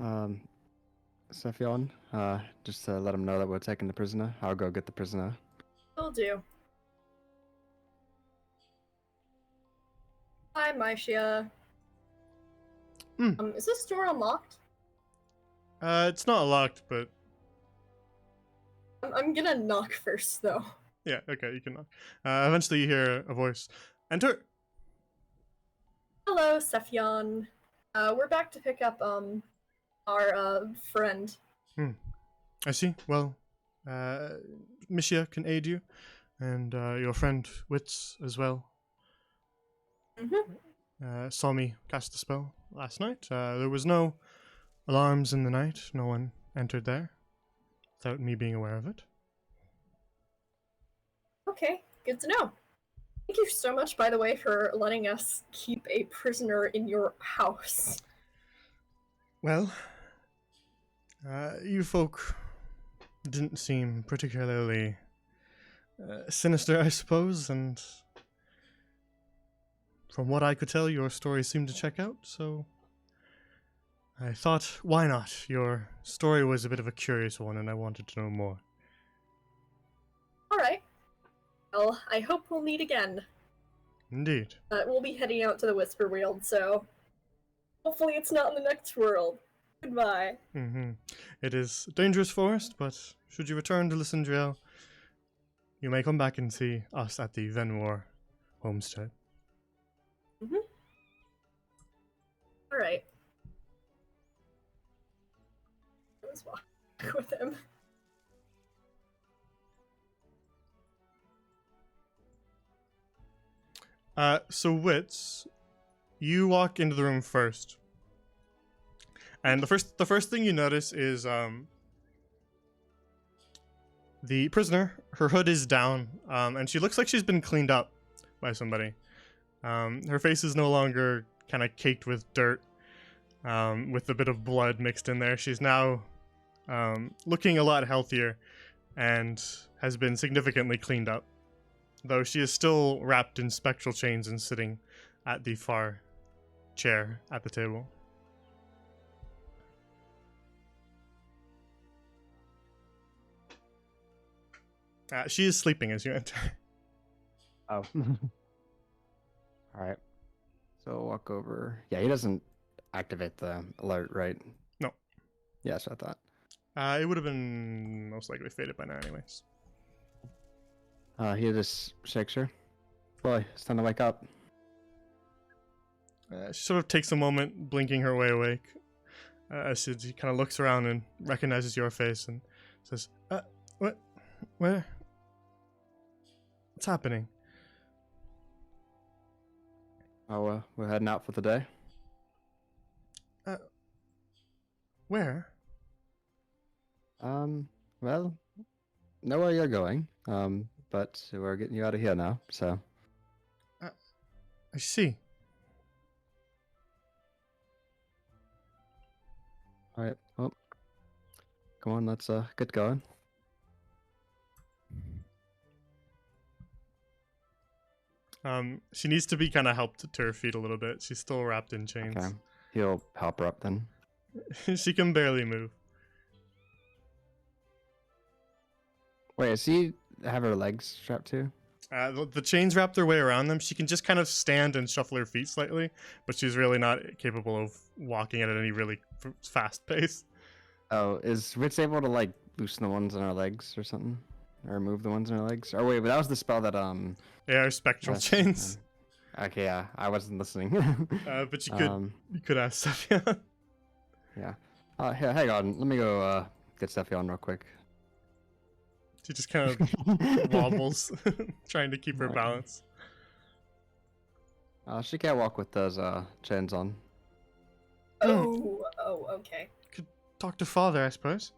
Sephion? Just to let him know that we're taking the prisoner. I'll go get the prisoner. Will do. Hi, Myshia. Hmm. Is this door unlocked? It's not locked, but I'm gonna knock first, though. yeah, okay, you can knock. Eventually you hear a voice. Enter! Hello, Sephion. We're back to pick up, our, friend. I see. Well, Mishia can aid you, and your friend Witz as well. Mm-hmm. Saw me cast the spell last night. There was no alarms in the night. No one entered there without me being aware of it. Okay, good to know. Thank you so much, by the way, for letting us keep a prisoner in your house. Well, you folk didn't seem particularly sinister, I suppose, and from what I could tell, your story seemed to check out, so I thought, why not? Your story was a bit of a curious one, and I wanted to know more. Alright. Well, I hope we'll meet again. Indeed. We'll be heading out to the Whisper World, so hopefully it's not in the next world. Goodbye. It is a dangerous forest, but should you return to Lysindriel, you may come back and see us at the Venwar homestead. Alright. Let's walk with him. So Wits, you walk into the room first. And the first thing you notice is the prisoner, her hood is down, and she looks like she's been cleaned up by somebody. Her face is no longer kind of caked with dirt, with a bit of blood mixed in there. She's now looking a lot healthier and has been significantly cleaned up, though she is still wrapped in spectral chains and sitting at the far chair at the table. She is sleeping as you enter. Oh. Alright. So I'll walk over. Yeah, he doesn't activate the alert, right? No. Yeah, that's what I thought. It would have been most likely faded by now anyways. He just shakes her. Boy, it's time to wake up. She sort of takes a moment, blinking her way awake, as she kind of looks around and recognizes your face and says, what? Where? What's happening? Oh, we're heading out for the day. Where? Well, know where you're going. But we're getting you out of here now, so. I see. Alright, well. Come on, let's get going. She needs to be kind of helped to her feet a little bit. She's still wrapped in chains. Okay. He'll help her up then. She can barely move. Wait, does he have her legs strapped too? The chains wrap their way around them. She can just kind of stand and shuffle her feet slightly, but she's really not capable of walking at any really fast pace. Oh, is Ritz able to like loosen the ones on her legs or something? Or move the ones on her legs? Oh wait, but that was the spell that Yeah, our spectral Yes, chains. Okay, yeah, I wasn't listening. But you could ask Sophia. Yeah. Here, hang on. Let me go get Steffi on real quick. She just kind of wobbles, trying to keep her Right. balance. She can't walk with those chains on. Oh, okay. Talk to father, I suppose.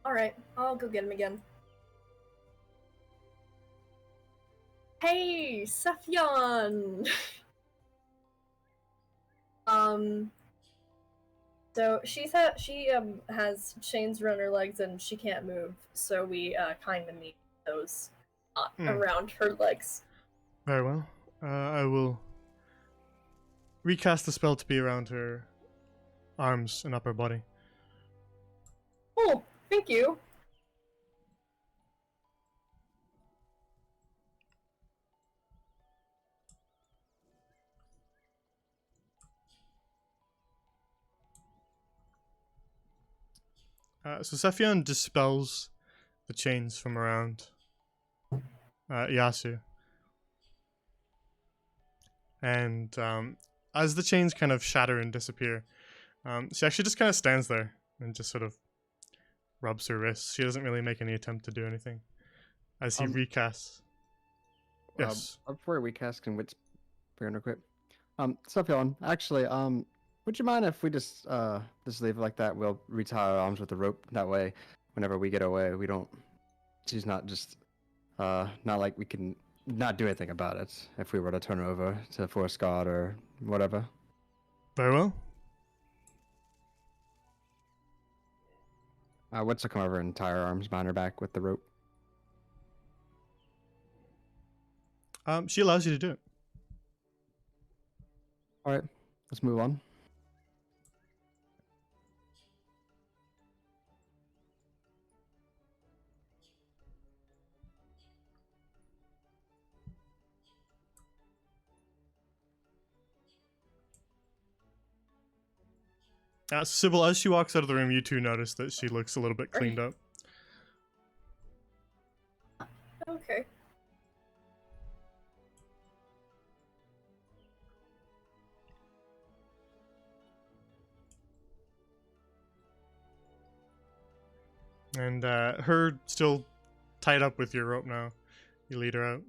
Alright, I'll go get him again. Hey, Sefyon! So she has chains around her legs and she can't move, so we kind of need those around her legs. Very well. I will recast the spell to be around her arms and upper body. Oh, thank you. So Sephion dispels the chains from around Yasu. And as the chains kind of shatter and disappear, she actually just kind of stands there and just sort of rubs her wrists. She doesn't really make any attempt to do anything as he recasts. Yes. Before we cast, can Wits bring her quick? Steffi, actually, would you mind if we just leave it like that? We'll retie our arms with a rope. That way, whenever we get away, we don't. She's not just not like we can not do anything about it if we were to turn her over to Forest Guard or whatever. Very well. Wits will come over and tie her arms behind her back with the rope. She allows you to do it. All right, let's move on. Sybil, as she walks out of the room, you two notice that she looks a little bit cleaned up. Okay. And her still tied up with your rope now. You lead her out.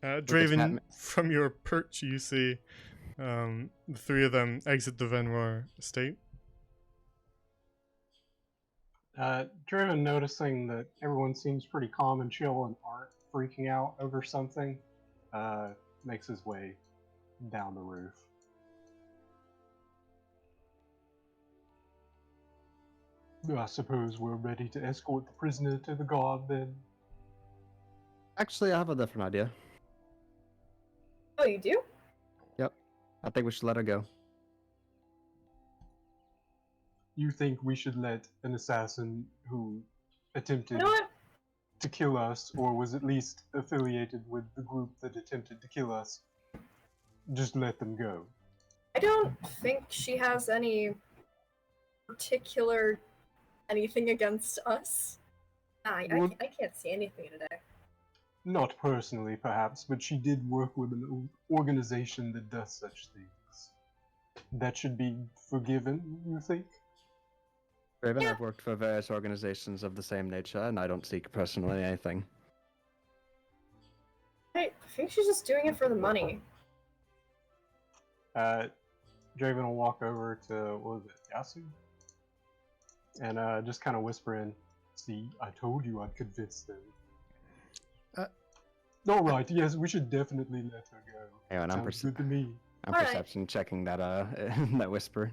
Draven, Batman. from your perch, you see the three of them exit the Venroy estate. Driven, noticing that everyone seems pretty calm and chill and aren't freaking out over something, makes his way down the roof. I suppose we're ready to escort the prisoner to the guard then. Actually, I have a different idea. Oh, you do? I think we should let her go. You think we should let an assassin who attempted You know what? to kill us, or was at least affiliated with the group that attempted to kill us, just let them go? I don't think she has any particular anything against us. Well- I can't see anything today. Not personally, perhaps, but she did work with an organization that does such things. That should be forgiven, you think? Raven, Yeah. I've worked for various organizations of the same nature, and I don't seek personally anything. I think she's just doing it for the money. Draven will walk over to, what was it, Yasu? And just kind of whisper in, see, I told you I'd convince them. Alright, yes, we should definitely let her go. Hang on, I'm, Sounds good to me. I'm Alright. perception checking that that whisper.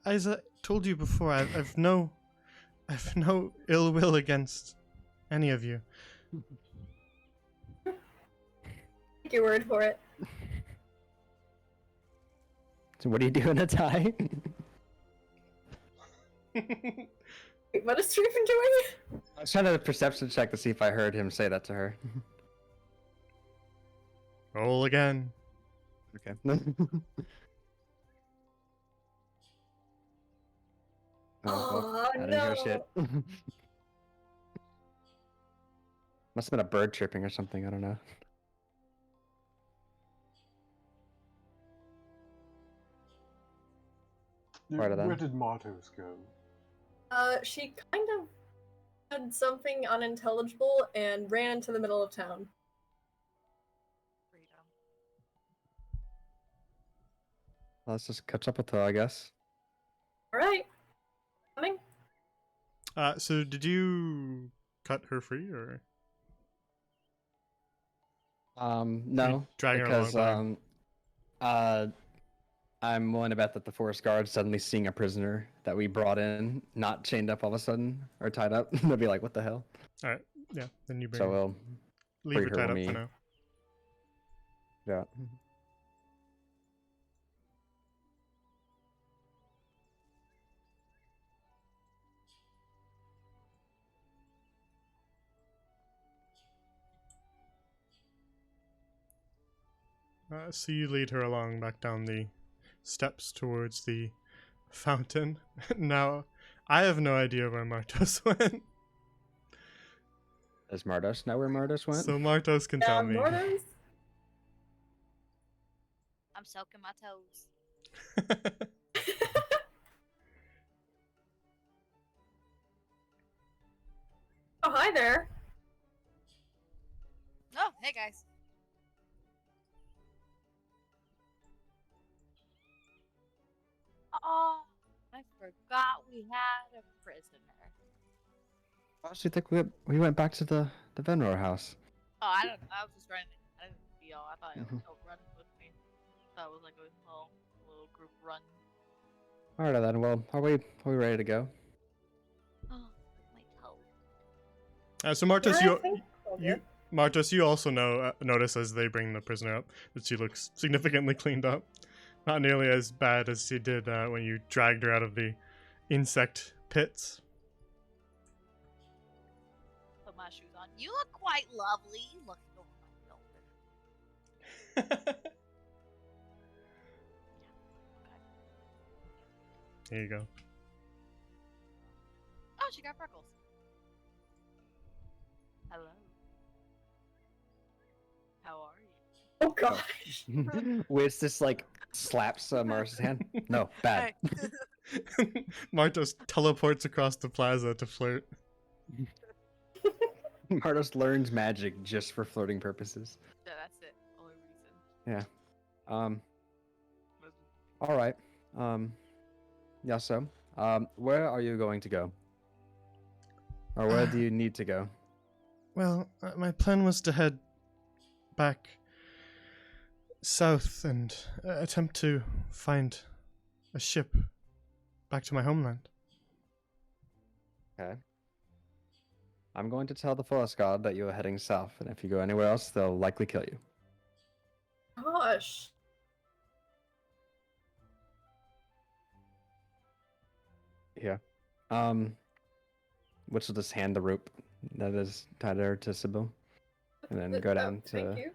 As I told you before, I've no ill will against any of you. Take your word for it. So what do you do in a tie? Wait, what is Draven doing? I was trying to perception check to see if I heard him say that to her. Roll again. Okay. Oh, I didn't no. hear shit. Must have been a bird chirping or something, I don't know. Part of Where them. did Martos go? She kind of said something unintelligible and ran into the middle of town. Freedom. Let's just catch up with her, I guess. Alright. Coming? So did you cut her free, or No, dragging her because along I'm willing to bet that the forest guards suddenly seeing a prisoner that we brought in, not chained up all of a sudden, or tied up, they'll be like, what the hell? All right, yeah. Then you bring So her. we'll Leave bring her her tied up when for we- now. yeah. So you lead her along back down the steps towards the fountain. Now, I have no idea where Martos went, Does Mardos know where Mardos went? so Martos can tell me. Mortars? I'm soaking my toes. Oh, hi there. Oh, hey guys. Oh, I forgot we had a prisoner. Why do you think we went back to the Venroy house? Oh, I don't know. I was just running. I didn't see y'all. I thought y'all Mhm. was running with me. Thought it was like a little group run. All right then. Well, are we ready to go? Oh, my toe. So Martus, Yeah, I think we'll do. Martus, you also notice as they bring the prisoner up that she looks significantly cleaned up. Not nearly as bad as she did when you dragged her out of the insect pits. Put my shoes on. You look quite lovely. Looking over my shoulder. Here you go. Oh, she got freckles. Hello. How are you? Oh gosh. Wiz just like slaps Mars's hand. No, bad. Martos teleports across the plaza to flirt. Martos learns magic just for flirting purposes. Yeah, that's it. Only reason. Um. All right. Yeah. So, where are you going to go? Or where do you need to go? Well, my plan was to head back south and attempt to find a ship back to my homeland. Okay. I'm going to tell the Forest Guard that you are heading south, and if you go anywhere else, they'll likely kill you. Gosh. Yeah. Which will just hand the rope that is tied there to Sybil, and then go down Thank to you.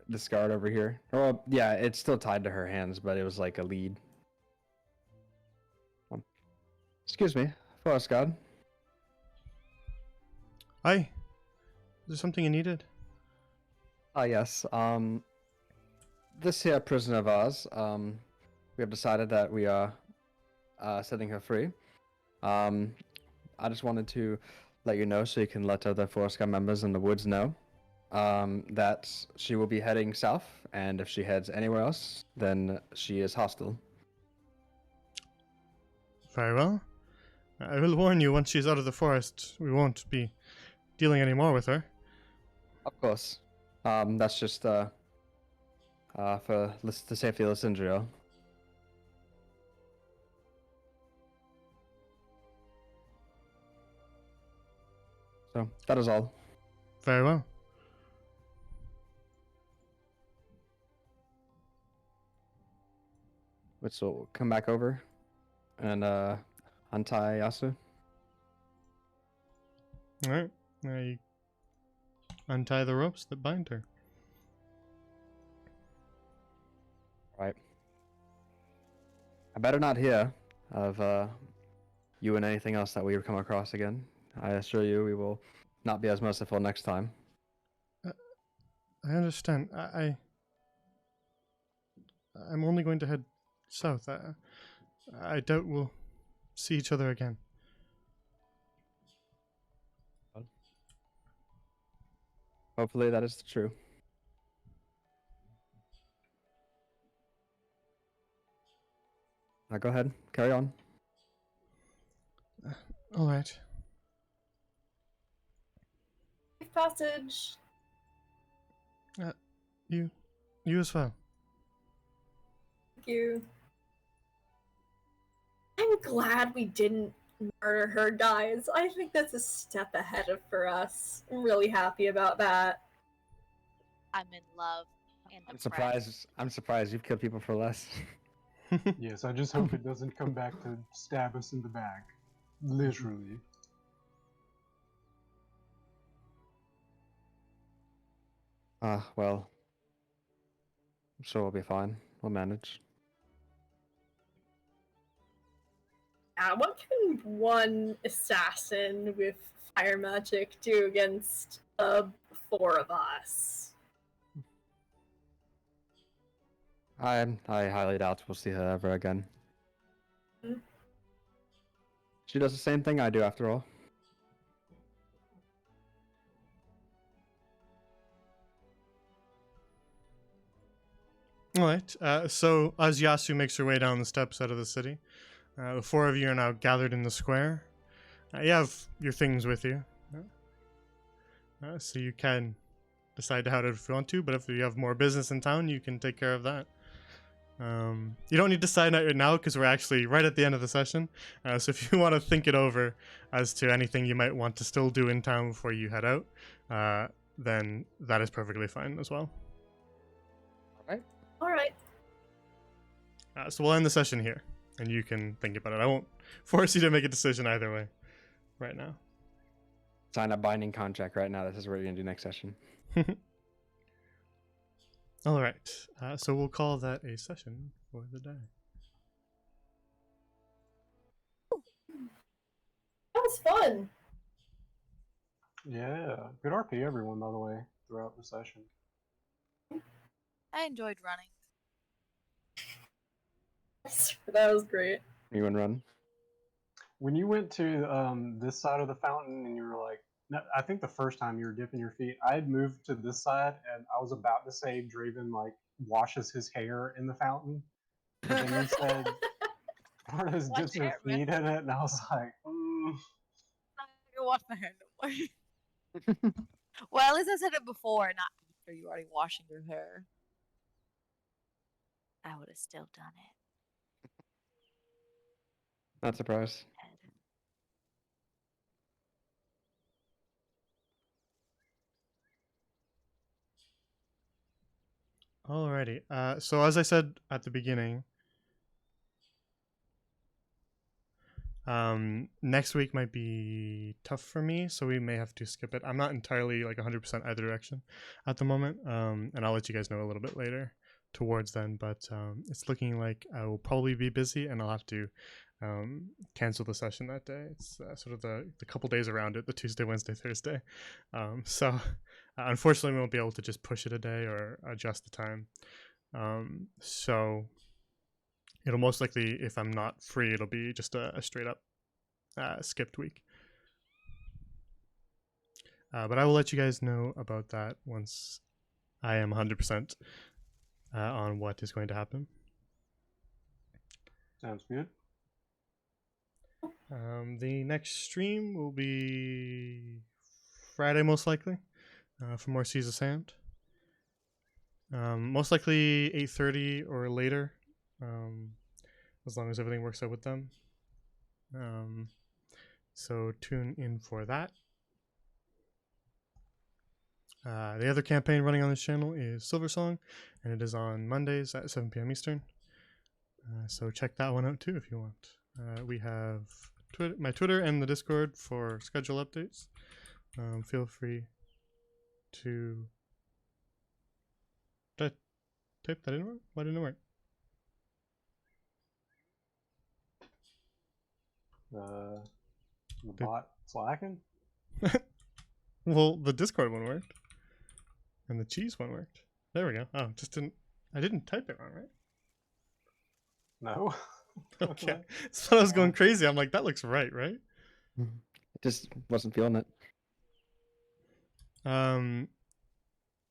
this guard over here. Well, yeah, it's still tied to her hands, but it was like a lead. Excuse me, Forest Guard. Aye. Is there something you needed? Ah, yes. This here prisoner of ours, we have decided that we are setting her free. I just wanted to let you know so you can let other Forest Guard members in the woods know that she will be heading south, and if she heads anywhere else, then she is hostile. Very well. I will warn you, once she's out of the forest, we won't be dealing any more with her. Of course. That's just for the safety of Lysindrio. So, that is all. Very well. Which will come back over and untie Yasu. Alright. Now you untie the ropes that bind her. Right. I better not hear of you and anything else that we come across again. I assure you we will not be as merciful next time. I understand. I'm only going to head south. I doubt we'll see each other again. Hopefully that is true. Now go ahead, carry on. Alright. Safe passage. You as well. Thank you. I'm glad we didn't murder her, guys. I think that's a step ahead for us. I'm really happy about that. I'm in love. And I'm depressed. surprised you've killed people for less. Yes, I just hope it doesn't come back to stab us in the back. Literally. Well, I'm sure we'll be fine. We'll manage. What can one assassin with fire magic do against four of us? I highly doubt we'll see her ever again. Hmm. She does the same thing I do, after all. Alright. So as Yasu makes her way down the steps out of the city, The four of you are now gathered in the square. You have your things with you, so you can decide to how to if you want to. But if you have more business in town, you can take care of that. You don't need to sign out right now because we're actually right at the end of the session. So if you want to think it over as to anything you might want to still do in town before you head out, then that is perfectly fine as well. All right. So we'll end the session here, and you can think about it. I won't force you to make a decision either way right now. Sign a binding contract right now. This is what you're gonna do next session. All right. So we'll call that a session for the day. That was fun. Yeah, good RP everyone, by the way, throughout the session. I enjoyed running. That was great. You wanna run? When you went to this side of the fountain and you were like, no, I think the first time you were dipping your feet, I had moved to this side and I was about to say Draven like washes his hair in the fountain. But then you said Marta's Wash dips your her hair, man. feet in it, and I was like, I'm not gonna wash my hair no more. Well, at least I said it before, not after you already washing your hair. I would have still done it. Not surprised. Alrighty. So as I said at the beginning, next week might be tough for me, so we may have to skip it. I'm not entirely like 100% either direction at the moment, and I'll let you guys know a little bit later towards then. But it's looking like I will probably be busy, and I'll have to cancel the session that day. It's sort of the couple days around it, the Tuesday, Wednesday, Thursday. So unfortunately, we won't be able to just push it a day or adjust the time. So it'll most likely, if I'm not free, it'll be just a straight up skipped week. But I will let you guys know about that once I am 100% on what is going to happen. sounds good. The next stream will be Friday, most likely, for more Seas of Sand. Most likely 8:30 or later, as long as everything works out with them. So tune in for that. The other campaign running on this channel is Silver Song, and it is on Mondays at 7 p.m. Eastern. So check that one out too if you want. We have my Twitter and the Discord for schedule updates. Feel free to type that in. Why didn't it work? The bot slacking? Well, the Discord one worked, and the cheese one worked. There we go. Oh, I didn't type it wrong, right? No. Okay. So I was going crazy. I'm like, that looks right? Just wasn't feeling it.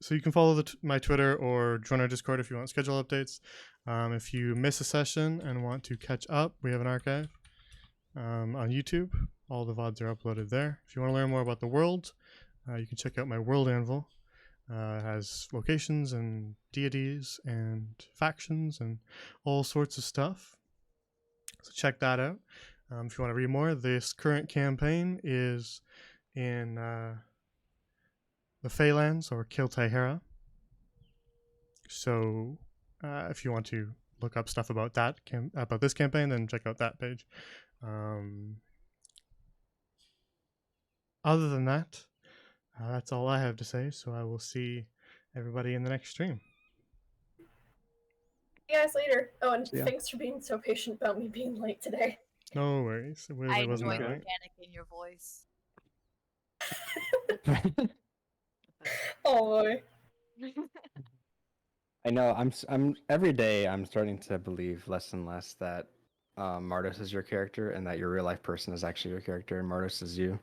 So you can follow my Twitter or join our Discord if you want schedule updates. If you miss a session and want to catch up, we have an archive on YouTube. All the VODs are uploaded there. If you want to learn more about the world, you can check out my World Anvil. It has locations and deities and factions and all sorts of stuff. So check that out. If you want to read more, this current campaign is in the Feylands or Kiltahera. So if you want to look up stuff about that about this campaign, then check out that page. Other than that, that's all I have to say. So I will see everybody in the next stream. See you guys later. Oh, and Yeah. thanks for being so patient about me being late today. No worries. It I really wasn't enjoyed that the late. panic in your voice. Oh boy. I know. I'm every day. I'm starting to believe less and less that Mardos is your character, and that your real life person is actually your character, and Mardos is you.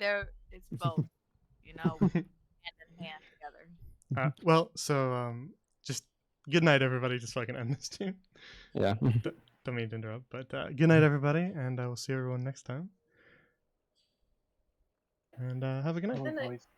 It's both, hand in hand together. Well, so just good night, everybody. Just so I can end this stream. Yeah. don't mean to interrupt, but good night, everybody, and I will see everyone next time. And have a good night. Good night. Police.